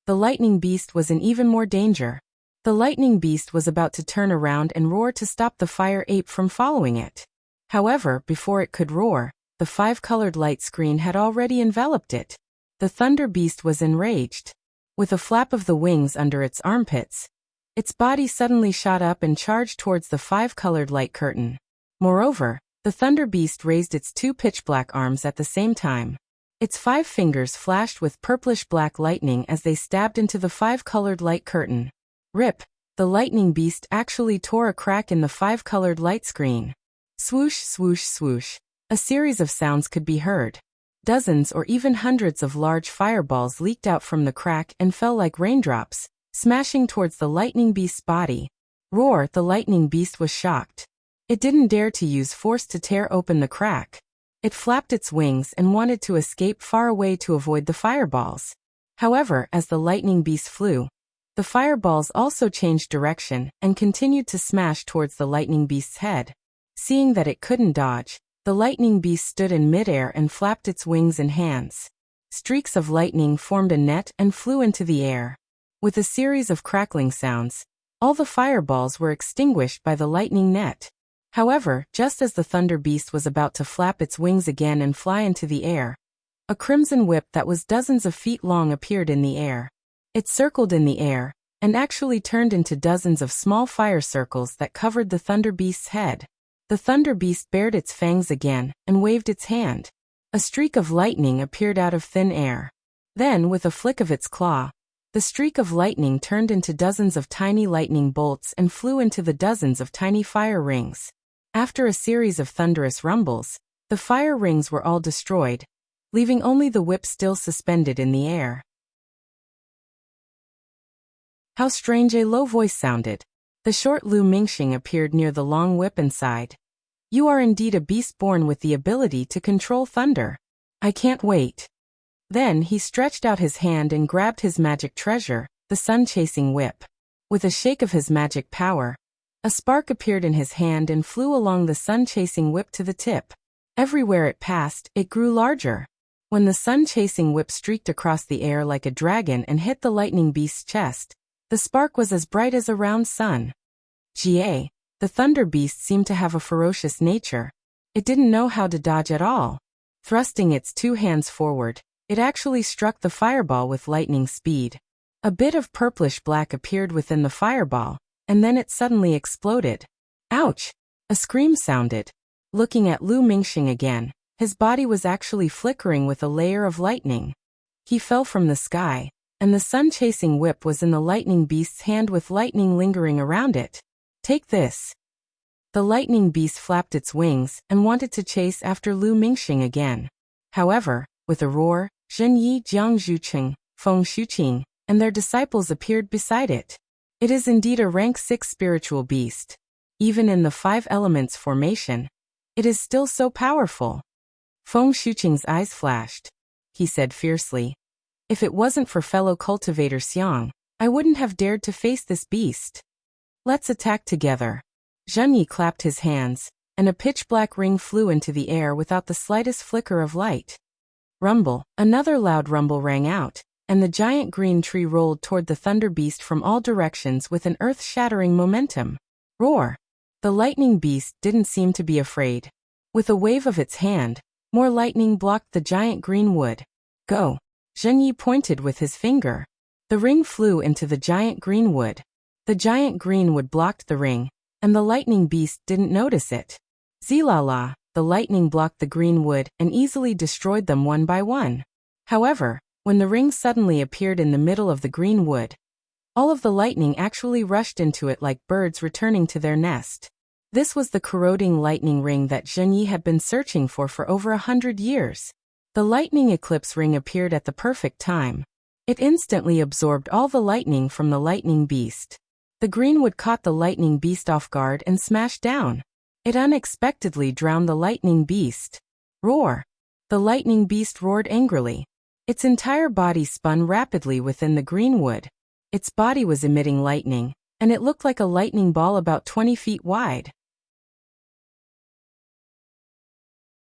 the lightning beast was in even more danger. The lightning beast was about to turn around and roar to stop the fire ape from following it. However, before it could roar, the 5-colored light screen had already enveloped it. The thunder beast was enraged. With a flap of the wings under its armpits, its body suddenly shot up and charged towards the 5-colored light curtain. Moreover, the thunder beast raised its 2 pitch-black arms at the same time. Its 5 fingers flashed with purplish-black lightning as they stabbed into the 5-colored light curtain. Rip! The lightning beast actually tore a crack in the 5-colored light screen. Swoosh, swoosh, swoosh. A series of sounds could be heard. Dozens or even hundreds of large fireballs leaked out from the crack and fell like raindrops, smashing towards the lightning beast's body. Roar! The lightning beast was shocked. It didn't dare to use force to tear open the crack. It flapped its wings and wanted to escape far away to avoid the fireballs. However, as the lightning beast flew, the fireballs also changed direction and continued to smash towards the lightning beast's head. Seeing that it couldn't dodge, the lightning beast stood in midair and flapped its wings and hands. Streaks of lightning formed a net and flew into the air. With a series of crackling sounds, all the fireballs were extinguished by the lightning net. However, just as the thunder beast was about to flap its wings again and fly into the air, a crimson whip that was dozens of feet long appeared in the air. It circled in the air, and actually turned into dozens of small fire circles that covered the thunder beast's head. The thunder beast bared its fangs again, and waved its hand. A streak of lightning appeared out of thin air. Then, with a flick of its claw, the streak of lightning turned into dozens of tiny lightning bolts and flew into the dozens of tiny fire rings. After a series of thunderous rumbles, the fire rings were all destroyed, leaving only the whip still suspended in the air. How strange a low voice sounded. The short Lu Mingxing appeared near the long whip and sighed. You are indeed a beast born with the ability to control thunder. I can't wait. Then he stretched out his hand and grabbed his magic treasure, the sun-chasing whip. With a shake of his magic power, a spark appeared in his hand and flew along the sun-chasing whip to the tip. Everywhere it passed, it grew larger. When the sun-chasing whip streaked across the air like a dragon and hit the lightning beast's chest, the spark was as bright as a round sun. Jie, the thunder beast seemed to have a ferocious nature. It didn't know how to dodge at all. Thrusting its 2 hands forward, it actually struck the fireball with lightning speed. A bit of purplish-black appeared within the fireball, and then it suddenly exploded. Ouch! A scream sounded. Looking at Lu Mingxing again, his body was actually flickering with a layer of lightning. He fell from the sky, and the sun-chasing whip was in the lightning beast's hand with lightning lingering around it. Take this. The lightning beast flapped its wings and wanted to chase after Lu Mingxing again. However, with a roar, Zhen Yi, Jiang Zhuqing, Feng Xuqing, and their disciples appeared beside it. It is indeed a rank 6 spiritual beast. Even in the 5 elements formation, it is still so powerful. Feng Xuqing's eyes flashed. He said fiercely, if it wasn't for fellow cultivator Xiang, I wouldn't have dared to face this beast. Let's attack together. Zhen Yi clapped his hands, and a pitch-black ring flew into the air without the slightest flicker of light. Rumble, another loud rumble rang out, and the giant green tree rolled toward the thunder beast from all directions with an earth-shattering momentum. Roar! The lightning beast didn't seem to be afraid. With a wave of its hand, more lightning blocked the giant green wood. Go! Zhen Yi pointed with his finger. The ring flew into the giant green wood. The giant green wood blocked the ring, and the lightning beast didn't notice it. Zilala, the lightning blocked the green wood and easily destroyed them one by one. However, when the ring suddenly appeared in the middle of the green wood, all of the lightning actually rushed into it like birds returning to their nest. This was the corroding lightning ring that Zhen Yi had been searching for over 100 years. The lightning eclipse ring appeared at the perfect time. It instantly absorbed all the lightning from the lightning beast. The green wood caught the lightning beast off guard and smashed down. It unexpectedly drowned the lightning beast. Roar! The lightning beast roared angrily. Its entire body spun rapidly within the green wood. Its body was emitting lightning, and it looked like a lightning ball about 20 feet wide.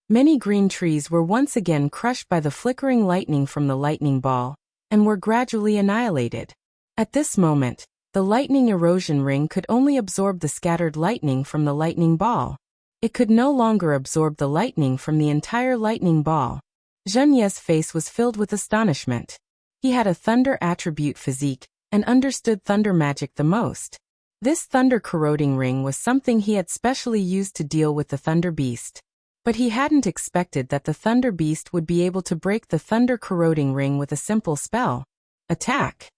Many green trees were once again crushed by the flickering lightning from the lightning ball, and were gradually annihilated. At this moment, the lightning erosion ring could only absorb the scattered lightning from the lightning ball. It could no longer absorb the lightning from the entire lightning ball. Zhen Yi's face was filled with astonishment. He had a thunder attribute physique, and understood thunder magic the most. This thunder corroding ring was something he had specially used to deal with the thunder beast. But he hadn't expected that the thunder beast would be able to break the thunder corroding ring with a simple spell. Attack!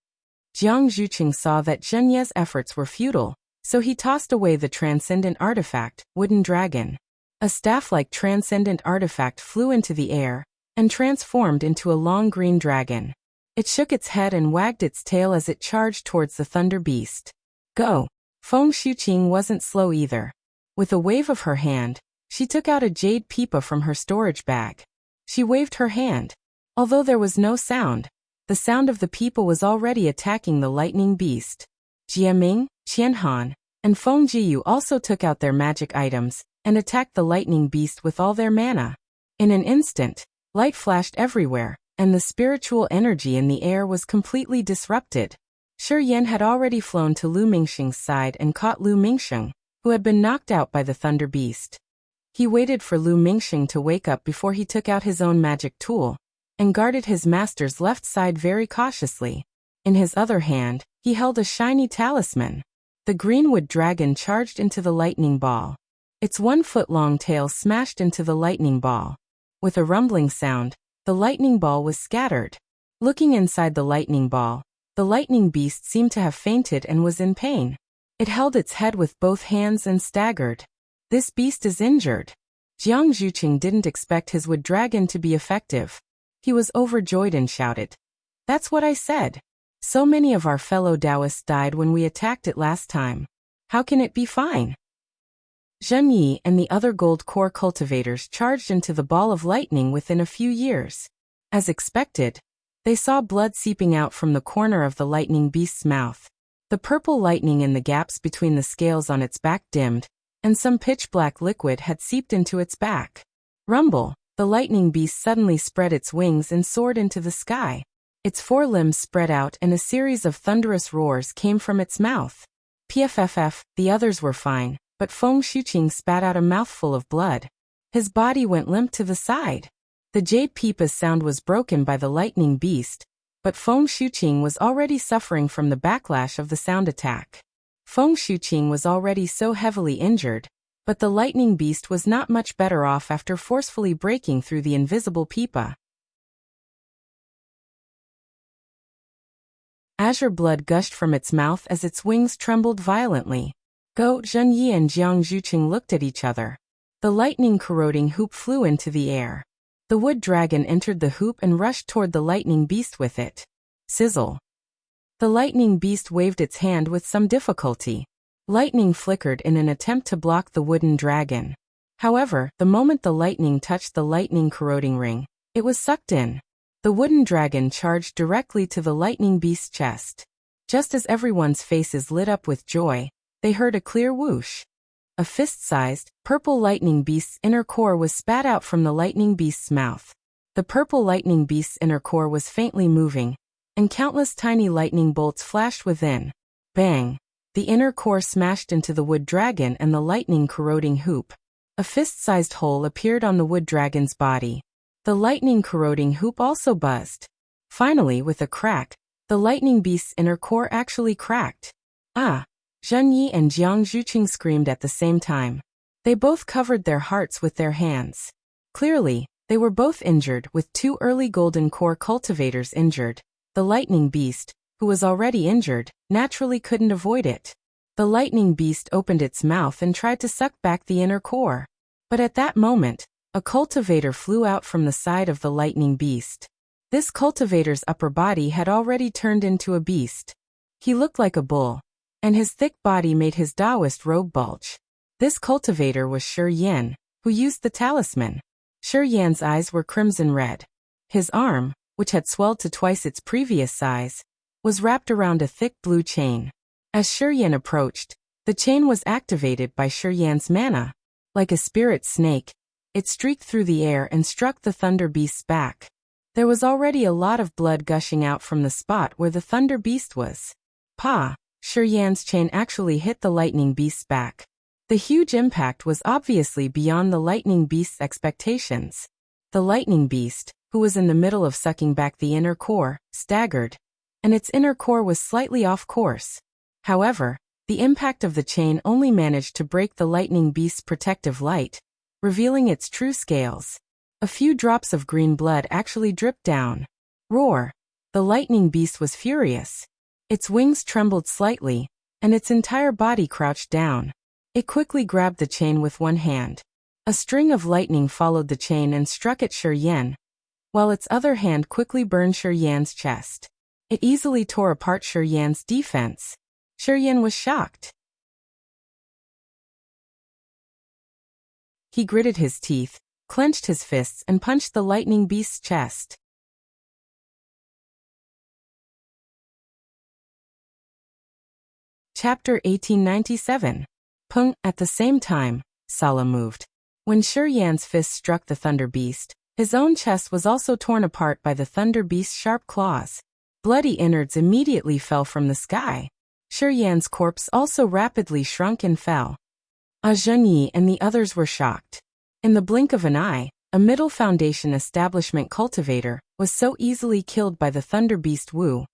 Jiang Zhuqing saw that Zhen Yi's efforts were futile, so he tossed away the transcendent artifact, Wooden Dragon. A staff-like transcendent artifact flew into the air, and transformed into a long green dragon. It shook its head and wagged its tail as it charged towards the thunder beast. Go! Feng Shuqing wasn't slow either. With a wave of her hand, she took out a jade pipa from her storage bag. She waved her hand. Although there was no sound, the sound of the pipa was already attacking the lightning beast. Jiaming, Qianhan, and Feng Jiyu also took out their magic items, and attacked the lightning beast with all their mana. In an instant, light flashed everywhere, and the spiritual energy in the air was completely disrupted. Shi Yan had already flown to Lu Mingsheng's side and caught Lu Mingsheng, who had been knocked out by the thunder beast. He waited for Lu Mingsheng to wake up before he took out his own magic tool, and guarded his master's left side very cautiously. In his other hand, he held a shiny talisman. The greenwood dragon charged into the lightning ball. Its 1-foot-long tail smashed into the lightning ball. With a rumbling sound, the lightning ball was scattered. Looking inside the lightning ball, the lightning beast seemed to have fainted and was in pain. It held its head with both hands and staggered. This beast is injured. Jiang Zhuqing didn't expect his wood dragon to be effective. He was overjoyed and shouted, "That's what I said. So many of our fellow Taoists died when we attacked it last time. How can it be fine?" Zhen Yi and the other gold core cultivators charged into the ball of lightning within a few years. As expected, they saw blood seeping out from the corner of the lightning beast's mouth. The purple lightning in the gaps between the scales on its back dimmed, and some pitch-black liquid had seeped into its back. Rumble! The lightning beast suddenly spread its wings and soared into the sky. Its 4 limbs spread out and a series of thunderous roars came from its mouth. Pfff, the others were fine, but Feng Shuqing spat out a mouthful of blood. His body went limp to the side. The jade pipa's sound was broken by the lightning beast, but Feng Shuqing was already suffering from the backlash of the sound attack. Feng Shuqing was already so heavily injured, but the lightning beast was not much better off after forcefully breaking through the invisible pipa. Azure blood gushed from its mouth as its wings trembled violently. Go! Zhen Yi and Jiang Zhuqing looked at each other. The lightning corroding hoop flew into the air. The wood dragon entered the hoop and rushed toward the lightning beast with it. Sizzle! The lightning beast waved its hand with some difficulty. Lightning flickered in an attempt to block the wooden dragon. However, the moment the lightning touched the lightning corroding ring, it was sucked in. The wooden dragon charged directly to the lightning beast's chest. Just as everyone's faces lit up with joy, they heard a clear whoosh. A fist-sized, purple lightning beast's inner core was spat out from the lightning beast's mouth. The purple lightning beast's inner core was faintly moving, and countless tiny lightning bolts flashed within. Bang! The inner core smashed into the wood dragon and the lightning-corroding hoop. A fist-sized hole appeared on the wood dragon's body. The lightning-corroding hoop also buzzed. Finally, with a crack, the lightning beast's inner core actually cracked. Ah! Zheng Yi and Jiang Zhuqing screamed at the same time. They both covered their hearts with their hands. Clearly, they were both injured, with 2 early golden core cultivators injured. The lightning beast, who was already injured, naturally couldn't avoid it. The lightning beast opened its mouth and tried to suck back the inner core. But at that moment, a cultivator flew out from the side of the lightning beast. This cultivator's upper body had already turned into a beast. He looked like a bull, and his thick body made his Taoist robe bulge. This cultivator was Shi Yan, who used the talisman. Shi Yan's eyes were crimson red. His arm, which had swelled to twice its previous size, was wrapped around a thick blue chain. As Shi Yan approached, the chain was activated by Shi Yan's mana. Like a spirit snake, it streaked through the air and struck the thunder beast's back. There was already a lot of blood gushing out from the spot where the thunder beast was. Pa! Shi Yan's chain actually hit the lightning beast's back. The huge impact was obviously beyond the lightning beast's expectations. The lightning beast, who was in the middle of sucking back the inner core, staggered, and its inner core was slightly off course. However, the impact of the chain only managed to break the lightning beast's protective light, revealing its true scales. A few drops of green blood actually dripped down. Roar! The lightning beast was furious. Its wings trembled slightly, and its entire body crouched down. It quickly grabbed the chain with one hand. A string of lightning followed the chain and struck at Shi Yan, while its other hand quickly burned Shi Yan's chest. It easily tore apart Shi Yan's defense. Shi Yan was shocked. He gritted his teeth, clenched his fists and punched the lightning beast's chest. Chapter 1897. Peng. At the same time, Sala moved. When Shi Yan's fist struck the thunder beast, his own chest was also torn apart by the thunder beast's sharp claws. Bloody innards immediately fell from the sky. Shi Yan's corpse also rapidly shrunk and fell. Zheng Yi and the others were shocked. In the blink of an eye, a Middle Foundation establishment cultivator was so easily killed by the thunder beast Wu.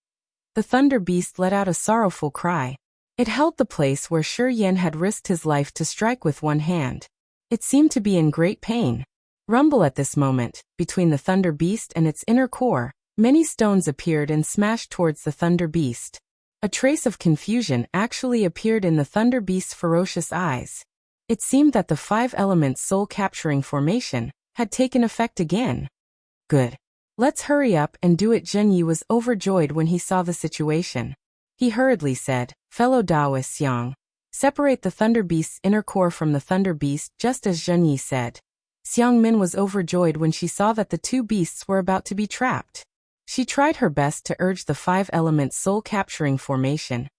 The thunder beast let out a sorrowful cry. It held the place where Shi Yan had risked his life to strike with one hand. It seemed to be in great pain. Rumble at this moment, between the thunder beast and its inner core, many stones appeared and smashed towards the thunder beast. A trace of confusion actually appeared in the thunder beast's ferocious eyes. It seemed that the 5 elements soul-capturing formation had taken effect again. Good. Let's hurry up and do it. Zheng Yi was overjoyed when he saw the situation. He hurriedly said, "Fellow Taoist Xiang, separate the thunder beast's inner core from the thunder beast," just as Zheng Yi said. Xiang Min was overjoyed when she saw that the 2 beasts were about to be trapped. She tried her best to urge the 5 elements soul-capturing formation,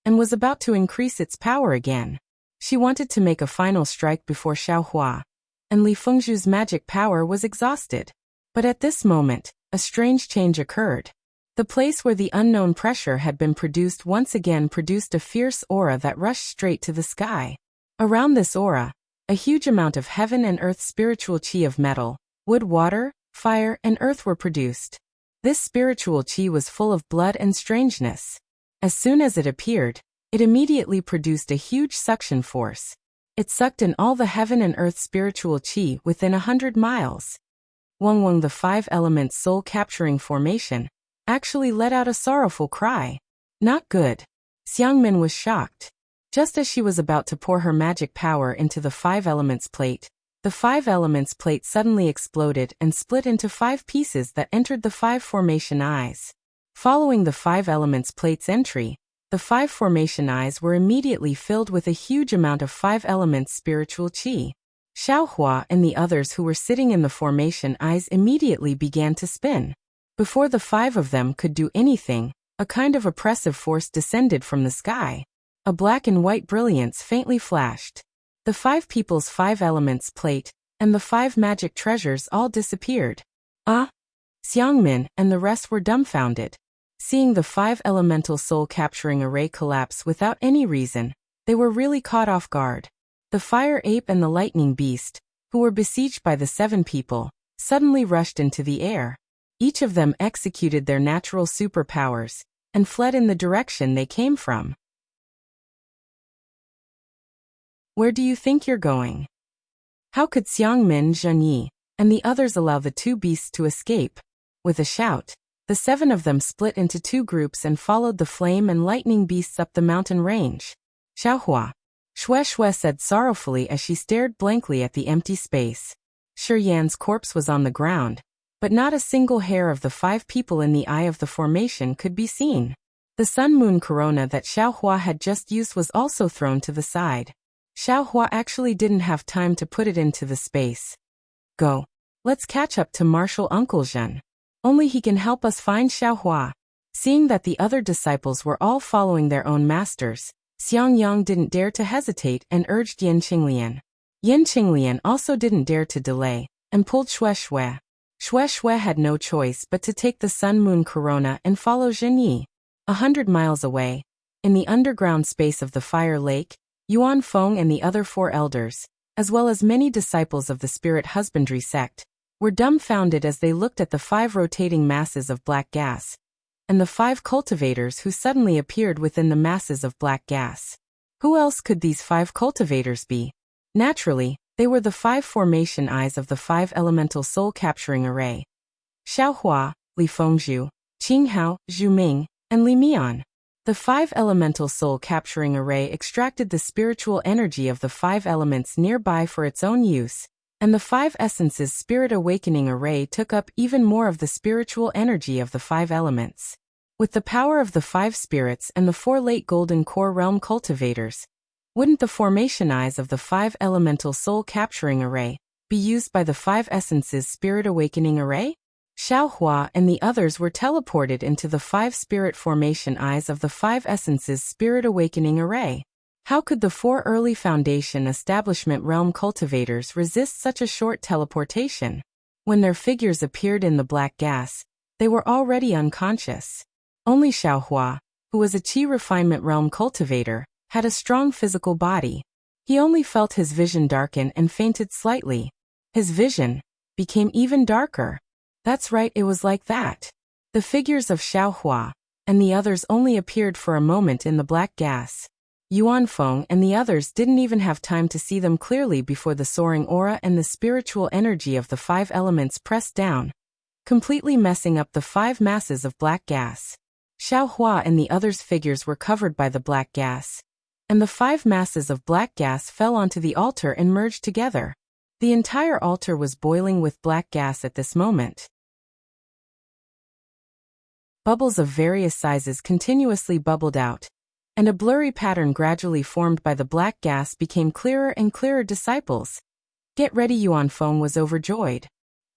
and was about to increase its power again. She wanted to make a final strike before Xiaohua, and Li Fengzhu's magic power was exhausted. But at this moment, a strange change occurred. The place where the unknown pressure had been produced once again produced a fierce aura that rushed straight to the sky. Around this aura, a huge amount of heaven and earth spiritual chi of metal, wood, water, fire, and earth were produced. This spiritual chi was full of blood and strangeness. As soon as it appeared, it immediately produced a huge suction force. It sucked in all the heaven and earth spiritual chi within 100 miles. Wang, the 5 elements soul-capturing formation, actually let out a sorrowful cry. Not good. Xiang Min was shocked. Just as she was about to pour her magic power into the 5 elements plate, the 5 elements plate suddenly exploded and split into 5 pieces that entered the 5 formation eyes. Following the 5 elements plate's entry, the 5 formation eyes were immediately filled with a huge amount of 5 elements spiritual chi. Xiaohua and the others who were sitting in the formation eyes immediately began to spin. Before the 5 of them could do anything, a kind of oppressive force descended from the sky. A black and white brilliance faintly flashed. The 5 people's 5 elements plate, and the 5 magic treasures all disappeared. Xiang Min and the rest were dumbfounded. Seeing the 5 elemental soul-capturing array collapse without any reason, they were really caught off guard. The fire ape and the lightning beast, who were besieged by the 7 people, suddenly rushed into the air. Each of them executed their natural superpowers and fled in the direction they came from. Where do you think you're going? How could Xiangmin, Zhenyi, and the others allow the 2 beasts to escape? With a shout, the 7 of them split into 2 groups and followed the flame and lightning beasts up the mountain range. Xiaohua, Xue Xue said sorrowfully as she stared blankly at the empty space. Shi Yan's corpse was on the ground, but not a single hair of the 5 people in the eye of the formation could be seen. The sun-moon corona that Xiaohua had just used was also thrown to the side. Xiaohua actually didn't have time to put it into the space. Go. Let's catch up to Martial Uncle Zhen. Only he can help us find Xiaohua. Seeing that the other disciples were all following their own masters, Xiang Yang didn't dare to hesitate and urged Yin Qinglian. Yin Qinglian also didn't dare to delay, and pulled Xue Xue. Xue Xue had no choice but to take the sun-moon corona and follow Zhenyi. 100 miles away, in the underground space of the fire lake, Yuan Feng and the other 4 elders, as well as many disciples of the spirit husbandry sect, were dumbfounded as they looked at the 5 rotating masses of black gas, and the 5 cultivators who suddenly appeared within the masses of black gas. Who else could these 5 cultivators be? Naturally, they were the 5 formation eyes of the 5 elemental soul-capturing array. Xiaohua, Li Fengzhu, Qinghao, Zhu Ming, and Li Mian. The 5 elemental soul-capturing array extracted the spiritual energy of the 5 elements nearby for its own use, and the 5 essences spirit awakening array took up even more of the spiritual energy of the 5 elements. With the power of the 5 spirits and the 4 late golden core realm cultivators, wouldn't the formation eyes of the 5 elemental soul-capturing array be used by the 5 essences spirit awakening array? Xiaohua and the others were teleported into the 5 spirit formation eyes of the 5 essences spirit awakening array. How could the 4 early foundation establishment realm cultivators resist such a short teleportation? When their figures appeared in the black gas, they were already unconscious. Only Xiaohua, who was a Qi refinement realm cultivator, had a strong physical body. He only felt his vision darken and fainted slightly. His vision became even darker. That's right, it was like that. The figures of Xiaohua and the others only appeared for a moment in the black gas. Yuan Feng and the others didn't even have time to see them clearly before the soaring aura and the spiritual energy of the 5 elements pressed down, completely messing up the 5 masses of black gas. Xiaohua and the others' figures were covered by the black gas, and the 5 masses of black gas fell onto the altar and merged together. The entire altar was boiling with black gas at this moment. Bubbles of various sizes continuously bubbled out, and a blurry pattern gradually formed by the black gas became clearer and clearer. Disciples, get ready! Yuan Feng was overjoyed.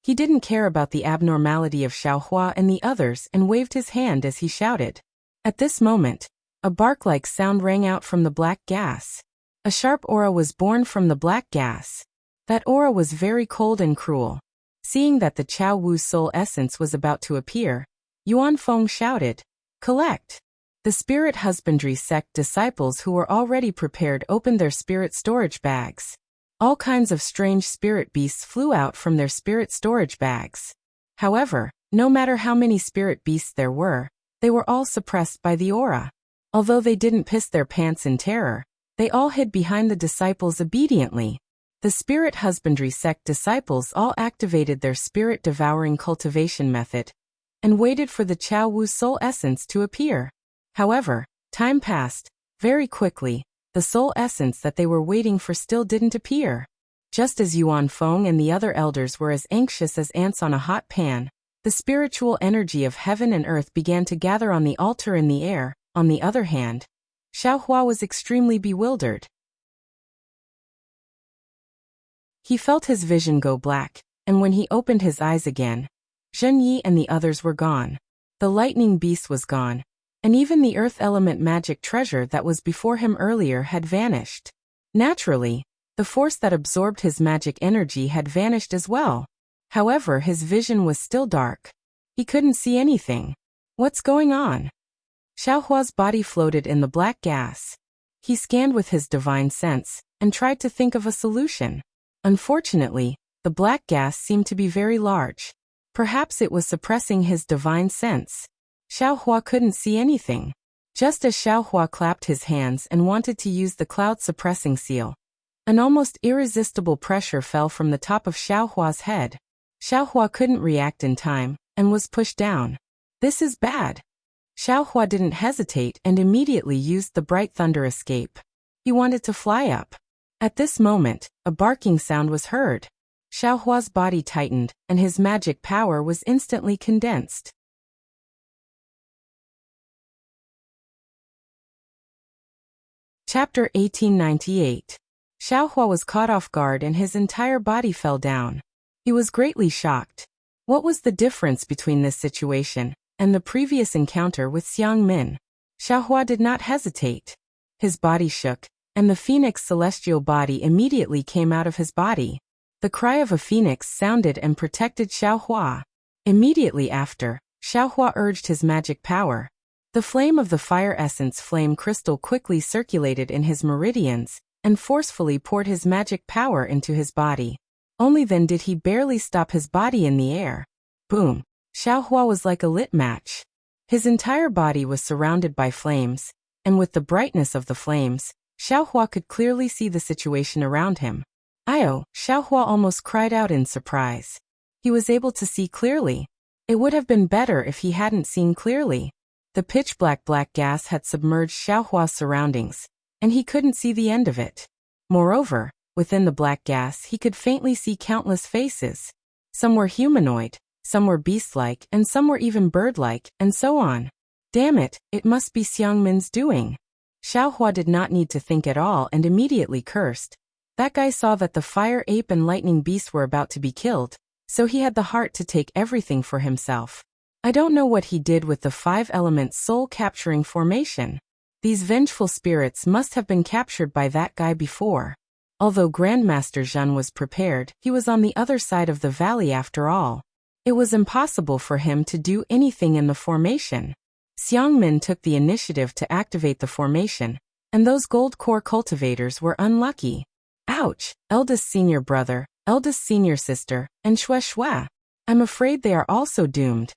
He didn't care about the abnormality of Xiaohua and the others and waved his hand as he shouted. At this moment, a bark-like sound rang out from the black gas. A sharp aura was born from the black gas. That aura was very cold and cruel. Seeing that the Chao Wu's soul essence was about to appear, Yuan Feng shouted, "Collect!" The spirit husbandry sect disciples who were already prepared opened their spirit storage bags. All kinds of strange spirit beasts flew out from their spirit storage bags. However, no matter how many spirit beasts there were, they were all suppressed by the aura. Although they didn't piss their pants in terror, they all hid behind the disciples obediently. The spirit husbandry sect disciples all activated their spirit devouring cultivation method and waited for the Chao Wu soul essence to appear. However, time passed very quickly. The soul essence that they were waiting for still didn't appear. Just as Yuan Feng and the other elders were as anxious as ants on a hot pan, the spiritual energy of heaven and earth began to gather on the altar in the air. On the other hand, Xiaohua was extremely bewildered. He felt his vision go black, and when he opened his eyes again, Zhenyi and the others were gone. The lightning beast was gone, and even the earth element magic treasure that was before him earlier had vanished. Naturally, the force that absorbed his magic energy had vanished as well. However, his vision was still dark. He couldn't see anything. What's going on? Xiaohua's body floated in the black gas. He scanned with his divine sense and tried to think of a solution. Unfortunately, the black gas seemed to be very large. Perhaps it was suppressing his divine sense. Xiaohua couldn't see anything. Just as Xiaohua clapped his hands and wanted to use the cloud-suppressing seal, an almost irresistible pressure fell from the top of Xiaohua's head. Xiaohua couldn't react in time and was pushed down. This is bad. Xiaohua didn't hesitate and immediately used the bright thunder escape. He wanted to fly up. At this moment, a barking sound was heard. Xiaohua's body tightened, and his magic power was instantly condensed. Chapter 1898. Xiaohua was caught off guard and his entire body fell down. He was greatly shocked. What was the difference between this situation and the previous encounter with Xiang Min? Xiaohua did not hesitate. His body shook, and the phoenix celestial body immediately came out of his body. The cry of a phoenix sounded and protected Xiaohua. Immediately after, Xiaohua urged his magic power. The flame of the fire essence flame crystal quickly circulated in his meridians and forcefully poured his magic power into his body. Only then did he barely stop his body in the air. Boom! Xiaohua was like a lit match. His entire body was surrounded by flames, and with the brightness of the flames, Xiaohua could clearly see the situation around him. Ayo! Xiaohua almost cried out in surprise. He was able to see clearly. It would have been better if he hadn't seen clearly. The pitch-black gas had submerged Xiaohua's surroundings, and he couldn't see the end of it. Moreover, within the black gas he could faintly see countless faces. Some were humanoid, some were beast-like, and some were even bird-like, and so on. Damn it, it must be Xiang Min's doing. Xiaohua did not need to think at all and immediately cursed. That guy saw that the fire ape and lightning beast were about to be killed, so he had the heart to take everything for himself. I don't know what he did with the 5-element soul-capturing formation. These vengeful spirits must have been captured by that guy before. Although Grandmaster Zhen was prepared, he was on the other side of the valley after all. It was impossible for him to do anything in the formation. Xiang Min took the initiative to activate the formation, and those gold core cultivators were unlucky. Ouch! Eldest senior brother, eldest senior sister, and Shui. I'm afraid they are also doomed.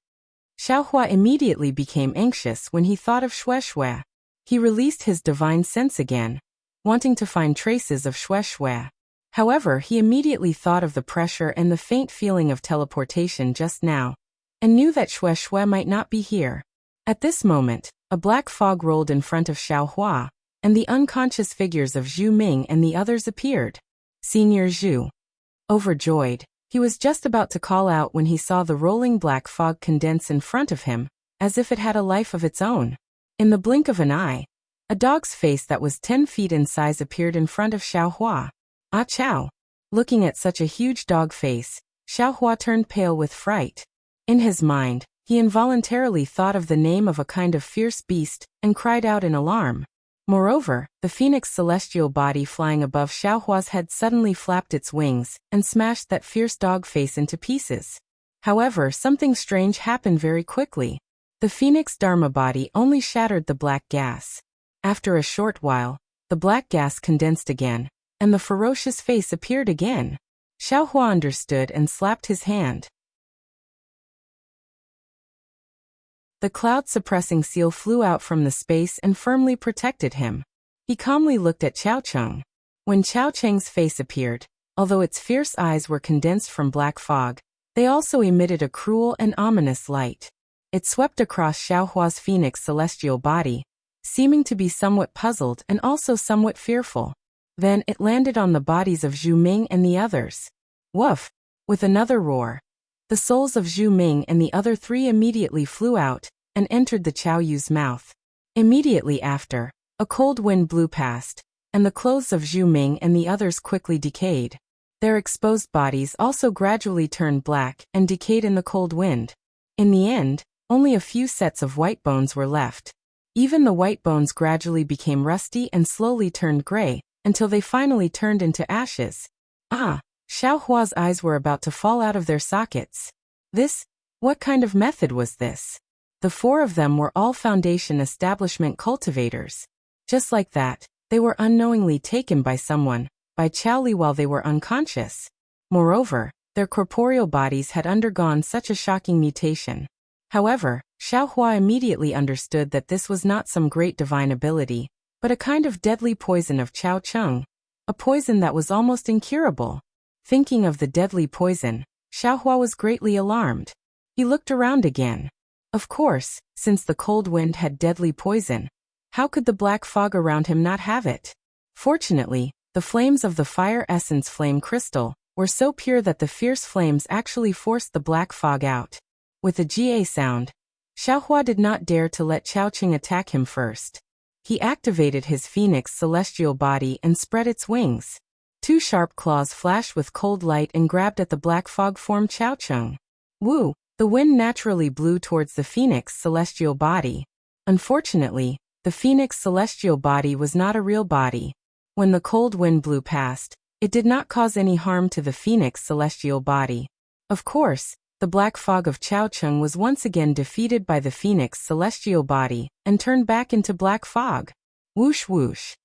Xiaohua immediately became anxious when he thought of Shui. He released his divine sense again, wanting to find traces of Shui. However, he immediately thought of the pressure and the faint feeling of teleportation just now, and knew that Shui might not be here. At this moment, a black fog rolled in front of Xiaohua, and the unconscious figures of Zhu Ming and the others appeared. Senior Zhu. Overjoyed, he was just about to call out when he saw the rolling black fog condense in front of him, as if it had a life of its own. In the blink of an eye, a dog's face that was 10 feet in size appeared in front of Xiaohua. Ah chow! Looking at such a huge dog face, Xiaohua turned pale with fright. In his mind, he involuntarily thought of the name of a kind of fierce beast and cried out in alarm. Moreover, the phoenix celestial body flying above Xiaohua's head suddenly flapped its wings and smashed that fierce dog face into pieces. However, something strange happened very quickly. The phoenix dharma body only shattered the black gas. After a short while, the black gas condensed again, and the ferocious face appeared again. Xiaohua understood and slapped his hand. The cloud-suppressing seal flew out from the space and firmly protected him. He calmly looked at Qiao Cheng. When Qiao Cheng's face appeared, although its fierce eyes were condensed from black fog, they also emitted a cruel and ominous light. It swept across Xiaohua's phoenix celestial body, seeming to be somewhat puzzled and also somewhat fearful. Then it landed on the bodies of Zhu Ming and the others. Woof! With another roar, the souls of Zhu Ming and the other 3 immediately flew out and entered the Qiao Yu's mouth. Immediately after, a cold wind blew past, and the clothes of Zhu Ming and the others quickly decayed. Their exposed bodies also gradually turned black and decayed in the cold wind. In the end, only a few sets of white bones were left. Even the white bones gradually became rusty and slowly turned gray, until they finally turned into ashes. Ah! Xiaohua's eyes were about to fall out of their sockets. What kind of method was this? The 4 of them were all Foundation establishment cultivators. Just like that, they were unknowingly taken by someone, by Qiao Li while they were unconscious. Moreover, their corporeal bodies had undergone such a shocking mutation. However, Xiaohua immediately understood that this was not some great divine ability, but a kind of deadly poison of Chao Cheng, a poison that was almost incurable. Thinking of the deadly poison, Xiaohua was greatly alarmed. He looked around again. Of course, since the cold wind had deadly poison, how could the black fog around him not have it? Fortunately, the flames of the fire essence flame crystal were so pure that the fierce flames actually forced the black fog out. With a GA sound, Xiaohua did not dare to let Qiaoqing attack him first. He activated his phoenix celestial body and spread its wings. 2 sharp claws flashed with cold light and grabbed at the black fog form Qiaoqing. Woo! The wind naturally blew towards the phoenix celestial body. Unfortunately, the phoenix celestial body was not a real body. When the cold wind blew past, it did not cause any harm to the phoenix celestial body. Of course, the black fog of Qiaoqing was once again defeated by the phoenix celestial body and turned back into black fog. Whoosh whoosh.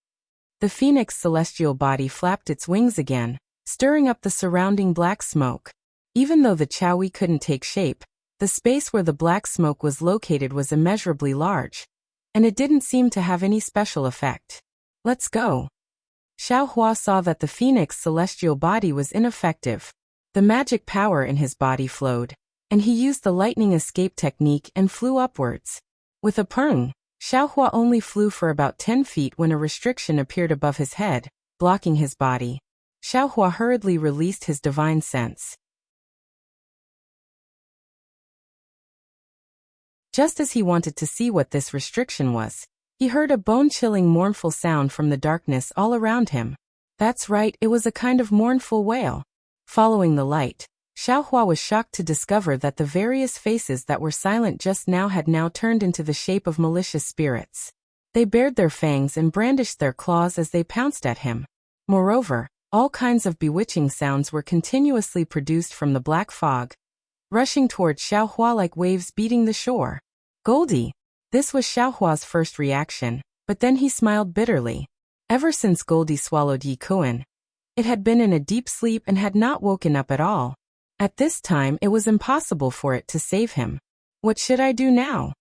The phoenix celestial body flapped its wings again, stirring up the surrounding black smoke. Even though the Qiaowi couldn't take shape, the space where the black smoke was located was immeasurably large, and it didn't seem to have any special effect. Let's go. Xiaohua saw that the phoenix celestial body was ineffective. The magic power in his body flowed, and he used the lightning escape technique and flew upwards. With a purring, Xiaohua only flew for about 10 feet when a restriction appeared above his head, blocking his body. Xiaohua hurriedly released his divine sense. Just as he wanted to see what this restriction was, he heard a bone-chilling mournful sound from the darkness all around him. That's right, it was a kind of mournful wail. Following the light, Xiaohua was shocked to discover that the various faces that were silent just now had now turned into the shape of malicious spirits. They bared their fangs and brandished their claws as they pounced at him. Moreover, all kinds of bewitching sounds were continuously produced from the black fog, rushing toward Xiaohua like waves beating the shore. Goldie! This was Xiaohua's first reaction, but then he smiled bitterly. Ever since Goldie swallowed Yi Kuan, it had been in a deep sleep and had not woken up at all. At this time it was impossible for it to save him. What should I do now?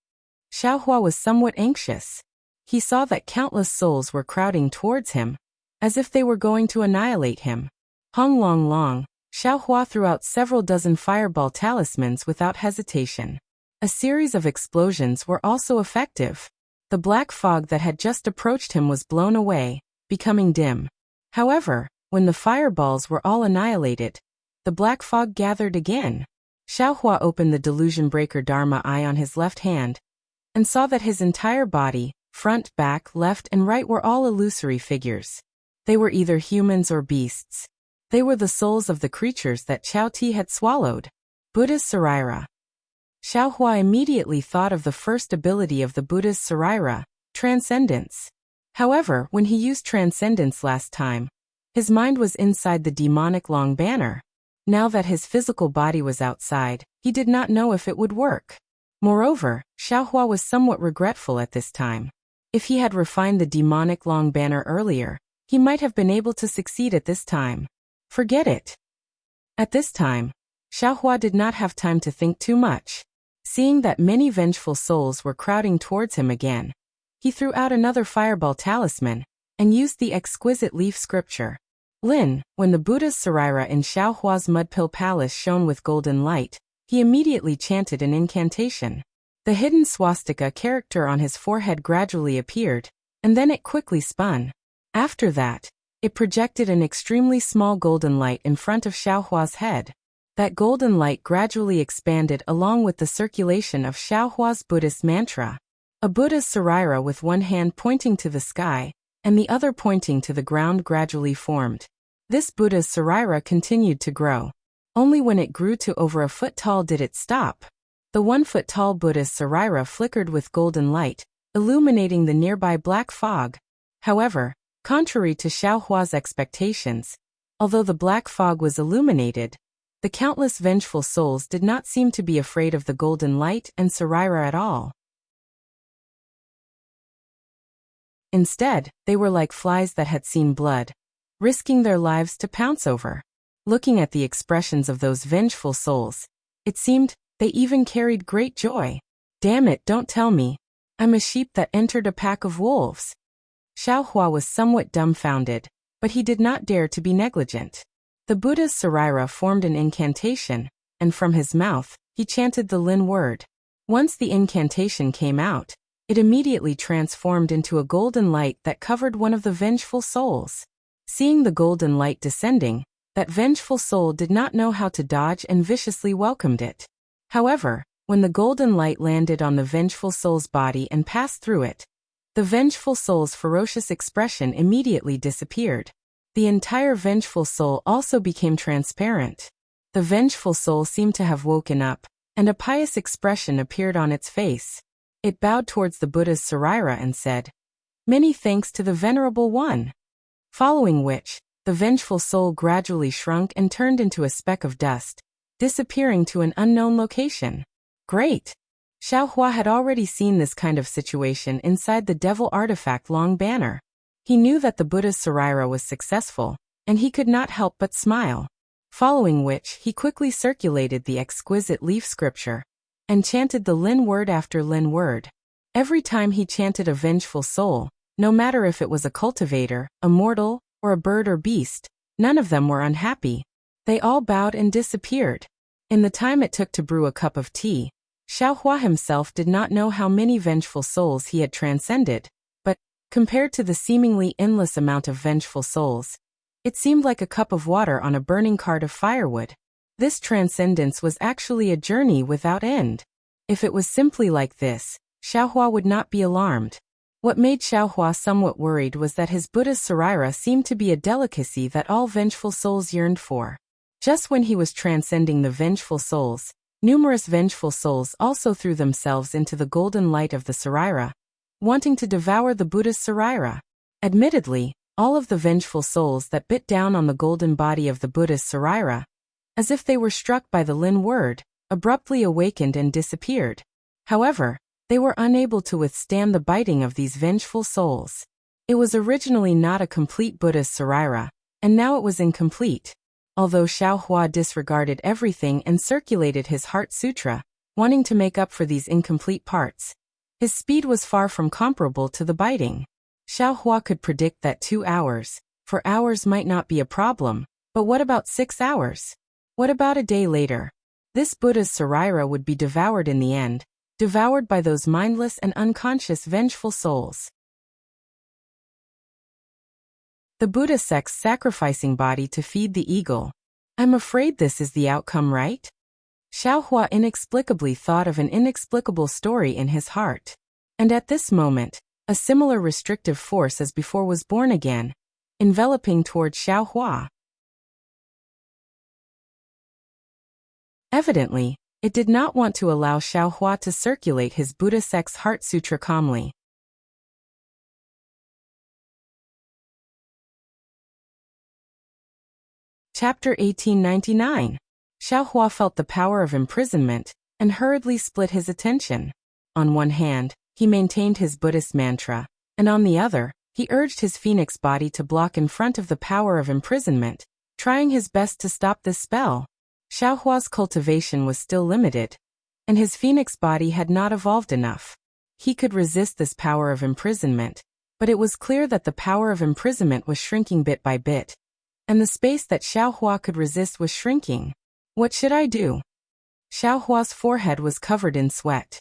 Xiaohua was somewhat anxious. He saw that countless souls were crowding towards him, as if they were going to annihilate him. Hung long long, Xiaohua threw out several dozen fireball talismans without hesitation. A series of explosions were also effective. The black fog that had just approached him was blown away, becoming dim. However, when the fireballs were all annihilated, the black fog gathered again. Xiaohua opened the delusion breaker Dharma eye on his left hand, and saw that his entire body, front, back, left, and right were all illusory figures. They were either humans or beasts. They were the souls of the creatures that Qiao Ti had swallowed. Buddha's Saraira. Xiaohua immediately thought of the first ability of the Buddha's Saraira, Transcendence. However, when he used Transcendence last time, his mind was inside the demonic long banner. Now that his physical body was outside, he did not know if it would work. Moreover, Xiaohua was somewhat regretful at this time. If he had refined the demonic long banner earlier, he might have been able to succeed at this time. Forget it. At this time, Xiaohua did not have time to think too much. Seeing that many vengeful souls were crowding towards him again, he threw out another fireball talisman, and used the exquisite leaf scripture. Lin, when the Buddha's Saraira in Xiaohua's Mudpill Palace shone with golden light, he immediately chanted an incantation. The hidden swastika character on his forehead gradually appeared, and then it quickly spun. After that, it projected an extremely small golden light in front of Xiaohua's head. That golden light gradually expanded along with the circulation of Xiaohua's Buddhist mantra. A Buddha's Saraira with one hand pointing to the sky, and the other pointing to the ground gradually formed. This Buddha's Saraira continued to grow. Only when it grew to over a foot tall did it stop. The 1 foot tall Buddha's Saraira flickered with golden light, illuminating the nearby black fog. However, contrary to Xiaohua's expectations, although the black fog was illuminated, The countless vengeful souls did not seem to be afraid of the golden light and Saraira at all. Instead, they were like flies that had seen blood, risking their lives to pounce over. Looking at the expressions of those vengeful souls, it seemed they even carried great joy. Damn it, don't tell me. I'm a sheep that entered a pack of wolves. Xiaohua was somewhat dumbfounded, but he did not dare to be negligent. The Buddha's Saraira formed an incantation, and from his mouth, he chanted the Lin word. Once the incantation came out, it immediately transformed into a golden light that covered one of the vengeful souls. Seeing the golden light descending, that vengeful soul did not know how to dodge and viciously welcomed it. However, when the golden light landed on the vengeful soul's body and passed through it, the vengeful soul's ferocious expression immediately disappeared. The entire vengeful soul also became transparent. The vengeful soul seemed to have woken up, and a pious expression appeared on its face. It bowed towards the Buddha's Saraira and said, "Many thanks to the Venerable One." Following which, the vengeful soul gradually shrunk and turned into a speck of dust, disappearing to an unknown location. Great! Xiaohua had already seen this kind of situation inside the Devil Artifact Long Banner. He knew that the Buddha's Saraira was successful, and he could not help but smile. Following which, he quickly circulated the exquisite leaf scripture and chanted the Lin word after Lin word. Every time he chanted a vengeful soul, no matter if it was a cultivator, a mortal, or a bird or beast, none of them were unhappy. They all bowed and disappeared. In the time it took to brew a cup of tea, Xiaohua himself did not know how many vengeful souls he had transcended, but, compared to the seemingly endless amount of vengeful souls, it seemed like a cup of water on a burning cart of firewood. This transcendence was actually a journey without end. If it was simply like this, Xiaohua would not be alarmed. What made Xiaohua somewhat worried was that his Buddha's Saraira seemed to be a delicacy that all vengeful souls yearned for. Just when he was transcending the vengeful souls, numerous vengeful souls also threw themselves into the golden light of the Saraira, wanting to devour the Buddha's Saraira. Admittedly, all of the vengeful souls that bit down on the golden body of the Buddha's Saraira, as if they were struck by the Lin word, abruptly awakened and disappeared. However, they were unable to withstand the biting of these vengeful souls. It was originally not a complete Buddha's Saraira, and now it was incomplete. Although Xiaohua disregarded everything and circulated his Heart Sutra, wanting to make up for these incomplete parts, his speed was far from comparable to the biting. Xiaohua could predict that 2 hours, 4 hours might not be a problem, but what about 6 hours? What about a day later? This Buddha's Saraira would be devoured in the end, devoured by those mindless and unconscious vengeful souls. The Buddha sect's sacrificing body to feed the eagle. I'm afraid this is the outcome, right? Xiaohua inexplicably thought of an inexplicable story in his heart. And at this moment, a similar restrictive force as before was born again, enveloping toward Xiaohua. Evidently, it did not want to allow Xiaohua to circulate his Buddha sect's Heart Sutra calmly. Chapter 1899. Xiaohua felt the power of imprisonment and hurriedly split his attention. On one hand, he maintained his Buddhist mantra, and on the other, he urged his phoenix body to block in front of the power of imprisonment, trying his best to stop this spell. Xiaohua's cultivation was still limited, and his phoenix body had not evolved enough. He could resist this power of imprisonment, but it was clear that the power of imprisonment was shrinking bit by bit, and the space that Xiaohua could resist was shrinking. What should I do? Xiaohua's forehead was covered in sweat.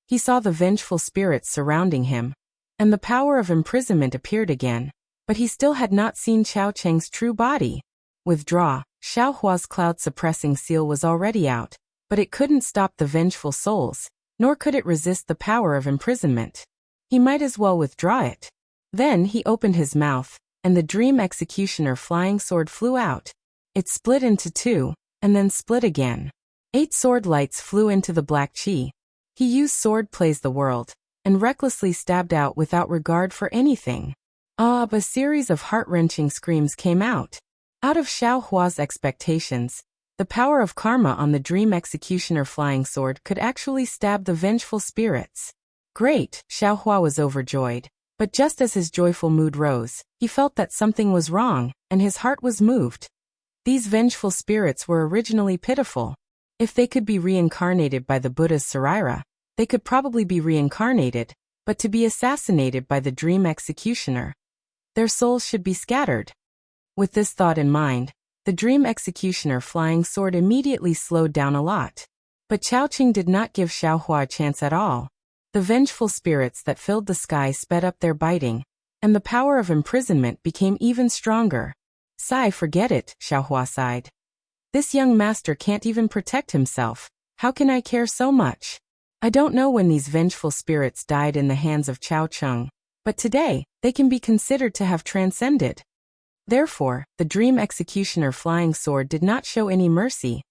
He saw the vengeful spirits surrounding him, and the power of imprisonment appeared again, but he still had not seen Xiao Cheng's true body. Withdraw. Xiaohua's cloud-suppressing seal was already out, but it couldn't stop the vengeful souls, nor could it resist the power of imprisonment. He might as well withdraw it. Then he opened his mouth, and the dream executioner flying sword flew out. It split into 2, and then split again. 8 sword lights flew into the black chi. He used sword plays the world, and recklessly stabbed out without regard for anything. A series of heart-wrenching screams came out. Out of Xiaohua's expectations, The power of karma on the Dream Executioner flying sword could actually stab the vengeful spirits. Great, Xiaohua was overjoyed. But just as his joyful mood rose, he felt that something was wrong, and his heart was moved. These vengeful spirits were originally pitiful. If they could be reincarnated by the Buddha's Saraira, they could probably be reincarnated, but to be assassinated by the Dream Executioner. Their souls should be scattered. With this thought in mind, the Dream Executioner flying sword immediately slowed down a lot. But Chao-Ching did not give Xiaohua a chance at all. The vengeful spirits that filled the sky sped up their biting, and the power of imprisonment became even stronger. Sigh, forget it, Xiaohua sighed. This young master can't even protect himself. How can I care so much? I don't know when these vengeful spirits died in the hands of Chao-Ching, but today, they can be considered to have transcended. Therefore, the Dream Executioner flying sword did not show any mercy,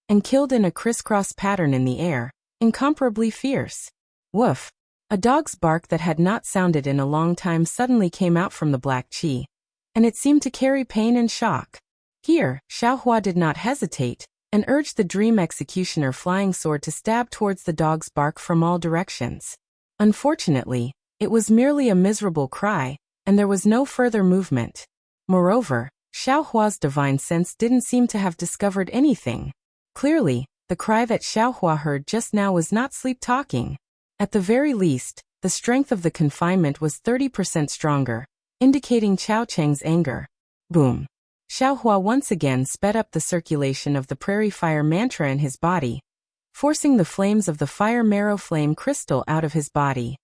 and killed in a crisscross pattern in the air, incomparably fierce. Woof! A dog's bark that had not sounded in a long time suddenly came out from the black chi, and it seemed to carry pain and shock. Here, Xiaohua did not hesitate, and urged the Dream Executioner flying sword to stab towards the dog's bark from all directions. Unfortunately, it was merely a miserable cry, and there was no further movement. Moreover, Xiaohua's divine sense didn't seem to have discovered anything. Clearly, the cry that Xiaohua heard just now was not sleep-talking. At the very least, the strength of the confinement was 30% stronger, indicating Chao-Cheng's anger. Boom! Xiaohua once again sped up the circulation of the prairie fire mantra in his body, forcing the flames of the fire marrow flame crystal out of his body.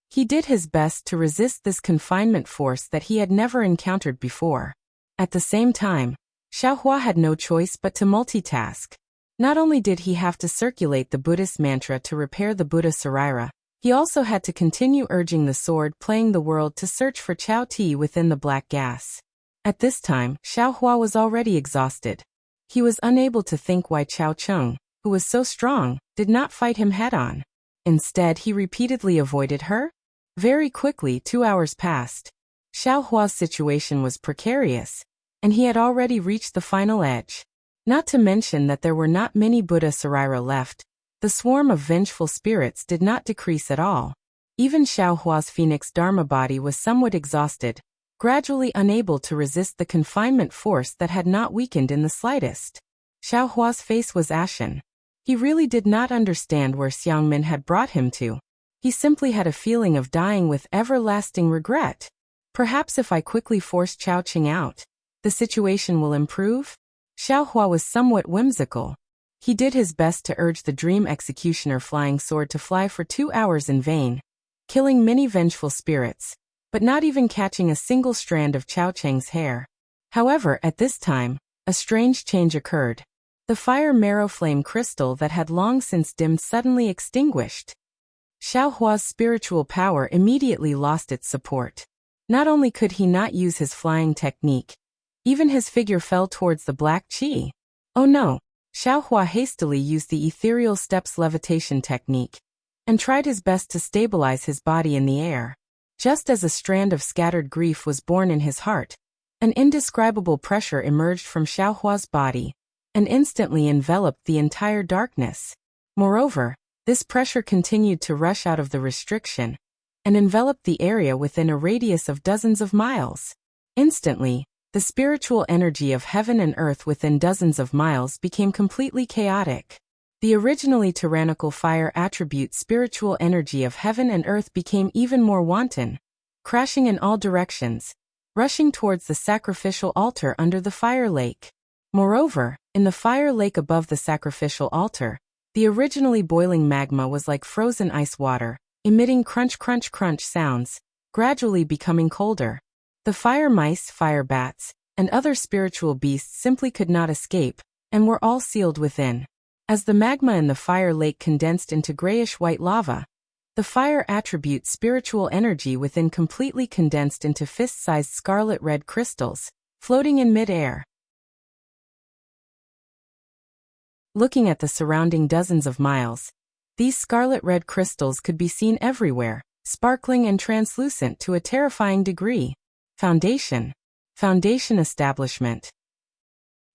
He did his best to resist this confinement force that he had never encountered before. At the same time, Xiaohua had no choice but to multitask. Not only did he have to circulate the Buddhist mantra to repair the Buddha Saraira, he also had to continue urging the sword playing the world to search for Chao Ti within the black gas. At this time, Xiaohua was already exhausted. He was unable to think why Chao-Ching, who was so strong, did not fight him head-on. Instead, he repeatedly avoided her. Very quickly, 2 hours passed. Xiaohua's situation was precarious, and he had already reached the final edge. Not to mention that there were not many Buddha Saraira left. The swarm of vengeful spirits did not decrease at all. Even Xiaohua's phoenix dharma body was somewhat exhausted, gradually unable to resist the confinement force that had not weakened in the slightest. Xiaohua's face was ashen. He really did not understand where Xiangmin had brought him to. He simply had a feeling of dying with everlasting regret. Perhaps if I quickly force Chao-Ching out, the situation will improve? Xiaohua was somewhat whimsical. He did his best to urge the Dream Executioner flying sword to fly for 2 hours in vain, killing many vengeful spirits, but not even catching a single strand of Chao-Cheng's hair. However, at this time, a strange change occurred. The fire marrow flame crystal that had long since dimmed suddenly extinguished. Xiaohua's spiritual power immediately lost its support. Not only could he not use his flying technique, even his figure fell towards the black chi. Oh no! Xiaohua hastily used the ethereal steps levitation technique, and tried his best to stabilize his body in the air. Just as a strand of scattered grief was born in his heart, an indescribable pressure emerged from Xiaohua's body, and instantly enveloped the entire darkness. Moreover, this pressure continued to rush out of the restriction, and enveloped the area within a radius of dozens of miles. Instantly, the spiritual energy of heaven and earth within dozens of miles became completely chaotic. The originally tyrannical fire attribute spiritual energy of heaven and earth became even more wanton, crashing in all directions, rushing towards the sacrificial altar under the fire lake. Moreover, in the fire lake above the sacrificial altar, the originally boiling magma was like frozen ice water, emitting crunch crunch crunch sounds, gradually becoming colder. The fire mice, fire bats, and other spiritual beasts simply could not escape, and were all sealed within. As the magma in the fire lake condensed into grayish-white lava, the fire attribute spiritual energy within completely condensed into fist-sized scarlet-red crystals, floating in mid-air. Looking at the surrounding dozens of miles, these scarlet-red crystals could be seen everywhere, sparkling and translucent to a terrifying degree. Foundation. Foundation establishment.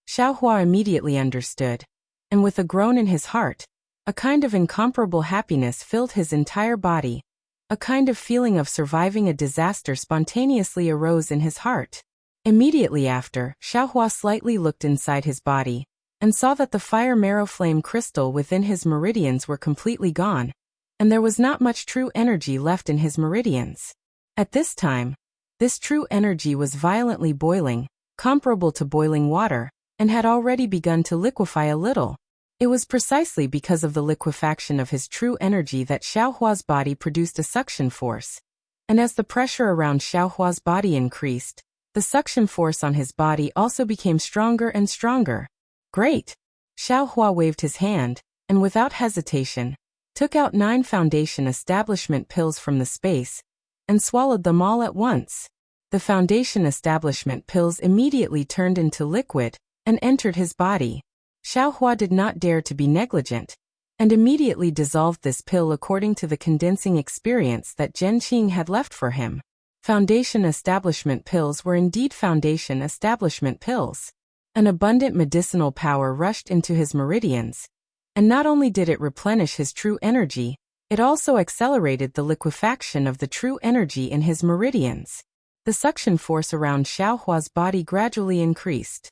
Xiaohua immediately understood, and with a groan in his heart, a kind of incomparable happiness filled his entire body. A kind of feeling of surviving a disaster spontaneously arose in his heart. Immediately after, Xiaohua slightly looked inside his body, and saw that the fire marrow flame crystal within his meridians were completely gone, and there was not much true energy left in his meridians. At this time, this true energy was violently boiling, comparable to boiling water, and had already begun to liquefy a little. It was precisely because of the liquefaction of his true energy that Xiaohua's body produced a suction force. And as the pressure around Xiaohua's body increased, the suction force on his body also became stronger and stronger. Great! Xiaohua waved his hand, and without hesitation, took out 9 foundation establishment pills from the space, and swallowed them all at once. The foundation establishment pills immediately turned into liquid, and entered his body. Xiaohua did not dare to be negligent, and immediately dissolved this pill according to the condensing experience that Zhenqing had left for him. Foundation establishment pills were indeed foundation establishment pills. An abundant medicinal power rushed into his meridians, and not only did it replenish his true energy, it also accelerated the liquefaction of the true energy in his meridians. The suction force around Xiaohua's body gradually increased.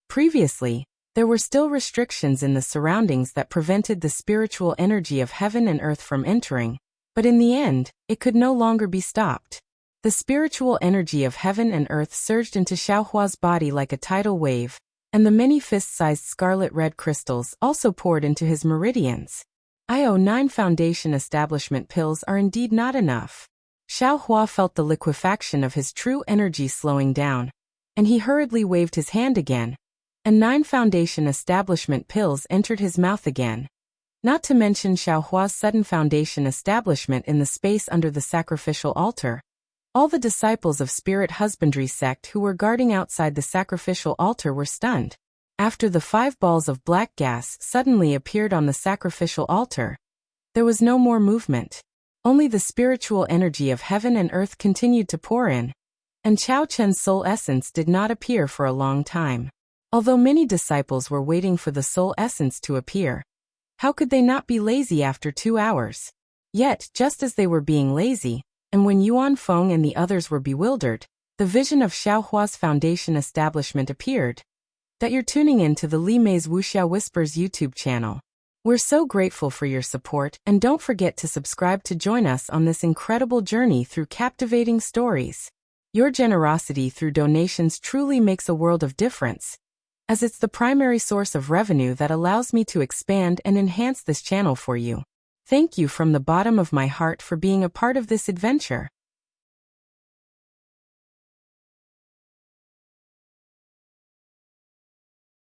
Previously, there were still restrictions in the surroundings that prevented the spiritual energy of heaven and earth from entering, but in the end, it could no longer be stopped. The spiritual energy of heaven and earth surged into Xiaohua's body like a tidal wave, and the many fist-sized scarlet-red crystals also poured into his meridians. 9 foundation establishment pills are indeed not enough. Xiaohua felt the liquefaction of his true energy slowing down, and he hurriedly waved his hand again, and 9 foundation establishment pills entered his mouth again. Not to mention Xiaohua's sudden foundation establishment in the space under the sacrificial altar. All the disciples of Spirit Husbandry sect who were guarding outside the sacrificial altar were stunned. After the 5 balls of black gas suddenly appeared on the sacrificial altar, there was no more movement. Only the spiritual energy of heaven and earth continued to pour in, and Chao Chen's soul essence did not appear for a long time. Although many disciples were waiting for the soul essence to appear, how could they not be lazy after 2 hours? Yet, just as they were being lazy, and when Yuan Feng and the others were bewildered, the vision of Xiaohua's foundation establishment appeared. That you're tuning in to the Li Mei's Wuxia Whispers YouTube channel. We're so grateful for your support, and don't forget to subscribe to join us on this incredible journey through captivating stories. Your generosity through donations truly makes a world of difference, as it's the primary source of revenue that allows me to expand and enhance this channel for you. Thank you from the bottom of my heart for being a part of this adventure.